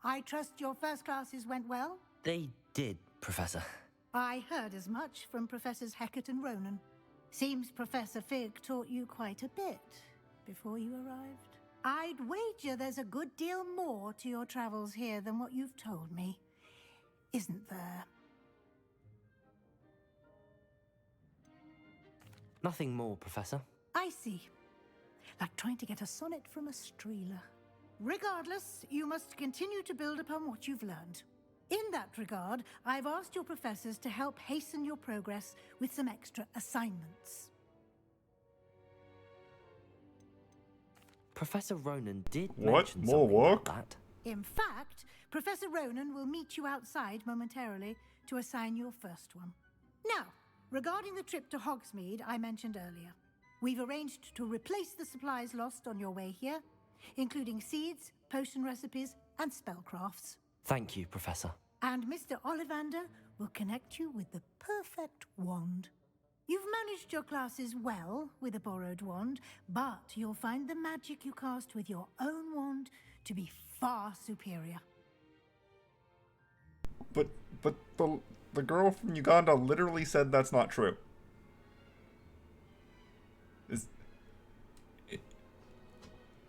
[SPEAKER 6] I trust your first classes went well?
[SPEAKER 2] They did, Professor.
[SPEAKER 6] I heard as much from Professors Hecat and Ronan. Seems Professor Fig taught you quite a bit before you arrived. I'd wager there's a good deal more to your travels here than what you've told me. Isn't there?
[SPEAKER 2] Nothing more, Professor.
[SPEAKER 6] I see. Like trying to get a sonnet from a streeler. Regardless, you must continue to build upon what you've learned. In that regard, I've asked your professors to help hasten your progress with some extra assignments.
[SPEAKER 2] Professor Ronan did
[SPEAKER 1] What?
[SPEAKER 2] mention
[SPEAKER 1] More
[SPEAKER 2] something
[SPEAKER 1] work?
[SPEAKER 2] about that.
[SPEAKER 6] In fact, Professor Ronan will meet you outside momentarily to assign your first one. Now, regarding the trip to Hogsmeade I mentioned earlier, we've arranged to replace the supplies lost on your way here, including seeds, potion recipes, and spellcrafts.
[SPEAKER 2] Thank you, Professor.
[SPEAKER 6] And Mr. Ollivander will connect you with the perfect wand. You've managed your classes well with a borrowed wand, but you'll find the magic you cast with your own wand to be far superior.
[SPEAKER 1] But the girl from Uganda literally said that's not true.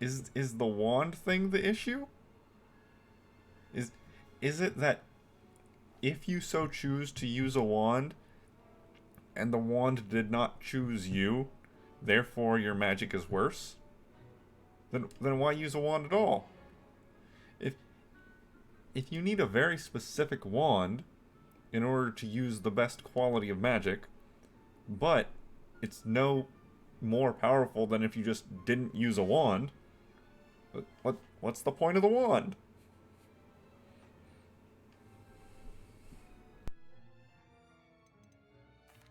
[SPEAKER 1] Is the wand thing the issue? Is it that if you so choose to use a wand and the wand did not choose you, therefore your magic is worse? Then why use a wand at all? If you need a very specific wand in order to use the best quality of magic, but it's no more powerful than if you just didn't use a wand, what's the point of the wand?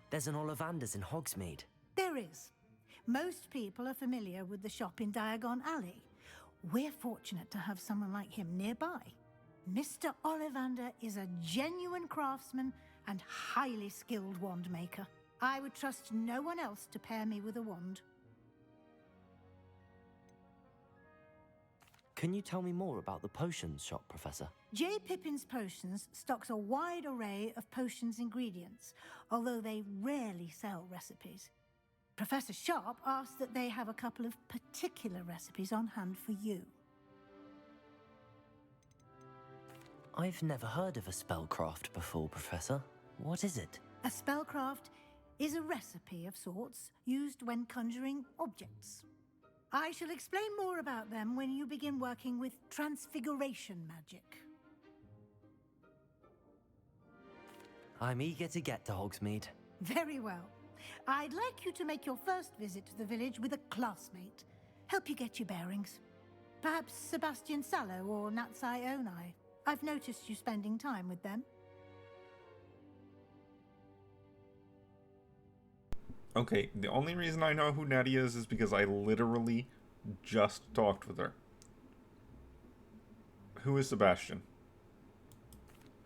[SPEAKER 2] There's an Ollivander's in Hogsmeade.
[SPEAKER 6] There is. Most people are familiar with the shop in Diagon Alley. We're fortunate to have someone like him nearby. Mr. Ollivander is a genuine craftsman and highly skilled wand maker. I would trust no one else to pair me with a wand.
[SPEAKER 2] Can you tell me more about the potions shop, Professor?
[SPEAKER 6] J. Pippin's Potions stocks a wide array of potions ingredients, although they rarely sell recipes. Professor Sharp asked that they have a couple of particular recipes on hand for you.
[SPEAKER 2] I've never heard of a spellcraft before, Professor. What is it?
[SPEAKER 6] A spellcraft is a recipe of sorts used when conjuring objects. I shall explain more about them when you begin working with transfiguration magic.
[SPEAKER 2] I'm eager to get to Hogsmeade.
[SPEAKER 6] Very well. I'd like you to make your first visit to the village with a classmate. Help you get your bearings. Perhaps Sebastian Sallow or Natsai Onai. I've noticed you spending time with them.
[SPEAKER 1] Okay, the only reason I know who Natty is because I literally just talked with her. Who is Sebastian?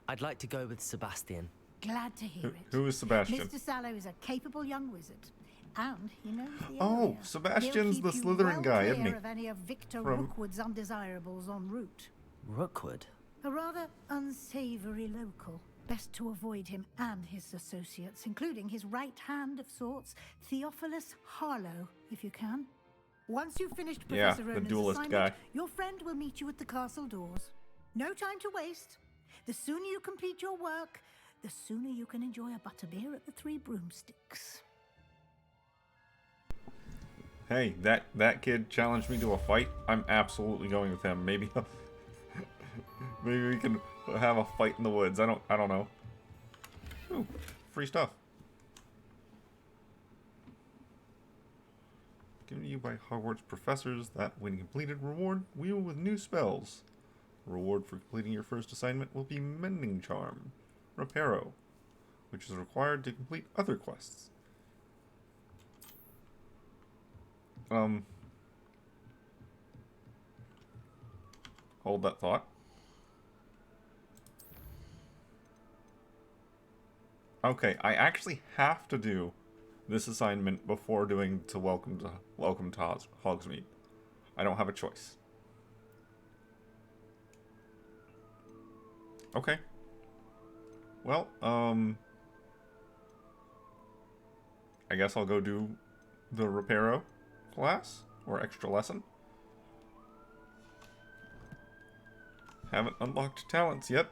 [SPEAKER 2] I'd like to go with Sebastian.
[SPEAKER 6] Glad to hear it.
[SPEAKER 1] Who is Sebastian?
[SPEAKER 6] Mr. Sallow is a capable young wizard, and he knows the
[SPEAKER 1] Oh,
[SPEAKER 6] area.
[SPEAKER 1] Sebastian's the
[SPEAKER 6] He'll keep
[SPEAKER 1] Slytherin
[SPEAKER 6] you
[SPEAKER 1] guy,
[SPEAKER 6] well
[SPEAKER 1] isn't he?
[SPEAKER 6] clear of any of Victor
[SPEAKER 1] From-
[SPEAKER 6] Rookwood's undesirables en route.
[SPEAKER 2] Rookwood?
[SPEAKER 6] A rather unsavory local. Best to avoid him and his associates, including his right hand of sorts, Theophilus Harlow, if you can. Once you've finished
[SPEAKER 1] Yeah,
[SPEAKER 6] Professor
[SPEAKER 1] the
[SPEAKER 6] Ronan's
[SPEAKER 1] duelist
[SPEAKER 6] assignment,
[SPEAKER 1] guy.
[SPEAKER 6] your friend will meet you at the castle doors. No time to waste. The sooner you complete your work, the sooner you can enjoy a butterbeer at the Three Broomsticks.
[SPEAKER 1] Hey, that kid challenged me to a fight. I'm absolutely going with him. Maybe maybe we can have a fight in the woods. I don't know. Ooh, free stuff. Given to you by Hogwarts professors that, when completed, reward you with new spells. The reward for completing your first assignment will be Mending Charm, Reparo, which is required to complete other quests. Hold that thought. Okay, I actually have to do this assignment before doing to Welcome to Hogsmeade. I don't have a choice. Okay. Well, I guess I'll go do the Reparo class or extra lesson. Haven't unlocked talents yet.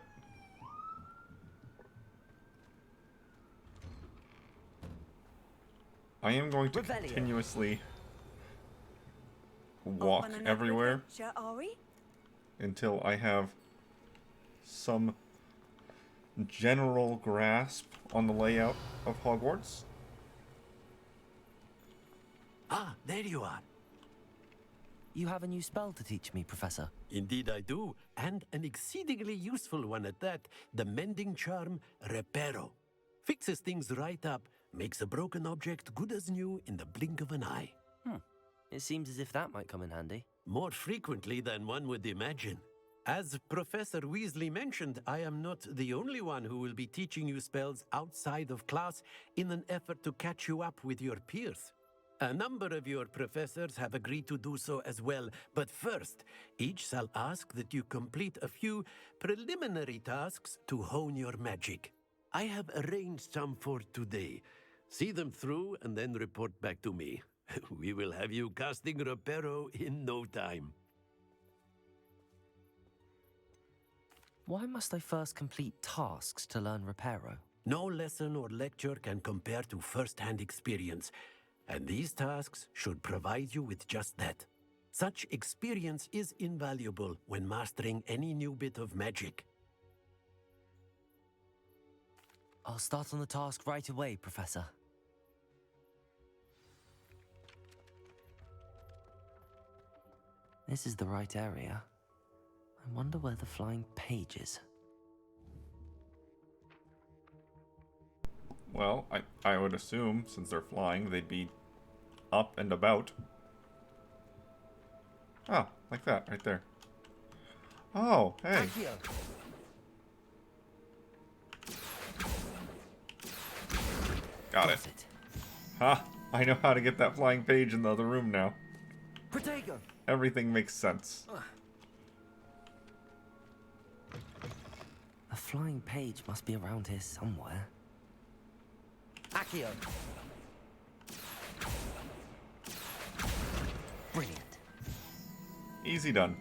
[SPEAKER 1] I am going to continuously walk everywhere until I have some general grasp on the layout of Hogwarts.
[SPEAKER 13] Ah, there you are.
[SPEAKER 2] You have a new spell to teach me, Professor.
[SPEAKER 13] Indeed I do, and an exceedingly useful one at that. The Mending Charm Reparo. Fixes things right up, makes a broken object good as new in the blink of an eye.
[SPEAKER 2] It seems as if that might come in handy.
[SPEAKER 13] More frequently than one would imagine. As Professor Weasley mentioned, I am not the only one who will be teaching you spells outside of class in an effort to catch you up with your peers. A number of your professors have agreed to do so as well, but first, each shall ask that you complete a few preliminary tasks to hone your magic. I have arranged some for today. See them through and then report back to me. We will have you casting Reparo in no time.
[SPEAKER 2] Why must I first complete tasks to learn Reparo?
[SPEAKER 13] No lesson or lecture can compare to first-hand experience, and these tasks should provide you with just that. Such experience is invaluable when mastering any new bit of magic.
[SPEAKER 2] I'll start on the task right away, Professor. This is the right area. I wonder where the flying page is.
[SPEAKER 1] Well, I would assume, since they're flying, they'd be up and about. Oh, like that, right there. Oh, hey. Got it. Ha! I know how to get that flying page in the other room now.
[SPEAKER 2] Protego!
[SPEAKER 1] Everything makes sense.
[SPEAKER 2] flying page must be around here somewhere. Accio. Brilliant.
[SPEAKER 1] Easy done.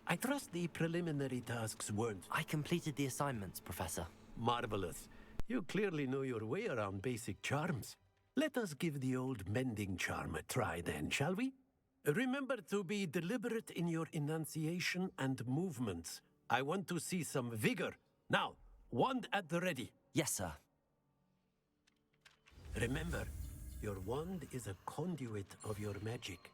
[SPEAKER 13] I trust the preliminary tasks weren't...
[SPEAKER 2] I completed the assignments, Professor.
[SPEAKER 13] Marvelous. You clearly know your way around basic charms. Let us give the old mending charm a try then, shall we? Remember to be deliberate in your enunciation and movements. I want to see some vigor. Now, wand at the ready.
[SPEAKER 2] Yes, sir.
[SPEAKER 13] Remember, your wand is a conduit of your magic.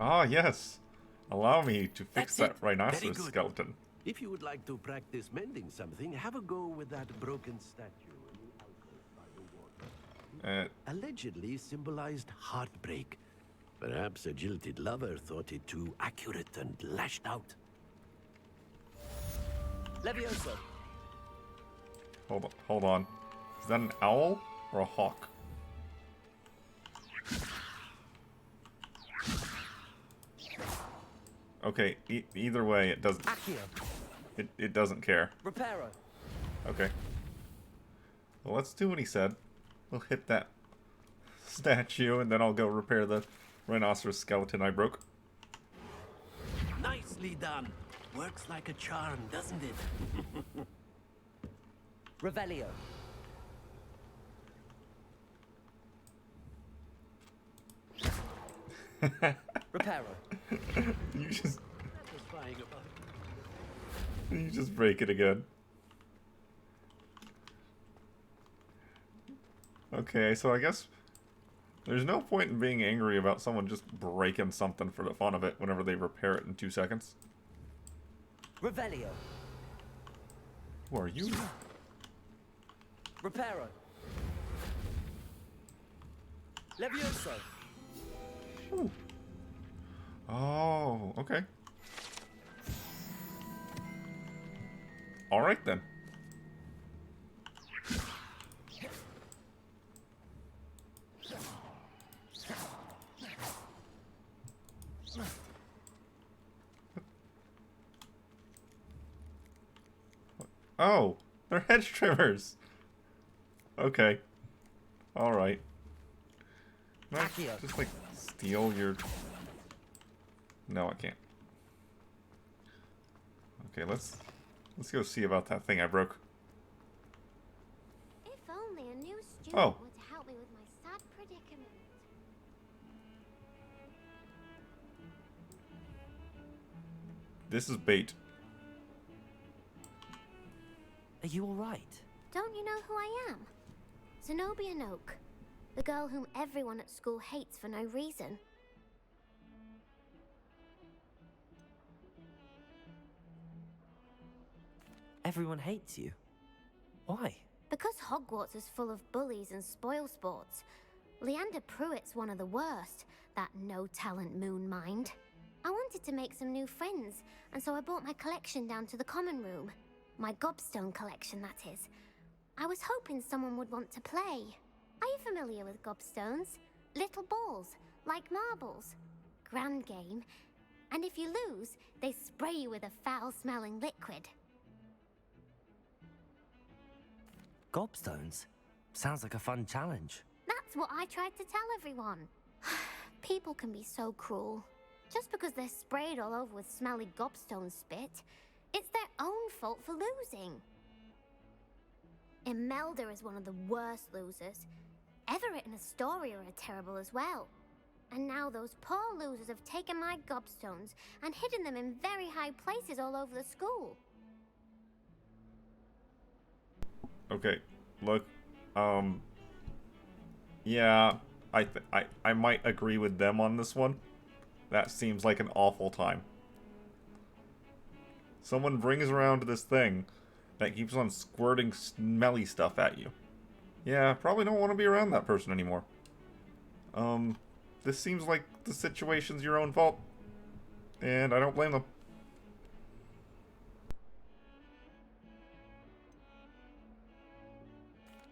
[SPEAKER 1] Ah, yes. Allow me to fix
[SPEAKER 13] That's
[SPEAKER 1] that
[SPEAKER 13] it. Very
[SPEAKER 1] rhinoceros
[SPEAKER 13] good.
[SPEAKER 1] skeleton.
[SPEAKER 13] If you would like to practice mending something, have a go with that broken statue in the alcove by the water. Allegedly symbolized heartbreak. Perhaps a jilted lover thought it too accurate and lashed out.
[SPEAKER 17] Levioso.
[SPEAKER 1] Hold on. Is that an owl or a hawk? Okay, either way, it doesn't. It doesn't care.
[SPEAKER 17] Reparo.
[SPEAKER 1] Okay. Well, let's do what he said. We'll hit that statue, and then I'll go repair the rhinoceros skeleton I broke.
[SPEAKER 13] Nicely done. Works like a charm, doesn't it?
[SPEAKER 17] Revelio. Reparo.
[SPEAKER 1] You just break it again. Okay, so I guess there's no point in being angry about someone just breaking something for the fun of it whenever they repair it in 2 seconds.
[SPEAKER 17] Revelio.
[SPEAKER 1] Who are you?
[SPEAKER 17] Reparo. Levioso.
[SPEAKER 1] Ooh. Oh, okay. Alright then. Oh, they're hedge trimmers. Okay. Alright. Just like steal your... No, I can't. Okay, let's go see about that thing I broke.
[SPEAKER 4] If only a new student
[SPEAKER 1] Oh.
[SPEAKER 4] were to help me with my sad predicament.
[SPEAKER 1] This is bait.
[SPEAKER 2] Are you alright?
[SPEAKER 4] Don't you know who I am? Zenobia Noak, the girl whom everyone at school hates for no reason.
[SPEAKER 2] Everyone hates you. Why?
[SPEAKER 4] Because Hogwarts is full of bullies and spoilsports. Leander Pruitt's one of the worst, that no-talent moon mind. I wanted to make some new friends, and so I brought my collection down to the common room. My gobstone collection, that is. I was hoping someone would want to play. Are you familiar with gobstones? Little balls, like marbles. Grand game. And if you lose, they spray you with a foul-smelling liquid.
[SPEAKER 2] Gobstones? Sounds like a fun challenge.
[SPEAKER 4] That's what I tried to tell everyone. People can be so cruel. Just because they're sprayed all over with smelly gobstone spit, it's their own fault for losing. Imelda is one of the worst losers. Everett and Astoria are terrible as well. And now those poor losers have taken my gobstones and hidden them in very high places all over the school.
[SPEAKER 1] Okay, look, yeah, I might agree with them on this one. That seems like an awful time. Someone brings around this thing that keeps on squirting smelly stuff at you. Yeah, probably don't want to be around that person anymore. This seems like the situation's your own fault. And I don't blame them.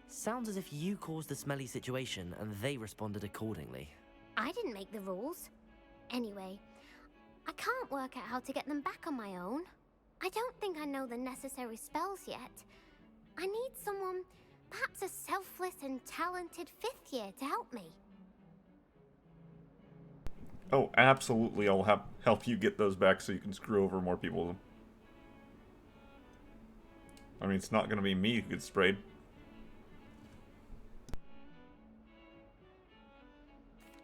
[SPEAKER 2] Sounds as if you caused the smelly situation and they responded accordingly.
[SPEAKER 4] I didn't make the rules. Anyway, I can't work out how to get them back on my own. I don't think I know the necessary spells yet. I need someone, perhaps a selfless and talented 5th year to help me.
[SPEAKER 1] Oh, absolutely, I'll help you get those back so you can screw over more people with them. I mean, it's not going to be me who gets sprayed.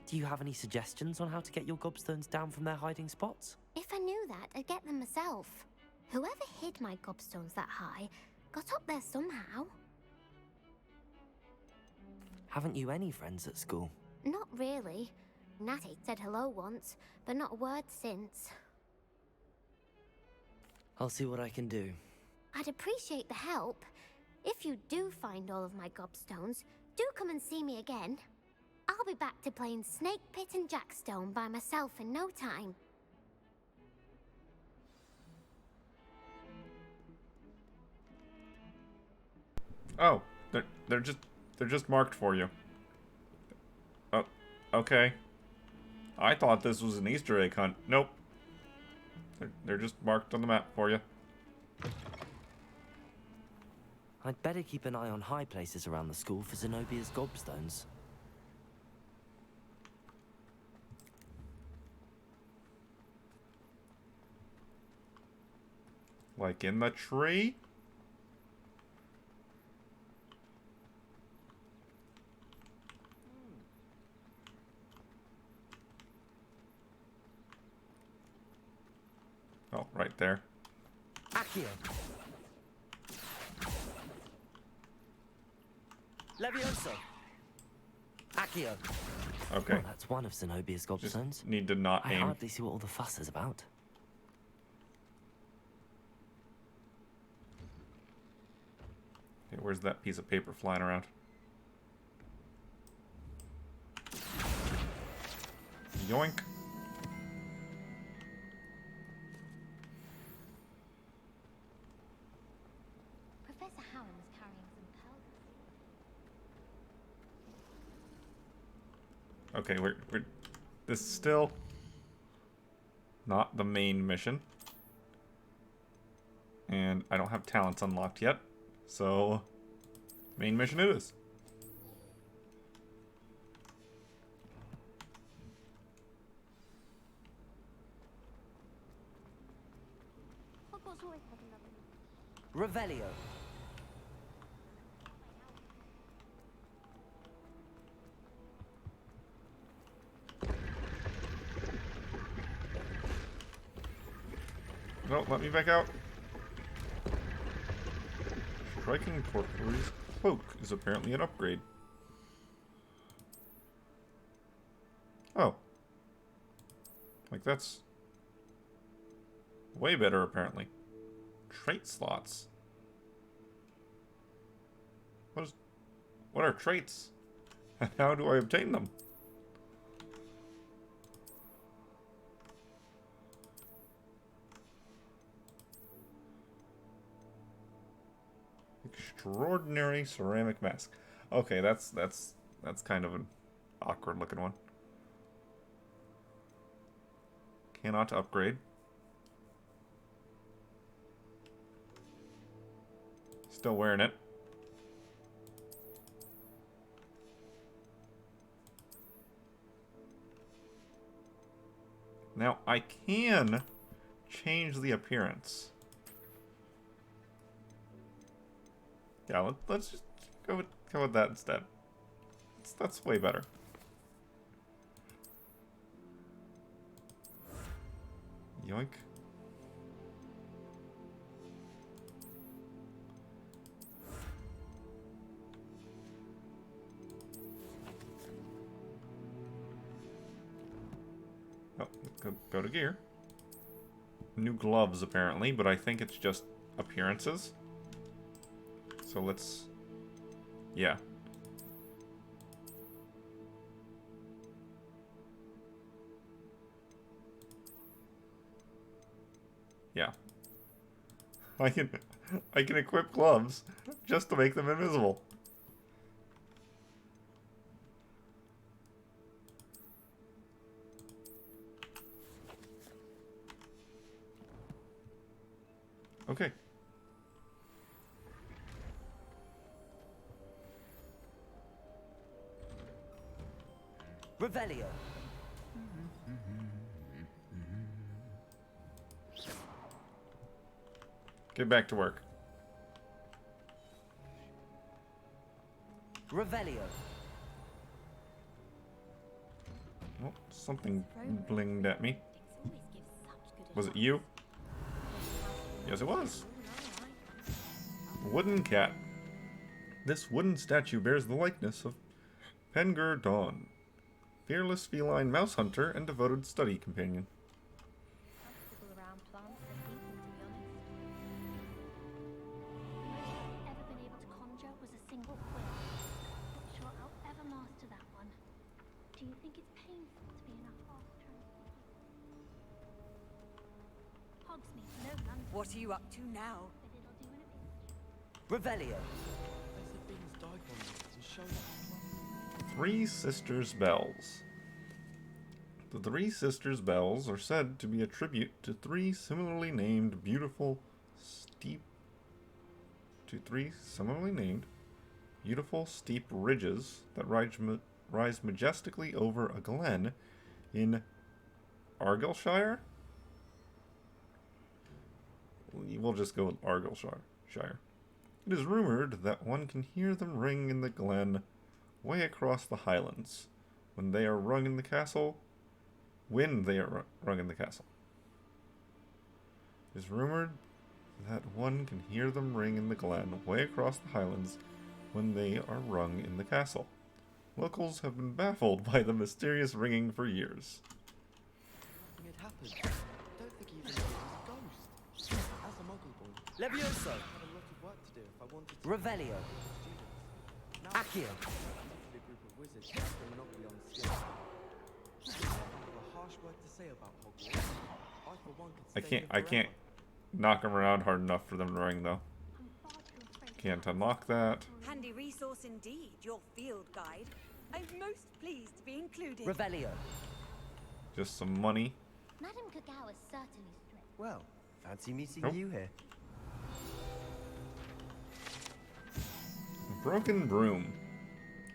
[SPEAKER 2] Do you have any suggestions on how to get your gobstones down from their hiding spots?
[SPEAKER 4] If I knew that, I'd get them myself. Whoever hid my gobstones that high got up there somehow.
[SPEAKER 2] Haven't you any friends at school?
[SPEAKER 4] Not really. Natty said hello once, but not a word since.
[SPEAKER 2] I'll see what I can do.
[SPEAKER 4] I'd appreciate the help. If you do find all of my gobstones, do come and see me again. I'll be back to playing Snake Pit and Jackstone by myself in no time.
[SPEAKER 1] Oh, they're just marked for you. Oh, okay. I thought this was an Easter egg hunt. Nope. They're just marked on the map for you.
[SPEAKER 2] I'd better keep an eye on high places around the school for Zenobia's gobstones.
[SPEAKER 1] Like in the tree? Oh, right there.
[SPEAKER 2] Accio. Levioso. Accio.
[SPEAKER 1] Okay.
[SPEAKER 2] Oh, that's one of Zenobia's gobstones.
[SPEAKER 1] Just need to not
[SPEAKER 2] I
[SPEAKER 1] aim.
[SPEAKER 2] hardly see what all the fuss is about.
[SPEAKER 1] Okay, where's that piece of paper flying around? Yoink.
[SPEAKER 4] Professor Howard is carrying some powder.
[SPEAKER 1] Okay, we're this is still not the main mission. And I don't have talents unlocked yet. So main mission it is.
[SPEAKER 2] Revelio.
[SPEAKER 1] No, let me back out. Striking Corporeal's cloak is apparently an upgrade. Oh. Like that's way better apparently. Trait slots. What are traits? And how do I obtain them? Extraordinary ceramic mask. Okay, that's kind of an awkward looking one. Cannot upgrade. Still wearing it. Now I can change the appearance. Yeah, let's just go with that instead. That's way better. Yoink. Oh, go to gear. New gloves apparently, but I think it's just appearances. So let's... Yeah. Yeah. I can equip gloves just to make them invisible. Okay.
[SPEAKER 2] Revelio.
[SPEAKER 1] Get back to work.
[SPEAKER 2] Revelio.
[SPEAKER 1] Oh, something blinged at me. Was it you? Yes, it was. Wooden cat. This wooden statue bears the likeness of Pengur Dawn, fearless feline mouse hunter and devoted study companion.
[SPEAKER 14] Ever been able to conjure was a single quill. Not sure I'll ever master that one. Do you think it's painful to be in a half-transformed? Hogsmeade, no London.
[SPEAKER 18] What are you up to now?
[SPEAKER 14] But it'll do in a pinch.
[SPEAKER 2] Revelio.
[SPEAKER 1] Three Sisters Bells. The Three Sisters Bells are said to be a tribute to three similarly named steep ridges that rise majestically over a glen in Argyllshire? We'll just go with Argyllshire. It is rumored that one can hear them ring in the glen way across the Highlands when they are rung in the castle. It is rumored that one can hear them ring in the glen way across the Highlands when they are rung in the castle. Locals have been baffled by the mysterious ringing for years.
[SPEAKER 15] Nothing had happened. I don't think he even knows he's a ghost. As a muggle boy,
[SPEAKER 2] Levioso.
[SPEAKER 15] I had a lot of work to do if I wanted to.
[SPEAKER 2] Revelio.
[SPEAKER 15] Now,
[SPEAKER 2] Accio.
[SPEAKER 15] a group of wizards have a monopoly on skill. I have a harsh word to say about Hogwarts. I, for one, could stay
[SPEAKER 1] I
[SPEAKER 15] here
[SPEAKER 1] can't knock them around hard enough for them to ring though. Can't unlock that.
[SPEAKER 18] Handy resource indeed, your field guide. I'm most pleased to be included.
[SPEAKER 2] Revelio.
[SPEAKER 1] Just some money.
[SPEAKER 4] Madame Cacao is certainly strict.
[SPEAKER 22] Well, fancy meeting
[SPEAKER 1] Nope.
[SPEAKER 22] you here.
[SPEAKER 1] Broken Broom.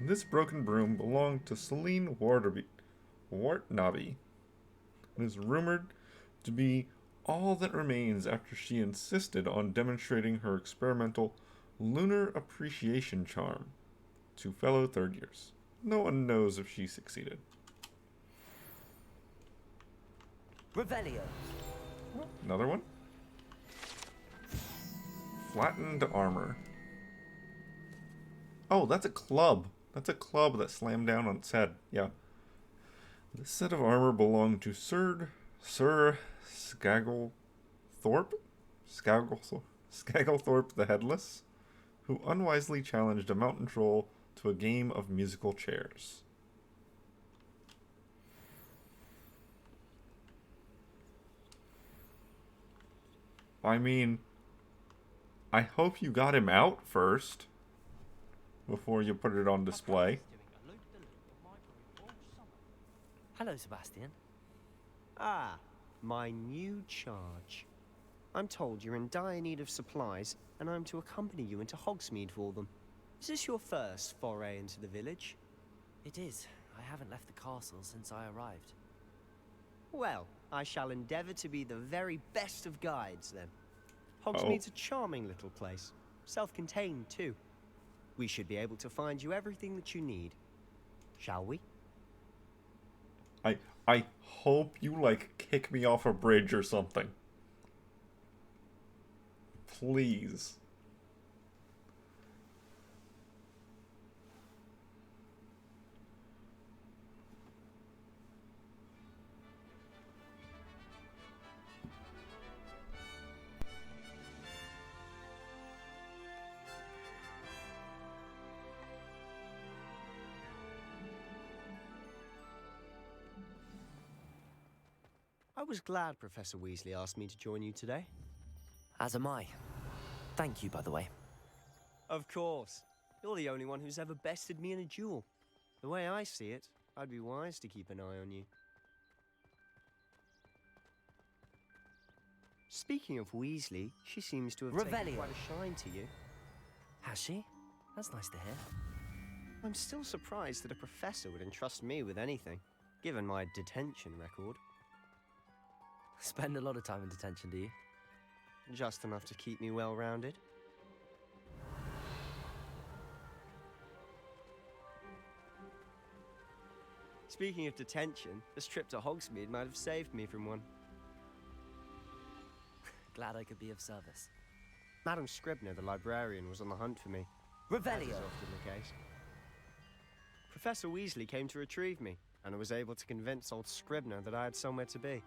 [SPEAKER 1] This broken broom belonged to Celine Wartnaby and is rumored to be all that remains after she insisted on demonstrating her experimental lunar appreciation charm to fellow third years. No one knows if she succeeded.
[SPEAKER 2] Revelio.
[SPEAKER 1] Another one. Flattened armor. Oh, that's a club. That's a club that slammed down on its head. Yeah. This set of armor belonged to Sir Skagglethorpe the Headless, who unwisely challenged a mountain troll to a game of musical chairs. I mean, I hope you got him out first before you put it on display.
[SPEAKER 2] Hello, Sebastian.
[SPEAKER 22] Ah, my new charge. I'm told you're in dire need of supplies, and I'm to accompany you into Hogsmeade for them. Is this your first foray into the village?
[SPEAKER 2] It is. I haven't left the castle since I arrived.
[SPEAKER 22] Well, I shall endeavour to be the very best of guides, then. Hogsmeade's a charming little place. Self-contained, too. We should be able to find you everything that you need. Shall we?
[SPEAKER 1] I hope you, like, kick me off a bridge or something. Please.
[SPEAKER 22] I was glad Professor Weasley asked me to join you today.
[SPEAKER 2] As am I. Thank you, by the way.
[SPEAKER 22] Of course. You're the only one who's ever bested me in a duel. The way I see it, I'd be wise to keep an eye on you. Speaking of Weasley, she seems to have taken quite a shine to you.
[SPEAKER 2] Has she? That's nice to hear.
[SPEAKER 22] I'm still surprised that a professor would entrust me with anything, given my detention record.
[SPEAKER 2] Spend a lot of time in detention, do you?
[SPEAKER 22] Just enough to keep me well-rounded. Speaking of detention, this trip to Hogsmeade might have saved me from one.
[SPEAKER 2] Glad I could be of service.
[SPEAKER 22] Madam Scribner, the librarian, was on the hunt for me.
[SPEAKER 2] Revelio!
[SPEAKER 22] As is often the case. Professor Weasley came to retrieve me, and I was able to convince old Scribner that I had somewhere to be.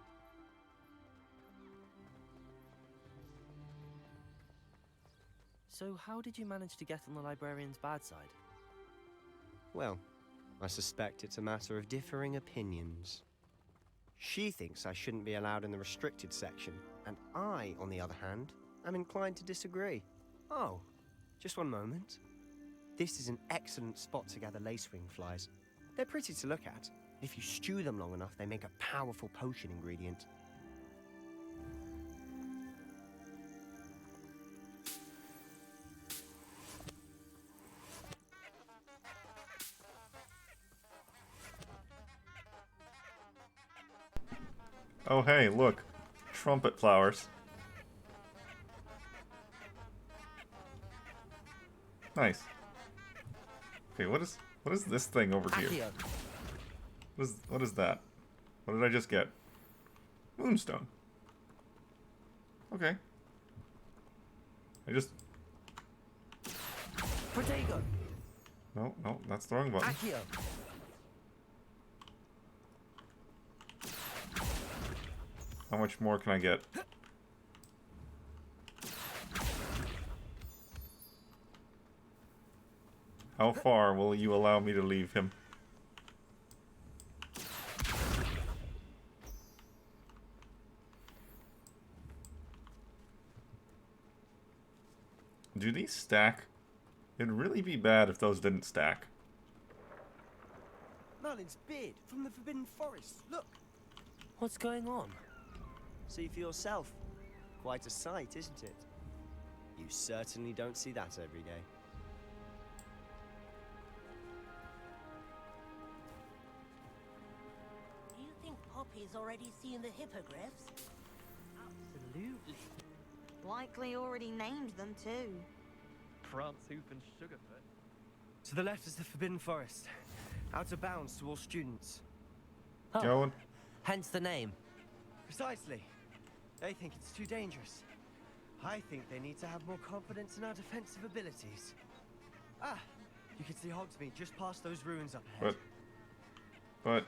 [SPEAKER 2] So how did you manage to get on the librarian's bad side?
[SPEAKER 22] Well, I suspect it's a matter of differing opinions. She thinks I shouldn't be allowed in the restricted section, and I, on the other hand, am inclined to disagree. Oh, just one moment. This is an excellent spot to gather lacewing flies. They're pretty to look at. If you stew them long enough, they make a powerful potion ingredient.
[SPEAKER 1] Oh hey, look. Trumpet flowers. Nice. Okay, what is this thing over here? What is that? What did I just get? Moonstone. Okay.
[SPEAKER 2] Protego.
[SPEAKER 1] No, that's the wrong button.
[SPEAKER 2] Accio.
[SPEAKER 1] How much more can I get? How far will you allow me to leave him? Do these stack? It'd really be bad if those didn't stack.
[SPEAKER 22] Merlin's beard from the Forbidden Forest. Look.
[SPEAKER 2] What's going on?
[SPEAKER 22] See for yourself. Quite a sight, isn't it? You certainly don't see that every day.
[SPEAKER 11] Do you think Poppy's already seen the hippogriffs?
[SPEAKER 7] Absolutely.
[SPEAKER 18] Likely already named them too.
[SPEAKER 7] Prantsoof and Sugarfoot.
[SPEAKER 22] To the left is the Forbidden Forest. Out of bounds to all students.
[SPEAKER 2] Oh,
[SPEAKER 1] Going.
[SPEAKER 2] hence the name.
[SPEAKER 22] Precisely. They think it's too dangerous. I think they need to have more confidence in our defensive abilities. Ah, you can see Hogsmeade just past those ruins up ahead.
[SPEAKER 1] But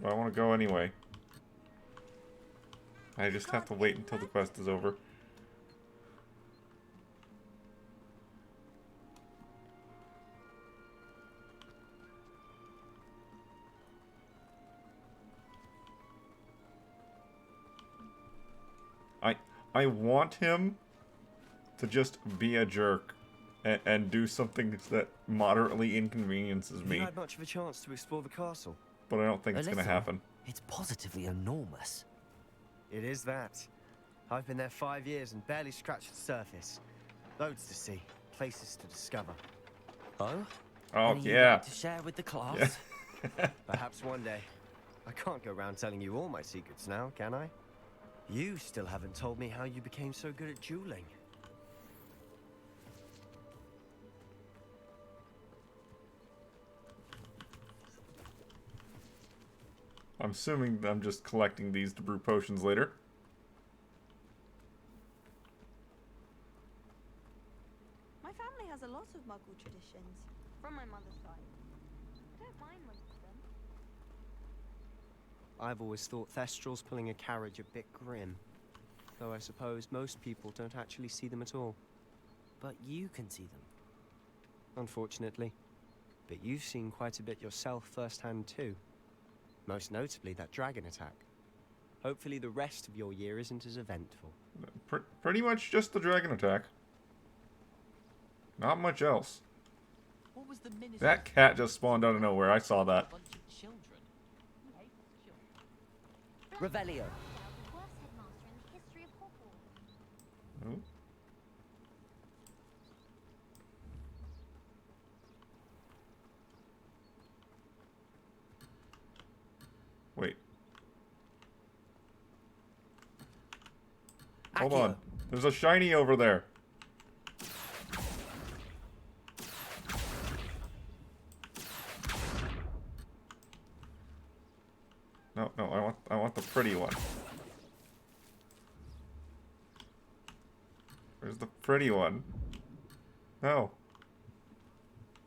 [SPEAKER 1] I want to go anyway. I just have to wait until the quest is over. I want him to just be a jerk and do something that moderately inconveniences me.
[SPEAKER 22] You had much of a chance to explore the castle.
[SPEAKER 1] But I don't think it's going to happen.
[SPEAKER 2] It's positively enormous.
[SPEAKER 22] It is that. I've been there 5 years and barely scratched the surface. Loads to see, places to discover.
[SPEAKER 2] Oh?
[SPEAKER 1] Oh,
[SPEAKER 2] Any
[SPEAKER 1] yeah.
[SPEAKER 2] you'd like to share with the class?
[SPEAKER 1] Yeah.
[SPEAKER 22] Perhaps one day. I can't go around telling you all my secrets now, can I? You still haven't told me how you became so good at dueling.
[SPEAKER 1] I'm assuming I'm just collecting these to brew potions later.
[SPEAKER 18] My family has a lot of Muggle traditions, from my mother's side. I don't mind most of them.
[SPEAKER 22] I've always thought Thestrals pulling a carriage a bit grim. Though I suppose most people don't actually see them at all.
[SPEAKER 2] But you can see them.
[SPEAKER 22] Unfortunately. But you've seen quite a bit yourself firsthand too. Most notably that dragon attack. Hopefully the rest of your year isn't as eventful.
[SPEAKER 1] Pretty much just the dragon attack. Not much else.
[SPEAKER 20] What was the minister's
[SPEAKER 1] That cat just spawned out of nowhere. I saw that.
[SPEAKER 20] bunch of children? Who hates children?
[SPEAKER 2] Revelio.
[SPEAKER 14] The worst headmaster in the history of Hogwarts.
[SPEAKER 1] Oh. Wait. Hold on. There's a shiny over there. No, I want the pretty one. Where's the pretty one? No.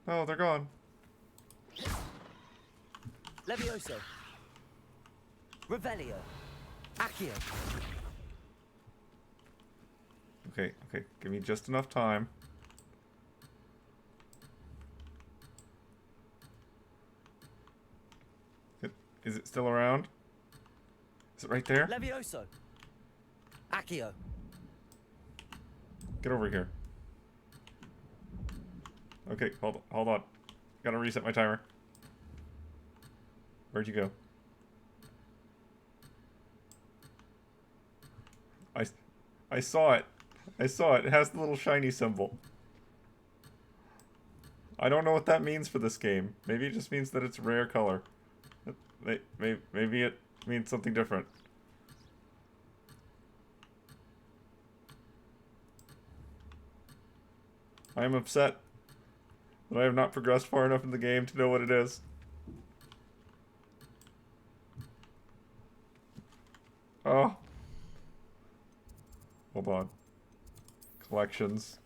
[SPEAKER 1] No, they're gone.
[SPEAKER 2] Levioso. Revelio. Accio.
[SPEAKER 1] Okay, give me just enough time. Is it still around? Is it right there?
[SPEAKER 2] Levioso. Accio.
[SPEAKER 1] Get over here. Okay, hold on. Gotta reset my timer. Where'd you go? I saw it. I saw it. It has the little shiny symbol. I don't know what that means for this game. Maybe it just means that it's a rare color. Maybe it means something different. I am upset that I have not progressed far enough in the game to know what it is. Oh. Hold on. Collections.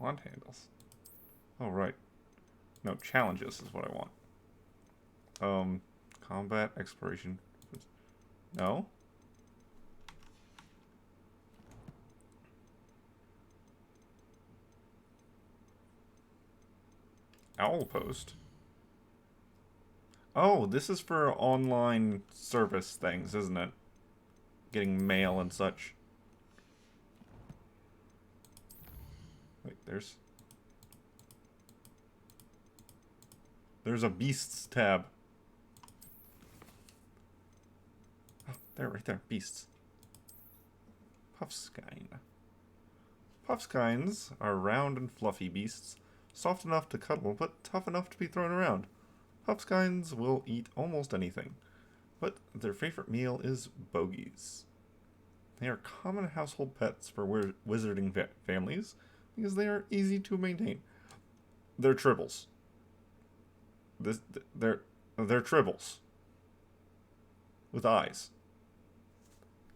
[SPEAKER 1] Wand handles. Oh, right. No, challenges is what I want. Combat, exploration. No? Owl post. Oh, this is for online service things, isn't it? Getting mail and such. Wait, there's a beasts tab. Oh, there, right there, beasts. Puffskein. Puffskeins are round and fluffy beasts, soft enough to cuddle, but tough enough to be thrown around. Puffskeins will eat almost anything, but their favorite meal is bogies. They are common household pets for wizarding families because they are easy to maintain. They're tribbles. They're tribbles with eyes.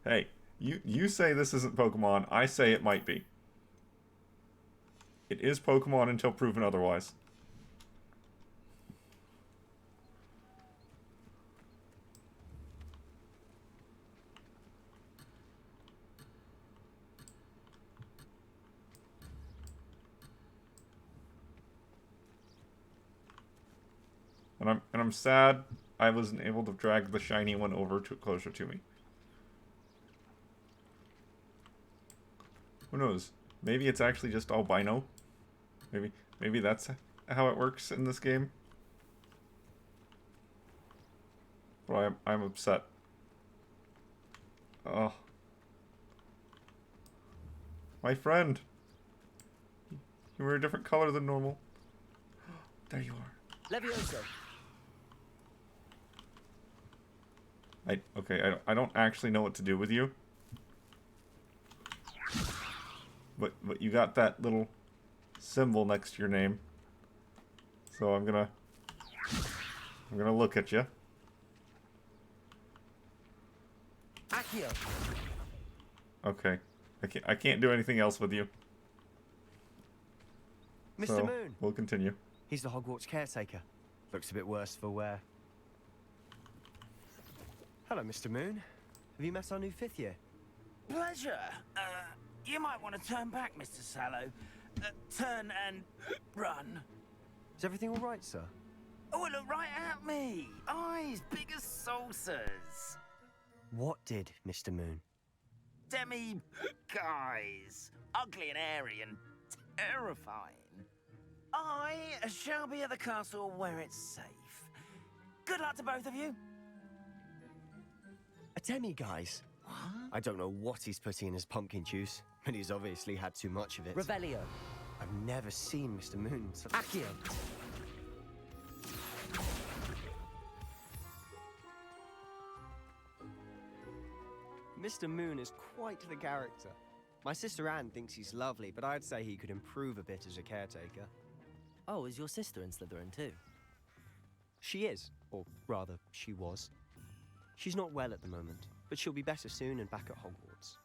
[SPEAKER 1] Hey, you say this isn't Pokemon. I say it might be. It is Pokemon until proven otherwise. And I'm sad I wasn't able to drag the shiny one over closer to me. Who knows? Maybe it's actually just albino. Maybe that's how it works in this game. But I'm upset. Oh. My friend. You were a different color than normal. There you are.
[SPEAKER 2] Levioso.
[SPEAKER 1] I don't actually know what to do with you. But you got that little symbol next to your name. So I'm gonna look at you.
[SPEAKER 2] Accio.
[SPEAKER 1] Okay. I can't do anything else with you.
[SPEAKER 22] Mr.
[SPEAKER 1] So,
[SPEAKER 22] Moon.
[SPEAKER 1] We'll continue.
[SPEAKER 22] He's the Hogwarts caretaker. Looks a bit worse for wear. Hello, Mr. Moon. Have you met our new 5th year?
[SPEAKER 10] Pleasure. You might want to turn back, Mr. Sallow. Turn and run.
[SPEAKER 22] Is everything all right, sir?
[SPEAKER 12] Oh, look right at me! Eyes big as saucers!
[SPEAKER 22] What did, Mr. Moon?
[SPEAKER 12] Demi... guys. Ugly and hairy and terrifying. I shall be at the castle where it's safe. Good luck to both of you.
[SPEAKER 22] A demi-guise?
[SPEAKER 12] What?
[SPEAKER 22] I don't know what he's putting in his pumpkin juice, but he's obviously had too much of it.
[SPEAKER 2] Revelio.
[SPEAKER 22] I've never seen Mr. Moon so...
[SPEAKER 2] Accio.
[SPEAKER 22] Mr. Moon is quite the character. My sister Anne thinks he's lovely, but I'd say he could improve a bit as a caretaker.
[SPEAKER 2] Oh, is your sister in Slytherin too?
[SPEAKER 22] She is, or rather, she was. She's not well at the moment, but she'll be better soon and back at Hogwarts.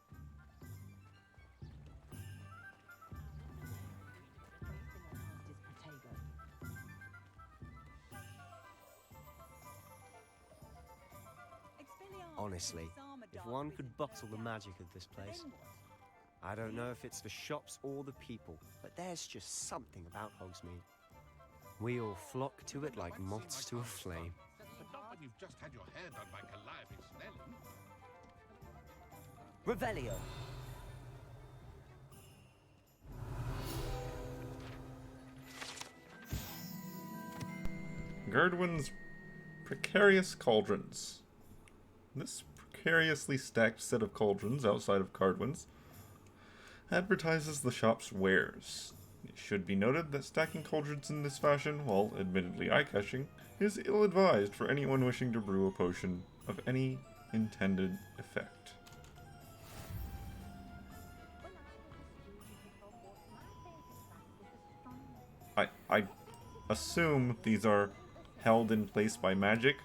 [SPEAKER 22] Honestly, if one could bottle the magic of this place. I don't know if it's the shops or the people, but there's just something about Hogsmeade. We all flock to it like moths to a flame.
[SPEAKER 10] But not when you've just had your hair done by Calliope Snellen.
[SPEAKER 2] Revelio.
[SPEAKER 1] Gerdwin's precarious cauldrons. This precariously stacked set of cauldrons outside of Cardwin's advertises the shop's wares. It should be noted that stacking cauldrons in this fashion, while admittedly eye-catching, is ill-advised for anyone wishing to brew a potion of any intended effect. I assume these are held in place by magic,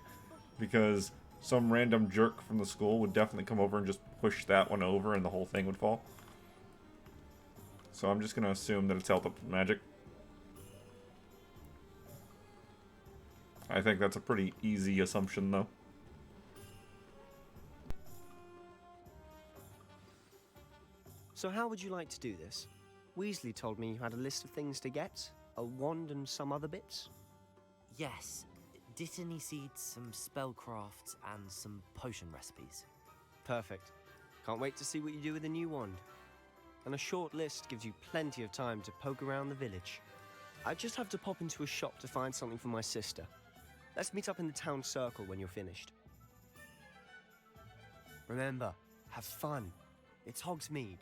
[SPEAKER 1] because some random jerk from the school would definitely come over and just push that one over and the whole thing would fall. So I'm just going to assume that it's held up with magic. I think that's a pretty easy assumption, though.
[SPEAKER 22] So how would you like to do this? Weasley told me you had a list of things to get, a wand and some other bits.
[SPEAKER 2] Yes. Dittany seeds, some spellcrafts, and some potion recipes.
[SPEAKER 22] Perfect. Can't wait to see what you do with the new wand. And a short list gives you plenty of time to poke around the village. I just have to pop into a shop to find something for my sister. Let's meet up in the town circle when you're finished. Remember, have fun. It's Hogsmeade.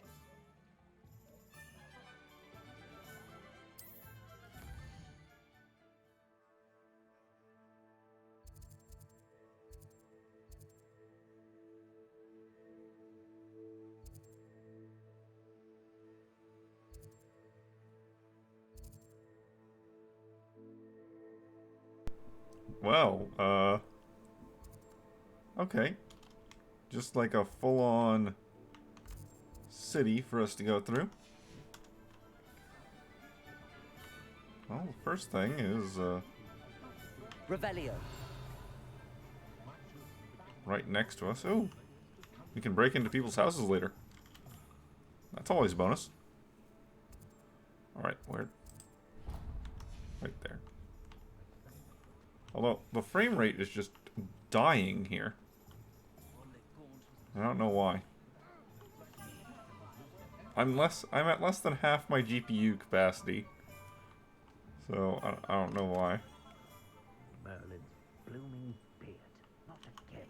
[SPEAKER 1] Well, okay. Just like a full-on city for us to go through. Well, the first thing is,
[SPEAKER 2] Revelio.
[SPEAKER 1] right next to us. Oh, we can break into people's houses later. That's always a bonus. Alright, where? Right there. Although, the frame rate is just dying here. I don't know why. I'm at less than half my GPU capacity. So, I don't know why.
[SPEAKER 11] Merlin's blooming beard. Not again.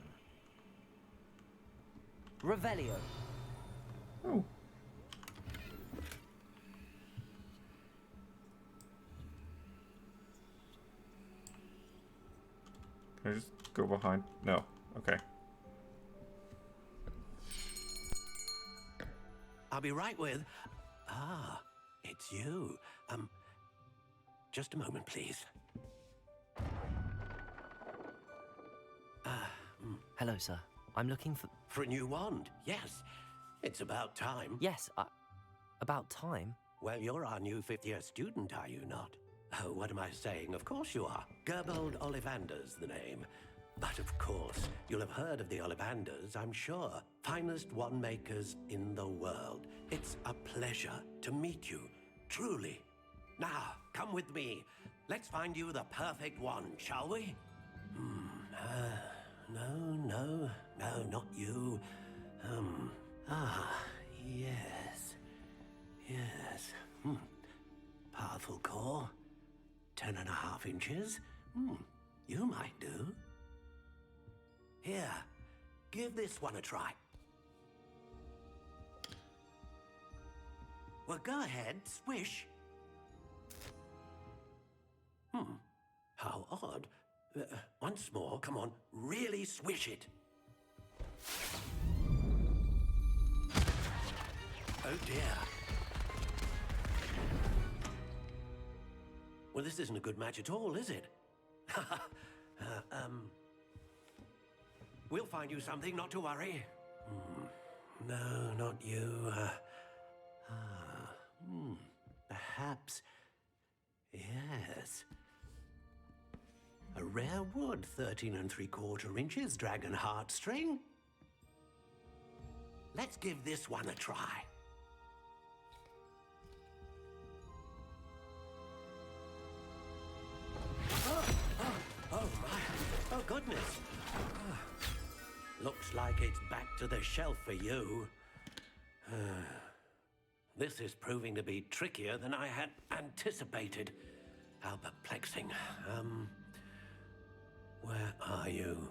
[SPEAKER 2] Revelio.
[SPEAKER 1] Oh. Can I just go behind? No. Okay.
[SPEAKER 13] I'll be right with... Ah, it's you. Just a moment, please.
[SPEAKER 2] Hello, sir. I'm looking for...
[SPEAKER 13] For a new wand, yes. It's about time.
[SPEAKER 2] Yes, about time?
[SPEAKER 13] Well, you're our new fifth-year student, are you not? Oh, what am I saying? Of course you are. Gerbold Ollivander's the name. But of course, you'll have heard of the Ollivanders, I'm sure. Finest wand makers in the world. It's a pleasure to meet you, truly. Now, come with me. Let's find you the perfect one, shall we? No, not you. Yes. Yes. Powerful core. 10.5 inches. You might do. Here, give this one a try. Well, go ahead, swish. How odd. Once more, come on, really swish it. Oh dear. Well, this isn't a good match at all, is it? We'll find you something, not to worry. No, not you. Perhaps. Yes. A rare wood, 13 3/4 inches, dragon heartstring. Let's give this one a try. Oh my. Oh goodness. Looks like it's back to the shelf for you. This is proving to be trickier than I had anticipated. How perplexing. Where are you?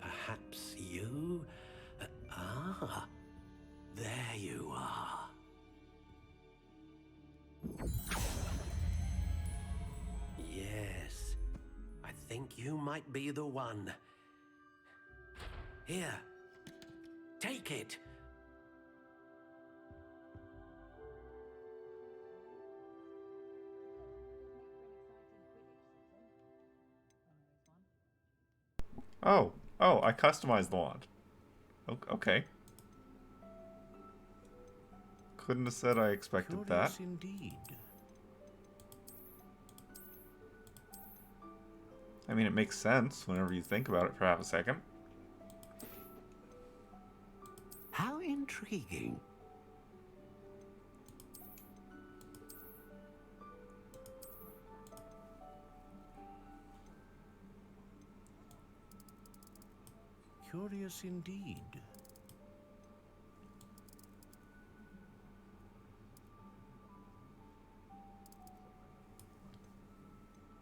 [SPEAKER 13] Perhaps you? There you are. Yes, I think you might be the one. Here, take it.
[SPEAKER 1] Oh, I customized the wand. Okay. Couldn't have said I expected that.
[SPEAKER 12] Indeed.
[SPEAKER 1] I mean, it makes sense whenever you think about it for half a second.
[SPEAKER 13] How intriguing.
[SPEAKER 12] Curious indeed.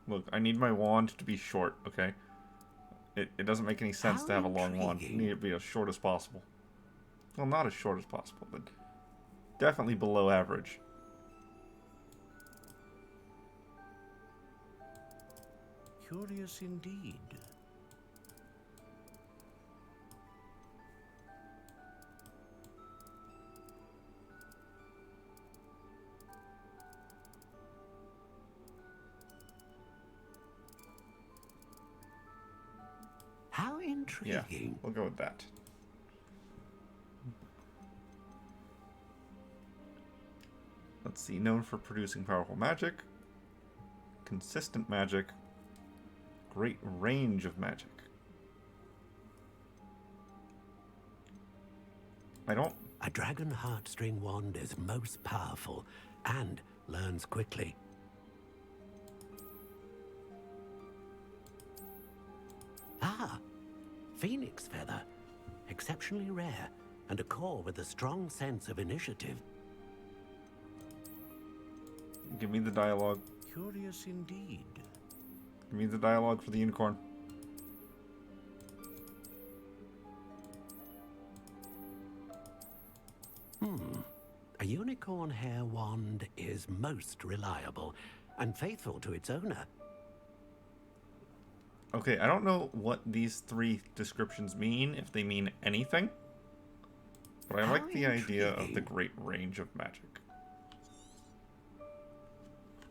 [SPEAKER 1] Look, I need my wand to be short, okay? It doesn't make any sense to have a long wand. You need it to be as short as possible. Well, not as short as possible, but definitely below average.
[SPEAKER 12] Curious indeed.
[SPEAKER 13] How intriguing.
[SPEAKER 1] Yeah, we'll go with that. Let's see, known for producing powerful magic, consistent magic, great range of magic.
[SPEAKER 13] A dragon heartstring wand is most powerful and learns quickly. Phoenix feather. Exceptionally rare, and a core with a strong sense of initiative.
[SPEAKER 1] Give me the dialogue.
[SPEAKER 12] Curious indeed.
[SPEAKER 1] Give me the dialogue for the unicorn.
[SPEAKER 13] A unicorn hair wand is most reliable and faithful to its owner.
[SPEAKER 1] Okay, I don't know what these three descriptions mean, if they mean anything. But I like the idea of the great range of magic.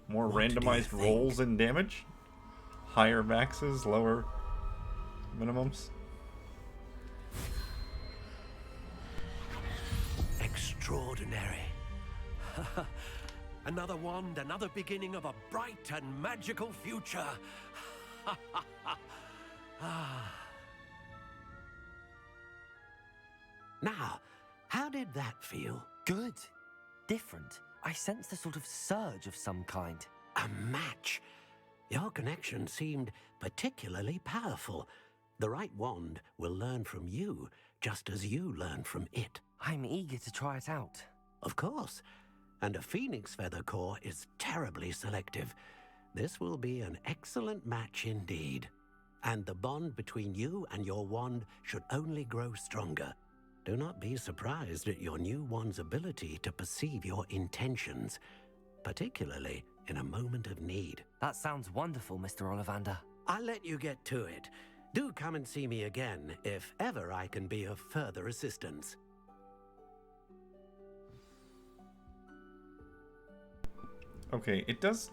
[SPEAKER 1] More randomized rolls and damage? Higher maxes, lower minimums?
[SPEAKER 13] Extraordinary. Another wand, another beginning of a bright and magical future. Now, how did that feel?
[SPEAKER 2] Good. Different. I sensed a sort of surge of some kind.
[SPEAKER 13] A match. Your connection seemed particularly powerful. The right wand will learn from you, just as you learn from it.
[SPEAKER 2] I'm eager to try it out.
[SPEAKER 13] Of course. And a phoenix feather core is terribly selective. This will be an excellent match indeed. And the bond between you and your wand should only grow stronger. Do not be surprised at your new wand's ability to perceive your intentions, particularly in a moment of need.
[SPEAKER 2] That sounds wonderful, Mr. Ollivander.
[SPEAKER 13] I'll let you get to it. Do come and see me again if ever I can be of further assistance.
[SPEAKER 1] Okay, it does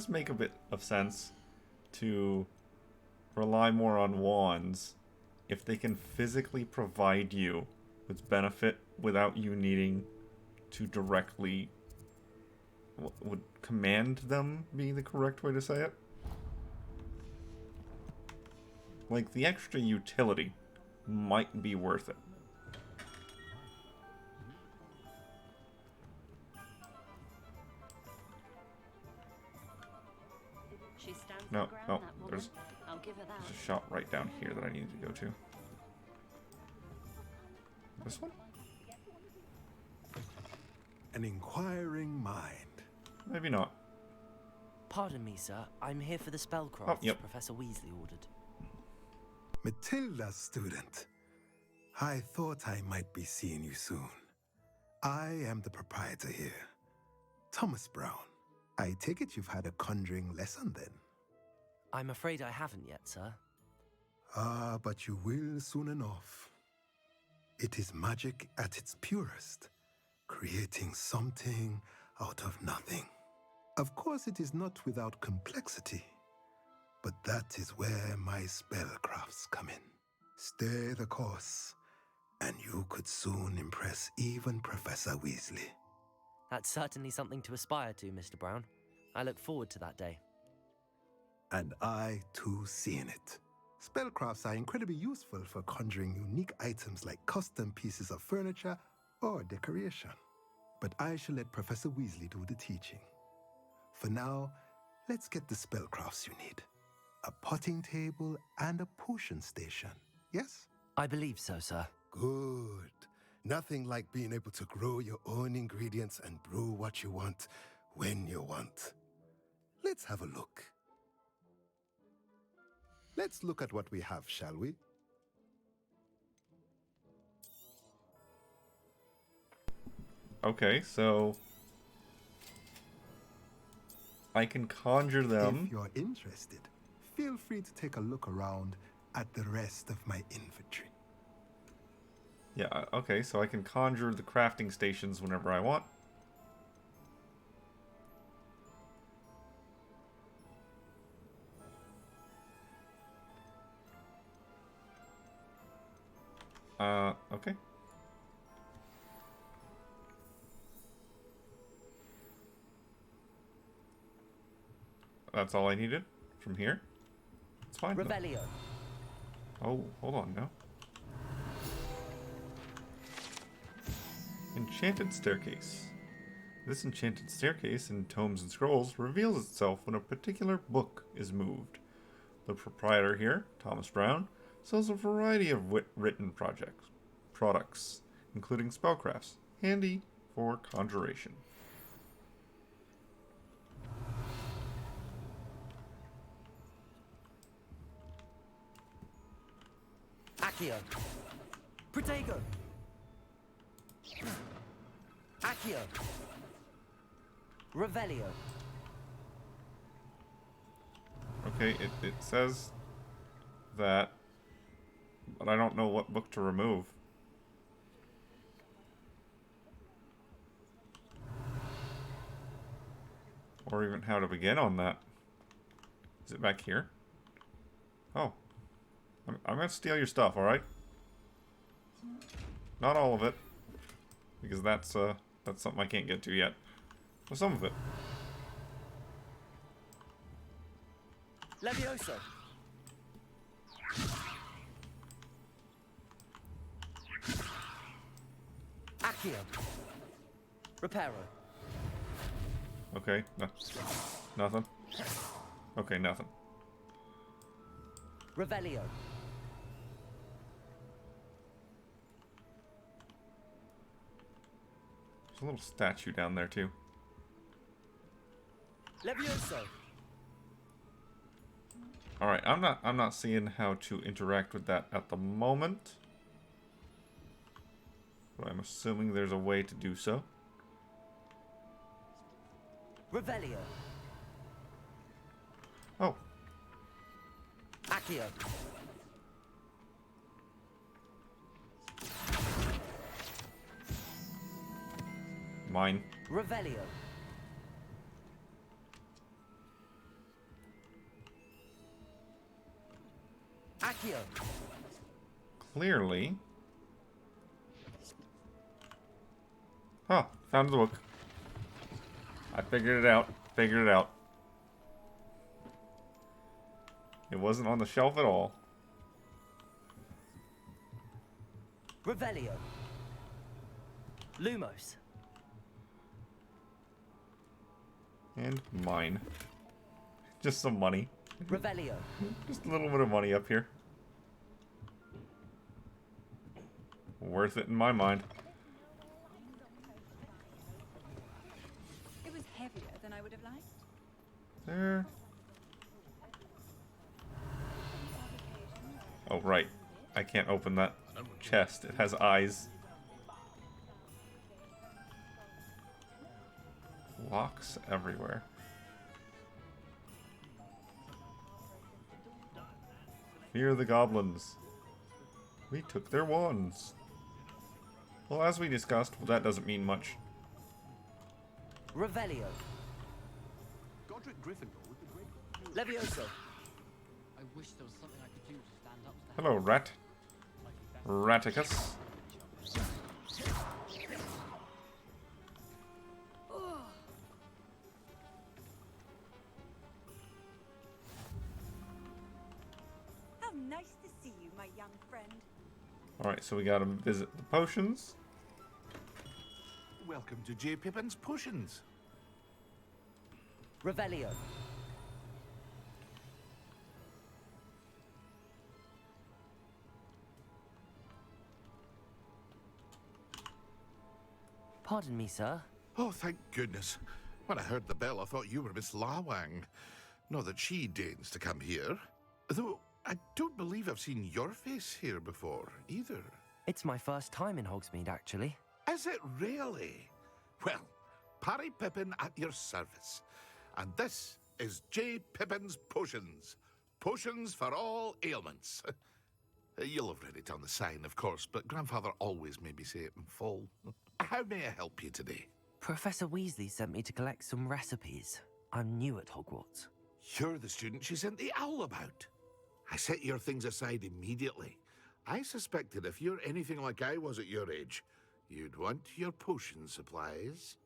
[SPEAKER 1] make a bit of sense to rely more on wands if they can physically provide you with benefit without you needing to directly... Would command them be the correct way to say it? Like, the extra utility might be worth it. No, there's a shop right down here that I need to go to. This one?
[SPEAKER 19] An inquiring mind.
[SPEAKER 1] Maybe not.
[SPEAKER 2] Pardon me, sir. I'm here for the spellcrafts Professor Weasley ordered.
[SPEAKER 19] Matilda's student. I thought I might be seeing you soon. I am the proprietor here, Thomas Brown. I take it you've had a conjuring lesson then?
[SPEAKER 2] I'm afraid I haven't yet, sir.
[SPEAKER 19] Ah, but you will soon enough. It is magic at its purest, creating something out of nothing. Of course, it is not without complexity, but that is where my spellcrafts come in. Stay the course, and you could soon impress even Professor Weasley.
[SPEAKER 2] That's certainly something to aspire to, Mr. Brown. I look forward to that day.
[SPEAKER 19] And I, too, seeing it. Spellcrafts are incredibly useful for conjuring unique items like custom pieces of furniture or decoration. But I shall let Professor Weasley do the teaching. For now, let's get the spellcrafts you need. A potting table and a potion station, yes?
[SPEAKER 2] I believe so, sir.
[SPEAKER 19] Good. Nothing like being able to grow your own ingredients and brew what you want when you want. Let's have a look. Let's look at what we have, shall we?
[SPEAKER 1] Okay, so I can conjure them.
[SPEAKER 19] If you're interested, feel free to take a look around at the rest of my inventory.
[SPEAKER 1] Yeah, okay, so I can conjure the crafting stations whenever I want. Okay. That's all I needed from here. It's fine.
[SPEAKER 2] Rebellion.
[SPEAKER 1] Oh, hold on now. Enchanted Staircase. This enchanted staircase in Tomes and Scrolls reveals itself when a particular book is moved. The proprietor here, Thomas Brown, sells a variety of written products, including spellcrafts, handy for conjuration.
[SPEAKER 2] Accio. Protego. Accio. Revelio.
[SPEAKER 1] Okay, it says that, but I don't know what book to remove. Or even how to begin on that. Is it back here? Oh. I'm gonna steal your stuff, alright? Not all of it. Because that's something I can't get to yet. Well, some of it.
[SPEAKER 2] Levioso. Accio. Reparo.
[SPEAKER 1] Okay, no, nothing. Okay, nothing.
[SPEAKER 2] Revelio.
[SPEAKER 1] There's a little statue down there too.
[SPEAKER 2] Levioso.
[SPEAKER 1] Alright, I'm not seeing how to interact with that at the moment. But I'm assuming there's a way to do so.
[SPEAKER 2] Revelio.
[SPEAKER 1] Oh.
[SPEAKER 2] Accio.
[SPEAKER 1] Mine.
[SPEAKER 2] Revelio. Accio.
[SPEAKER 1] Clearly. Huh, found the book. I figured it out. Figured it out. It wasn't on the shelf at all.
[SPEAKER 2] Revelio. Lumos.
[SPEAKER 1] And mine. Just some money.
[SPEAKER 2] Revelio.
[SPEAKER 1] Just a little bit of money up here. Worth it in my mind.
[SPEAKER 18] It was heavier than I would have liked.
[SPEAKER 1] There. Oh, right. I can't open that chest. It has eyes. Locks everywhere. Fear the goblins. We took their wands. Well, as we discussed, that doesn't mean much.
[SPEAKER 2] Revelio.
[SPEAKER 10] Godric Gryffindor would be great.
[SPEAKER 2] Levioso.
[SPEAKER 20] I wish there was something I could do to stand up to
[SPEAKER 1] Hello, rat. Raticus.
[SPEAKER 18] How nice to see you, my young friend.
[SPEAKER 1] Alright, so we gotta visit the potions.
[SPEAKER 10] Welcome to J. Pippin's Potions.
[SPEAKER 2] Revelio. Pardon me, sir.
[SPEAKER 10] Oh, thank goodness. When I heard the bell, I thought you were Miss Lawang. Not that she deigns to come here. Though, I don't believe I've seen your face here before, either.
[SPEAKER 2] It's my first time in Hogsmeade, actually.
[SPEAKER 10] Is it really? Well, Parry Pippin at your service. And this is J. Pippin's Potions. Potions for all ailments. You'll have read it on the sign, of course, but Grandfather always made me say it in full. How may I help you today?
[SPEAKER 2] Professor Weasley sent me to collect some recipes. I'm new at Hogwarts.
[SPEAKER 10] You're the student she sent the owl about. I set your things aside immediately. I suspected if you're anything like I was at your age, you'd want your potion supplies.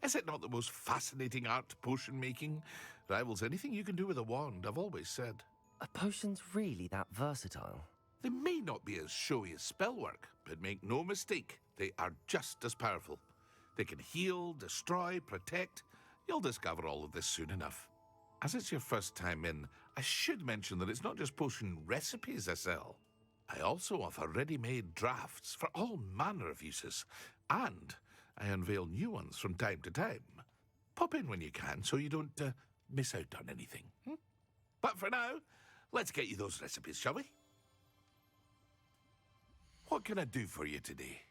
[SPEAKER 10] Is it not the most fascinating art, potion making? Rivals anything you can do with a wand, I've always said.
[SPEAKER 2] Are potions really that versatile?
[SPEAKER 10] They may not be as showy as spellwork, but make no mistake, they are just as powerful. They can heal, destroy, protect. You'll discover all of this soon enough. As it's your first time in, I should mention that it's not just potion recipes I sell. I also offer ready-made drafts for all manner of uses, and I unveil new ones from time to time. Pop in when you can so you don't miss out on anything. But for now, let's get you those recipes, shall we? What can I do for you today?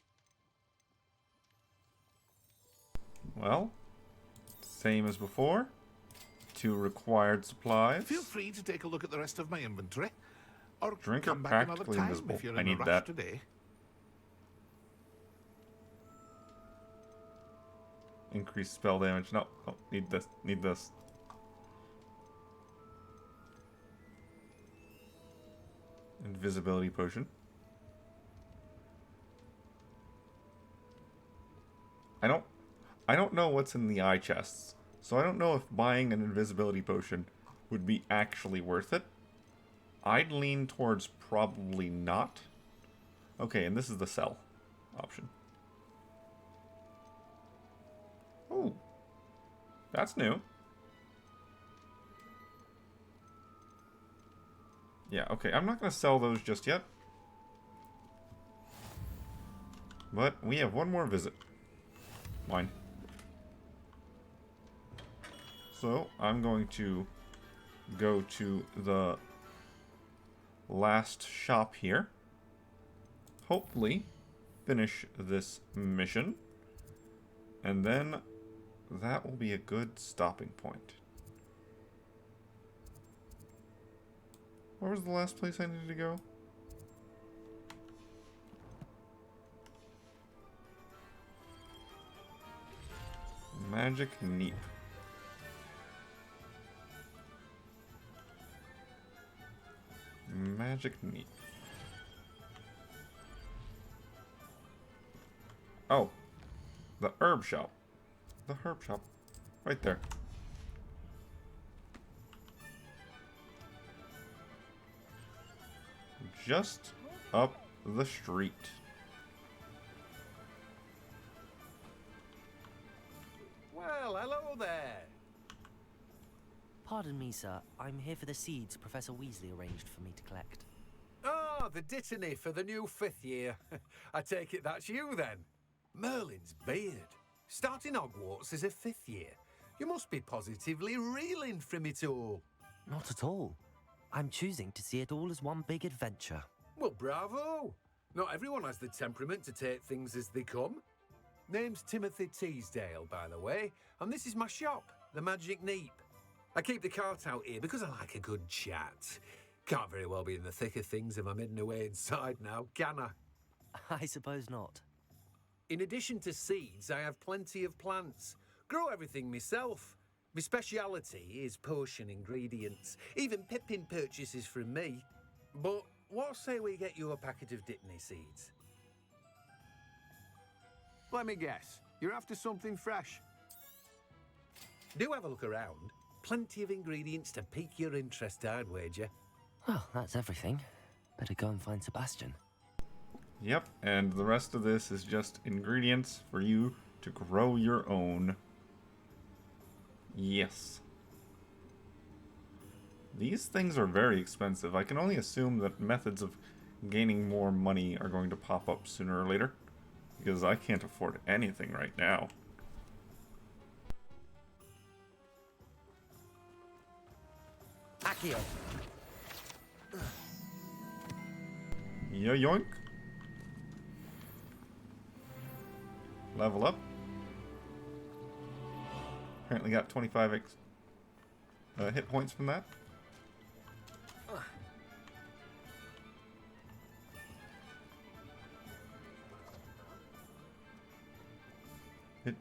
[SPEAKER 1] Well, same as before. 2 required supplies.
[SPEAKER 10] Feel free to take a look at the rest of my inventory. Or
[SPEAKER 1] Drink are
[SPEAKER 10] come back another
[SPEAKER 1] practically
[SPEAKER 10] time
[SPEAKER 1] invisible.
[SPEAKER 10] if you're
[SPEAKER 1] I
[SPEAKER 10] in a
[SPEAKER 1] need
[SPEAKER 10] rush
[SPEAKER 1] that.
[SPEAKER 10] today.
[SPEAKER 1] Increase spell damage. No, oh, need this. Need this. Invisibility potion. I don't know what's in the eye chests, so I don't know if buying an invisibility potion would be actually worth it. I'd lean towards probably not. Okay, and this is the sell option. Ooh. That's new. Yeah, okay, I'm not going to sell those just yet. But we have one more visit. Mine. So, I'm going to go to the last shop here. Hopefully, finish this mission. And then, that will be a good stopping point. Where was the last place I needed to go? Magic Neep. Magic Neep. Oh. The herb shop. The herb shop. Right there. Just up the street.
[SPEAKER 13] Well, hello there.
[SPEAKER 2] Pardon me, sir. I'm here for the seeds Professor Weasley arranged for me to collect.
[SPEAKER 13] Ah, the dittany for the new 5th year. I take it that's you, then. Merlin's beard. Starting Hogwarts as a 5th year. You must be positively reeling from it all.
[SPEAKER 2] Not at all. I'm choosing to see it all as one big adventure.
[SPEAKER 13] Well, bravo. Not everyone has the temperament to take things as they come. Name's Timothy Teasdale, by the way, and this is my shop, the Magic Neep. I keep the cart out here because I like a good chat. Can't very well be in the thick of things if I'm hidden away inside now, can I?
[SPEAKER 2] I suppose not.
[SPEAKER 13] In addition to seeds, I have plenty of plants. Grow everything myself. My speciality is potion ingredients. Even Pippin purchases from me. But what say we get you a packet of Dittany seeds?
[SPEAKER 16] Let me guess. You're after something fresh.
[SPEAKER 13] Do have a look around. Plenty of ingredients to pique your interest, I'd wager.
[SPEAKER 2] Well, that's everything. Better go and find Sebastian.
[SPEAKER 1] Yep, and the rest of this is just ingredients for you to grow your own. Yes. These things are very expensive. I can only assume that methods of gaining more money are going to pop up sooner or later, because I can't afford anything right now.
[SPEAKER 2] Accio.
[SPEAKER 1] Yoink. Level up. Apparently got 25 hit points from that.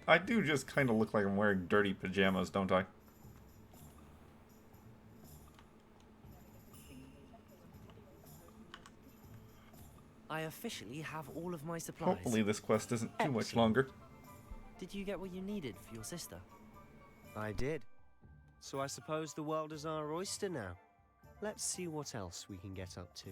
[SPEAKER 1] I do just kind of look like I'm wearing dirty pajamas, don't I?
[SPEAKER 2] I officially have all of my supplies.
[SPEAKER 1] Hopefully this quest isn't too much longer.
[SPEAKER 2] Did you get what you needed for your sister?
[SPEAKER 22] I did. So I suppose the world is our oyster now. Let's see what else we can get up to.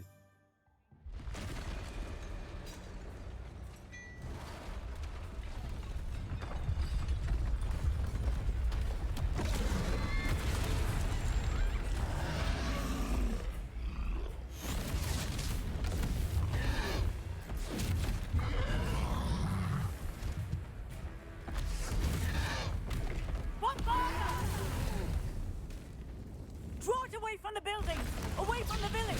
[SPEAKER 21] Draw it away from the building! Away from the village!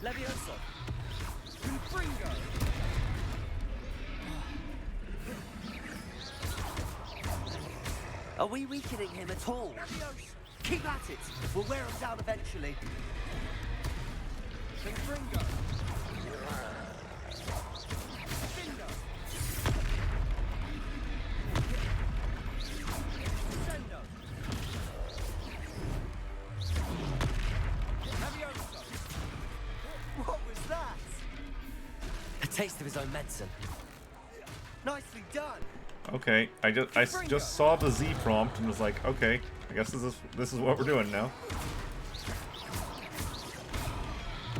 [SPEAKER 17] Levioso! Confringo!
[SPEAKER 2] Are we weakening him at all?
[SPEAKER 17] Keep at it! We'll wear him down eventually. Confringo! Finger! Sendo! Levioso! What was that?
[SPEAKER 2] A taste of his own medicine.
[SPEAKER 17] Nicely done!
[SPEAKER 1] Okay, I just saw the Z prompt and was like, okay, I guess this is what we're doing now.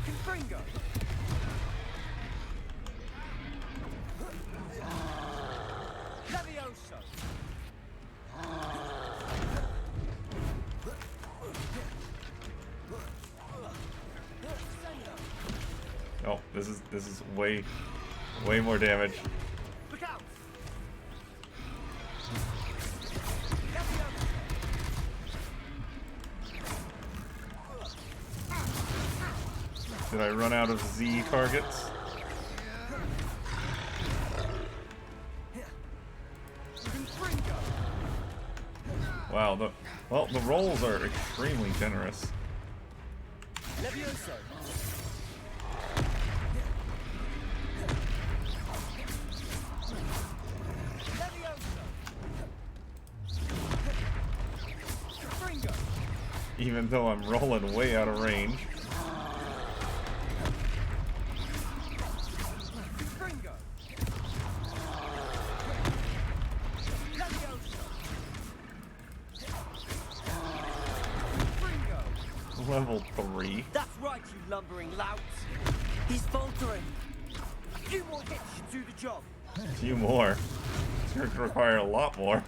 [SPEAKER 21] Confringo. Levioso.
[SPEAKER 1] Oh, this is way more damage.
[SPEAKER 21] Look out.
[SPEAKER 1] Did I run out of Z targets? Wow, the rolls are extremely generous.
[SPEAKER 21] Levioso.
[SPEAKER 1] Even though I'm rolling way out of range. Level 3.
[SPEAKER 21] That's right, you lumbering louts. He's faltering. A few more hits should do the job.
[SPEAKER 1] A few more. It's going to require a lot more.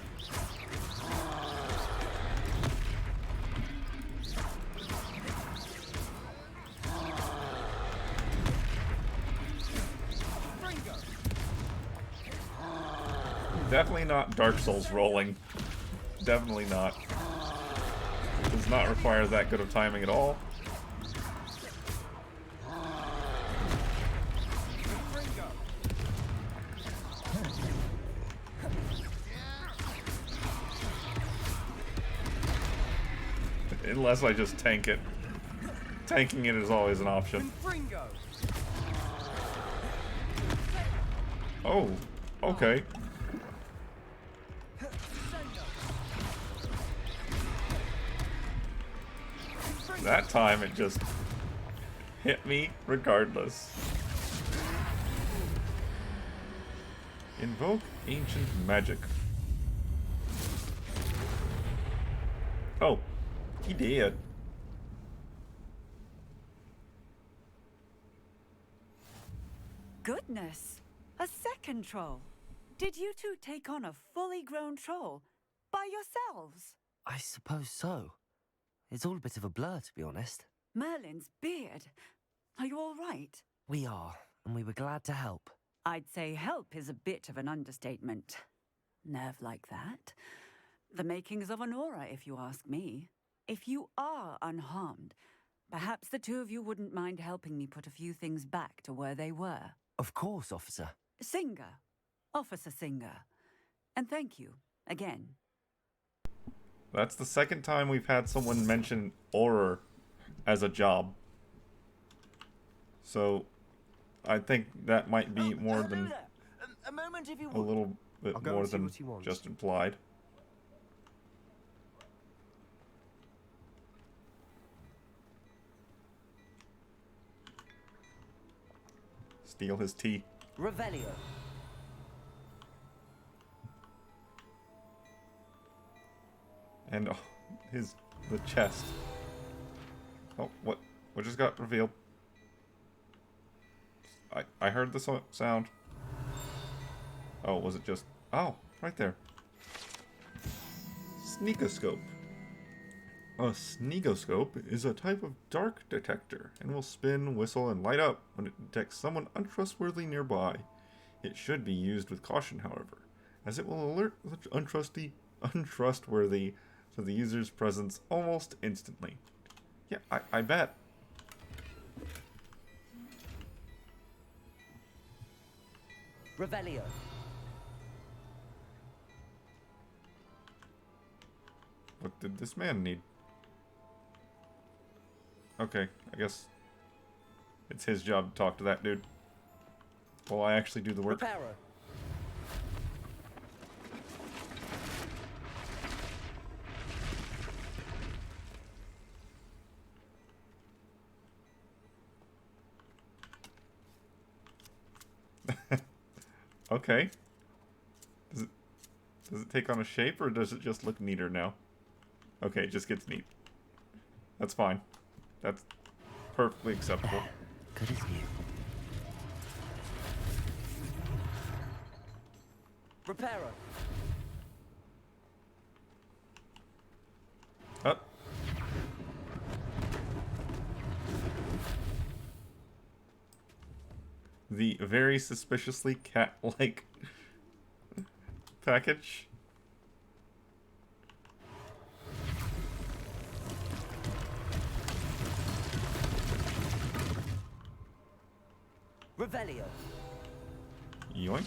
[SPEAKER 1] Definitely not Dark Souls rolling. Definitely not. Does not require that good of timing at all. Unless I just tank it. Tanking it is always an option. Oh, okay. That time it just hit me regardless. Invoke ancient magic. Oh, he did.
[SPEAKER 21] Goodness, a second troll. Did you two take on a fully grown troll by yourselves?
[SPEAKER 2] I suppose so. It's all a bit of a blur, to be honest.
[SPEAKER 21] Merlin's beard. Are you all right?
[SPEAKER 2] We are, and we were glad to help.
[SPEAKER 21] I'd say help is a bit of an understatement. Nerve like that. The makings of an aura, if you ask me. If you are unharmed, perhaps the two of you wouldn't mind helping me put a few things back to where they were.
[SPEAKER 2] Of course, officer.
[SPEAKER 21] Singer. Officer Singer. And thank you, again.
[SPEAKER 1] That's the second time we've had someone mention horror as a job. So, I think that might be more than
[SPEAKER 21] a moment if you
[SPEAKER 1] a little bit more than just implied. Steal his tea.
[SPEAKER 21] Revelio.
[SPEAKER 1] And oh, the chest. Oh, what just got revealed? I heard the sound. Oh, was it just... Oh, right there. Sneakoscope. A sneakoscope is a type of dark detector and will spin, whistle, and light up when it detects someone untrustworthy nearby. It should be used with caution, however, as it will alert the untrustworthy to the user's presence almost instantly. Yeah, I bet.
[SPEAKER 21] Revelio.
[SPEAKER 1] What did this man need? Okay, I guess it's his job to talk to that dude. Well, I actually do the work.
[SPEAKER 21] Reparo.
[SPEAKER 1] Okay. Does it take on a shape, or does it just look neater now? Okay, it just gets neat. That's fine. That's perfectly acceptable.
[SPEAKER 2] Good as new. Repairer.
[SPEAKER 1] Up. The very suspiciously cat-like package.
[SPEAKER 2] Revelio.
[SPEAKER 1] Yoink.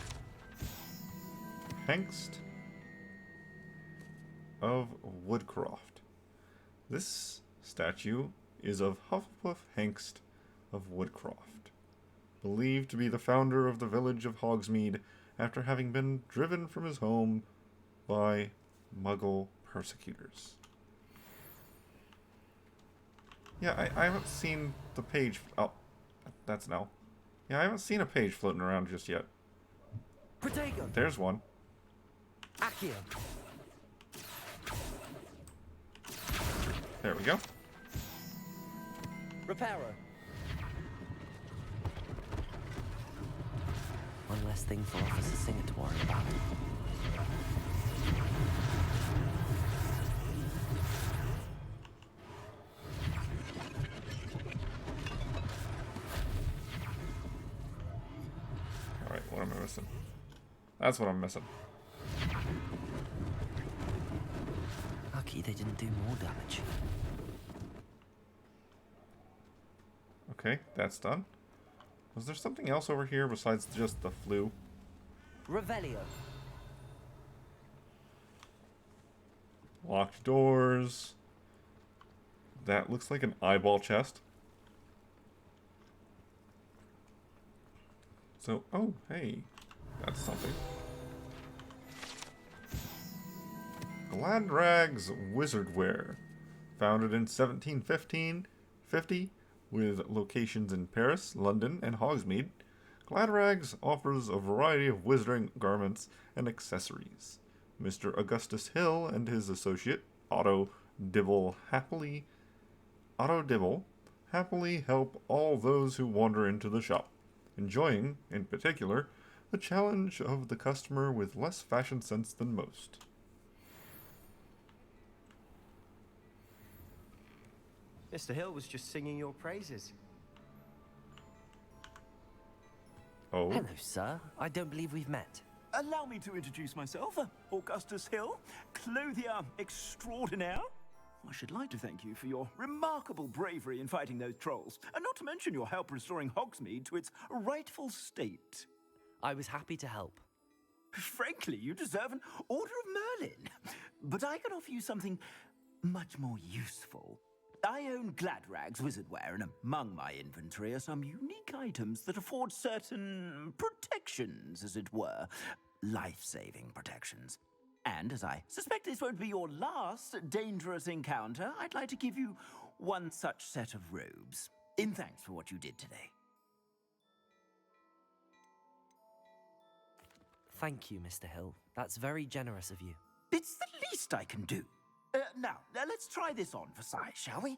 [SPEAKER 1] Hengst of Woodcroft. This statue is of Hufflepuff Hengst of Woodcroft, believed to be the founder of the village of Hogsmeade after having been driven from his home by Muggle persecutors. Yeah, I haven't seen the page... Oh, that's no. Yeah, I haven't seen a page floating around just yet.
[SPEAKER 2] Protego.
[SPEAKER 1] There's one.
[SPEAKER 2] Accio.
[SPEAKER 1] There we go.
[SPEAKER 2] Repairer. One less thing for Officer Singer to worry about.
[SPEAKER 1] Alright, what am I missing? That's what I'm missing.
[SPEAKER 2] Lucky they didn't do more damage.
[SPEAKER 1] Okay, that's done. Was there something else over here besides just the flu?
[SPEAKER 2] Revelio.
[SPEAKER 1] Locked doors. That looks like an eyeball chest. So, oh, hey. That's something. Gladrag's Wizardwear. Founded in 1750 with locations in Paris, London, and Hogsmeade, Gladrags offers a variety of wizarding garments and accessories. Mr. Augustus Hill and his associate, Otto Dibble, happily help all those who wander into the shop, enjoying, in particular, the challenge of the customer with less fashion sense than most.
[SPEAKER 5] Mr. Hill was just singing your praises.
[SPEAKER 1] Oh?
[SPEAKER 2] Hello, sir. I don't believe we've met.
[SPEAKER 8] Allow me to introduce myself, Augustus Hill, clothier extraordinaire. I should like to thank you for your remarkable bravery in fighting those trolls, and not to mention your help restoring Hogsmeade to its rightful state.
[SPEAKER 2] I was happy to help.
[SPEAKER 8] Frankly, you deserve an Order of Merlin. But I can offer you something much more useful. I own Gladrag's Wizardwear, and among my inventory are some unique items that afford certain protections, as it were. Life-saving protections. And as I suspect this won't be your last dangerous encounter, I'd like to give you one such set of robes, in thanks for what you did today.
[SPEAKER 2] Thank you, Mr. Hill. That's very generous of you.
[SPEAKER 8] It's the least I can do. Now, let's try this on for size, shall we?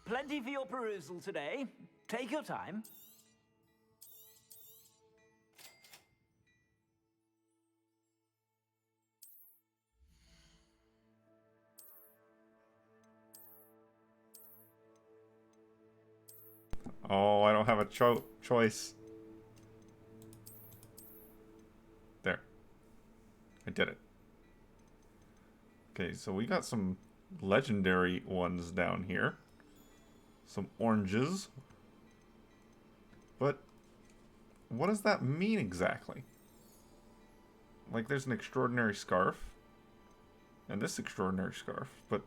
[SPEAKER 8] Plenty for your perusal today. Take your time.
[SPEAKER 1] Oh, I don't have a choice. There. I did it. Okay, so we got some legendary ones down here. Some oranges. But what does that mean exactly? Like, there's an extraordinary scarf. And this extraordinary scarf, but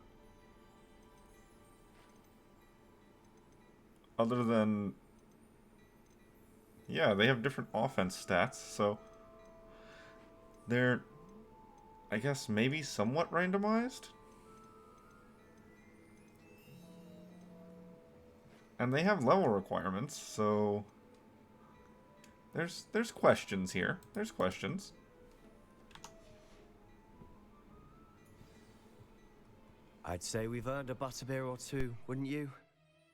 [SPEAKER 1] other than... Yeah, they have different offense stats, so they're, I guess, maybe somewhat randomized? And they have level requirements, so there's questions here. There's questions.
[SPEAKER 22] I'd say we've earned a butterbeer or two, wouldn't you?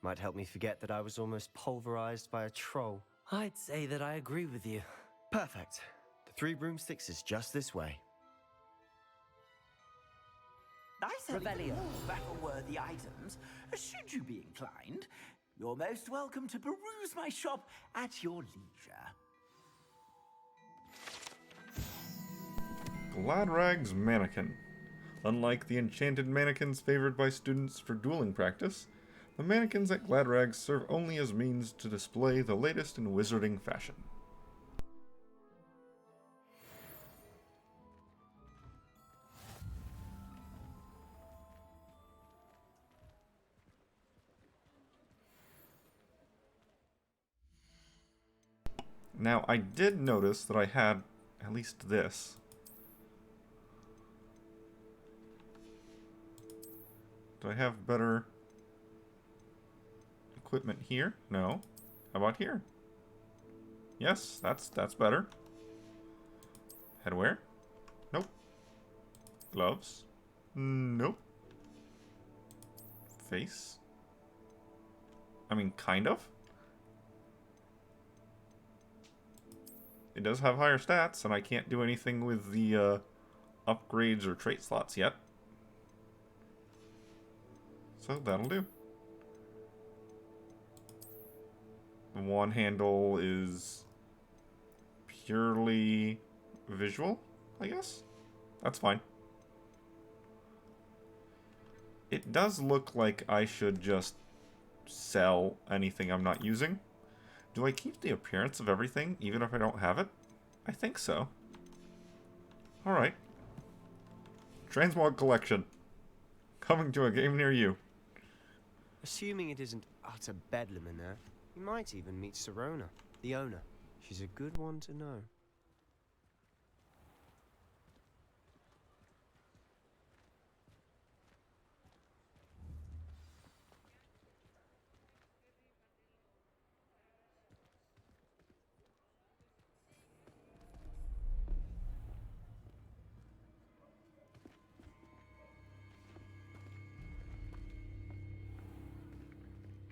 [SPEAKER 22] Might help me forget that I was almost pulverized by a troll.
[SPEAKER 2] I'd say that I agree with you.
[SPEAKER 22] Perfect. The 3 broomsticks is just this way.
[SPEAKER 8] I sell
[SPEAKER 2] Revelio.
[SPEAKER 8] more battle-worthy items. Should you be inclined, you're most welcome to peruse my shop at your leisure.
[SPEAKER 1] Gladrag's Mannequin. Unlike the enchanted mannequins favored by students for dueling practice, the mannequins at Gladrag's serve only as means to display the latest in wizarding fashion. Now, I did notice that I had at least this. Do I have better equipment here? No. How about here? Yes, that's better. Headwear? Nope. Gloves? Nope. Face? I mean, kind of. It does have higher stats, and I can't do anything with the upgrades or trait slots yet. So that'll do. The wand handle is purely visual, I guess? That's fine. It does look like I should just sell anything I'm not using. Do I keep the appearance of everything, even if I don't have it? I think so. Alright. Transmog Collection. Coming to a game near you.
[SPEAKER 22] Assuming it isn't utter bedlam in there, you might even meet Sirona, the owner. She's a good one to know.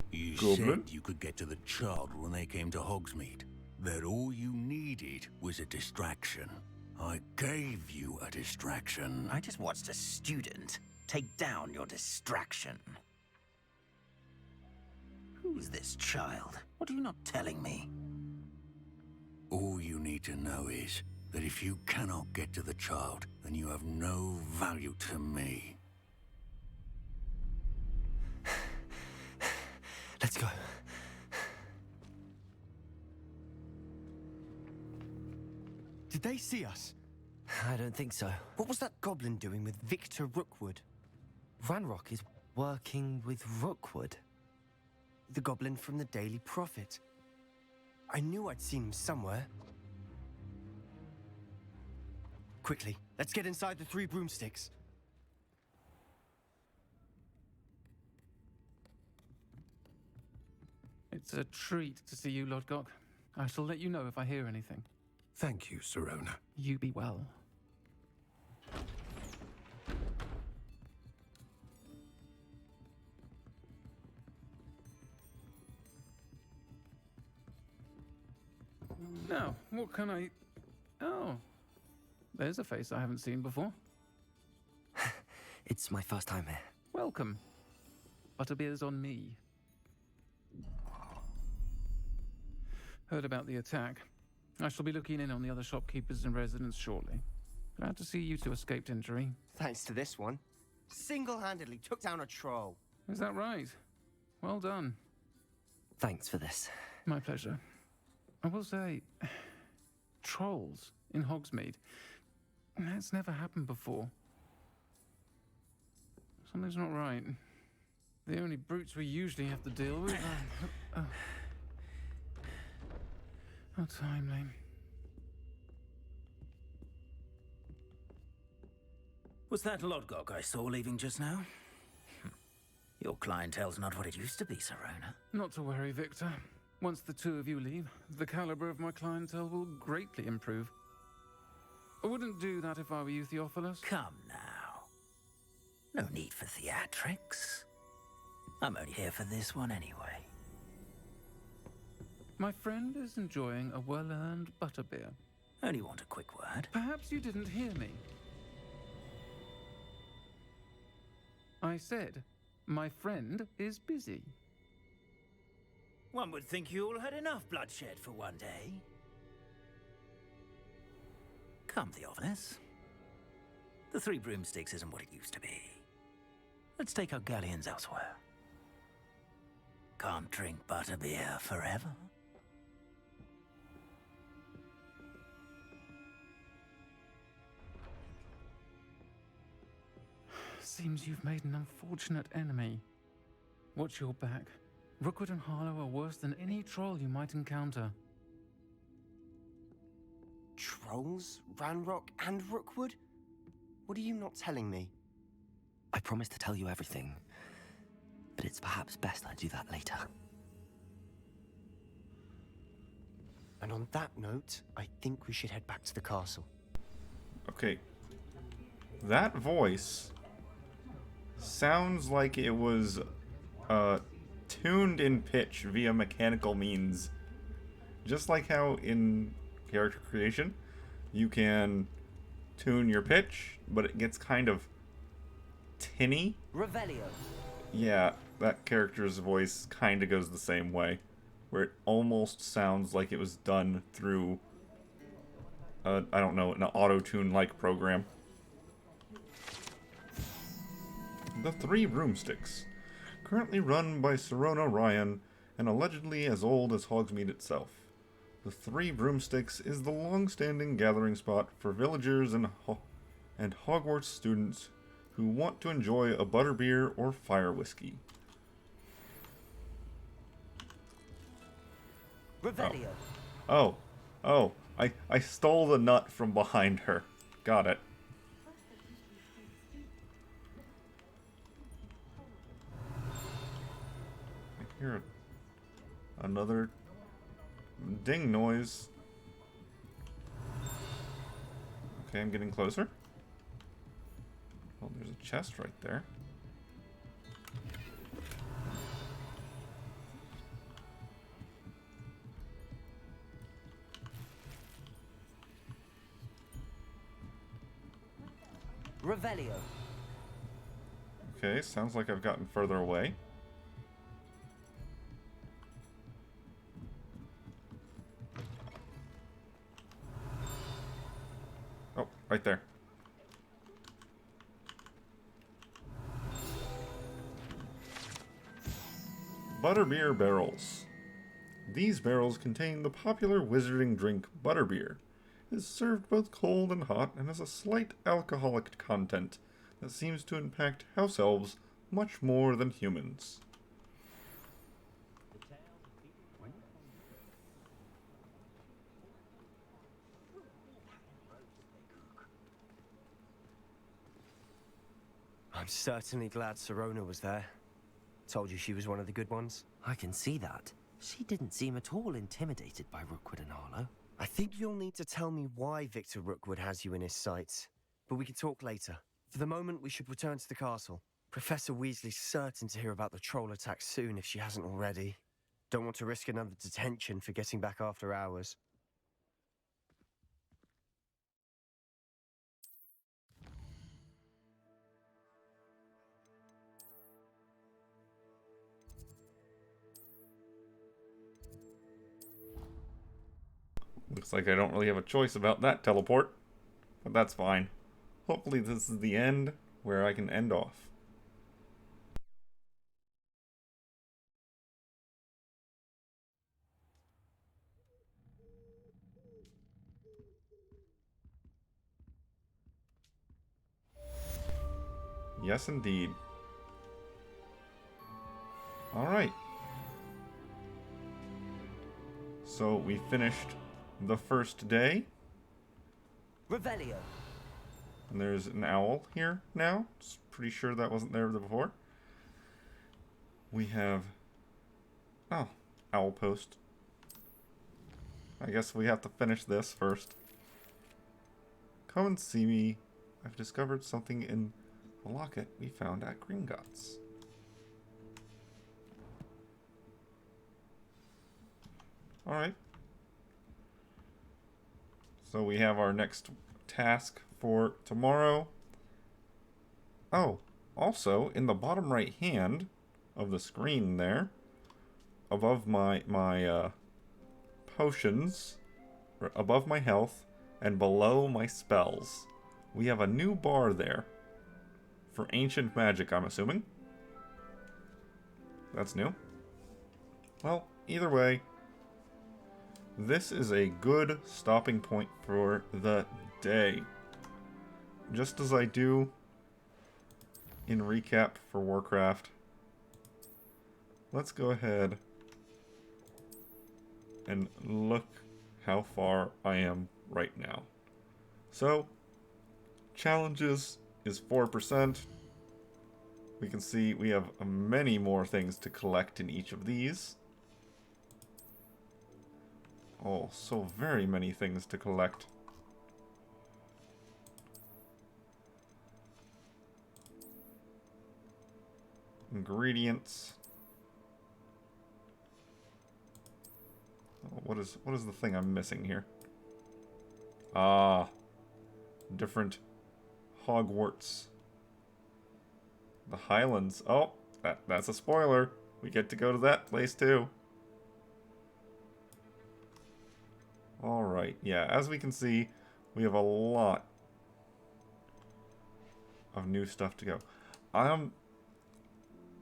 [SPEAKER 3] You
[SPEAKER 1] Goblin?
[SPEAKER 3] said you could get to the child when they came to Hogsmeade. That all you needed was a distraction. I gave you a distraction.
[SPEAKER 12] I just watched a student take down your distraction. Who's this child? What are you not telling me?
[SPEAKER 3] All you need to know is that if you cannot get to the child, then you have no value to me.
[SPEAKER 2] Let's go.
[SPEAKER 22] Did they see us?
[SPEAKER 2] I don't think so.
[SPEAKER 22] What was that goblin doing with Victor Rookwood?
[SPEAKER 2] Ranrock is working with Rookwood.
[SPEAKER 22] The goblin from the Daily Prophet. I knew I'd seen him somewhere. Quickly, let's get inside the 3 broomsticks.
[SPEAKER 9] It's a treat to see you, Lodgok. I shall let you know if I hear anything.
[SPEAKER 3] Thank you, Sirona.
[SPEAKER 9] You be well. Now, what can I... Oh, there's a face I haven't seen before.
[SPEAKER 2] It's my first time here.
[SPEAKER 9] Welcome. Butterbeer's on me. Heard about the attack. I shall be looking in on the other shopkeepers and residents shortly. Glad to see you two escaped injury.
[SPEAKER 22] Thanks to this one. Single-handedly took down a troll.
[SPEAKER 9] Is that right? Well done.
[SPEAKER 2] Thanks for this.
[SPEAKER 9] My pleasure. I will say, trolls in Hogsmeade. That's never happened before. Something's not right. The only brutes we usually have to deal with are... How timely.
[SPEAKER 12] Was that Lodgok I saw leaving just now? Your clientele's not what it used to be, Sirona.
[SPEAKER 9] Not to worry, Victor. Once the 2 of you leave, the caliber of my clientele will greatly improve. I wouldn't do that if I were you, Theophilus.
[SPEAKER 12] Come now. No need for theatrics. I'm only here for this one anyway.
[SPEAKER 9] My friend is enjoying a well-earned butterbeer.
[SPEAKER 12] Only want a quick word.
[SPEAKER 9] Perhaps you didn't hear me. I said, my friend is busy.
[SPEAKER 12] One would think you all had enough bloodshed for one day. Come, Theophilus. The Three Broomsticks isn't what it used to be. Let's take our galleons elsewhere. Can't drink butterbeer forever.
[SPEAKER 9] Seems you've made an unfortunate enemy. Watch your back. Rookwood and Harlow are worse than any troll you might encounter.
[SPEAKER 22] Trolls? Ranrock and Rookwood? What are you not telling me?
[SPEAKER 2] I promised to tell you everything, but it's perhaps best I do that later.
[SPEAKER 22] And on that note, I think we should head back to the castle.
[SPEAKER 1] Okay. That voice sounds like it was tuned in pitch via mechanical means. Just like how in character creation, you can tune your pitch, but it gets kind of tinny.
[SPEAKER 2] Revelio.
[SPEAKER 1] Yeah, that character's voice kind of goes the same way, where it almost sounds like it was done through, I don't know, an auto-tune-like program. The Three Broomsticks, currently run by Serona Ryan and allegedly as old as Hogsmeade itself. The Three Broomsticks is the long-standing gathering spot for villagers and Hogwarts students who want to enjoy a butterbeer or fire whiskey.
[SPEAKER 2] Revelio.
[SPEAKER 1] Oh, I stole the nut from behind her. Got it. I hear another ding noise. Okay, I'm getting closer. Oh, there's a chest right there.
[SPEAKER 2] Revelio.
[SPEAKER 1] Okay, sounds like I've gotten further away. Oh, right there. Butterbeer barrels. These barrels contain the popular wizarding drink butterbeer. It is served both cold and hot and has a slight alcoholic content that seems to impact house elves much more than humans.
[SPEAKER 22] I'm certainly glad Serona was there. Told you she was one of the good ones.
[SPEAKER 2] I can see that. She didn't seem at all intimidated by Rookwood and Harlow.
[SPEAKER 22] I think you'll need to tell me why Victor Rookwood has you in his sights. But we can talk later. For the moment, we should return to the castle. Professor Weasley's certain to hear about the troll attack soon if she hasn't already. Don't want to risk another detention for getting back after hours.
[SPEAKER 1] Looks like I don't really have a choice about that teleport, but that's fine. Hopefully this is the end where I can end off. Yes, indeed. Alright. So we finished the first day.
[SPEAKER 2] Revelio.
[SPEAKER 1] And there's an owl here now. Just pretty sure that wasn't there before. We have... oh, owl post. I guess we have to finish this first. Come and see me. I've discovered something in a locket we found at Gringotts. Alright. So we have our next task for tomorrow. Oh, also, in the bottom right hand of the screen there, above my potions, or above my health, and below my spells, we have a new bar there. For ancient magic, I'm assuming. That's new. Well, either way, this is a good stopping point for the day. Just as I do in recap for Warcraft, let's go ahead and look how far I am right now. So, challenges is 4%. We can see we have many more things to collect in each of these. Oh, so very many things to collect. Ingredients. Oh, what is the thing I'm missing here? Ah, different Hogwarts. The Highlands. Oh, that's a spoiler. We get to go to that place too. Alright, yeah, as we can see, we have a lot of new stuff to go. I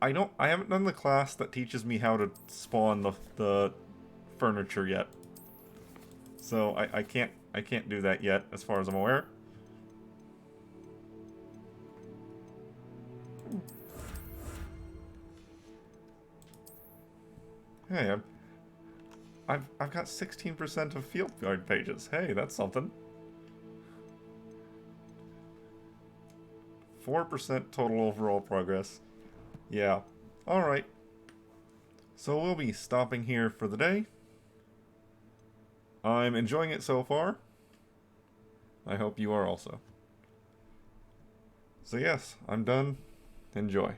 [SPEAKER 1] haven't done the class that teaches me how to spawn the furniture yet. So I can't do that yet, as far as I'm aware. Hey, I've got 16% of field guard pages. Hey, that's something. 4% total overall progress. Yeah. Alright. So we'll be stopping here for the day. I'm enjoying it so far. I hope you are also. So yes, I'm done. Enjoy.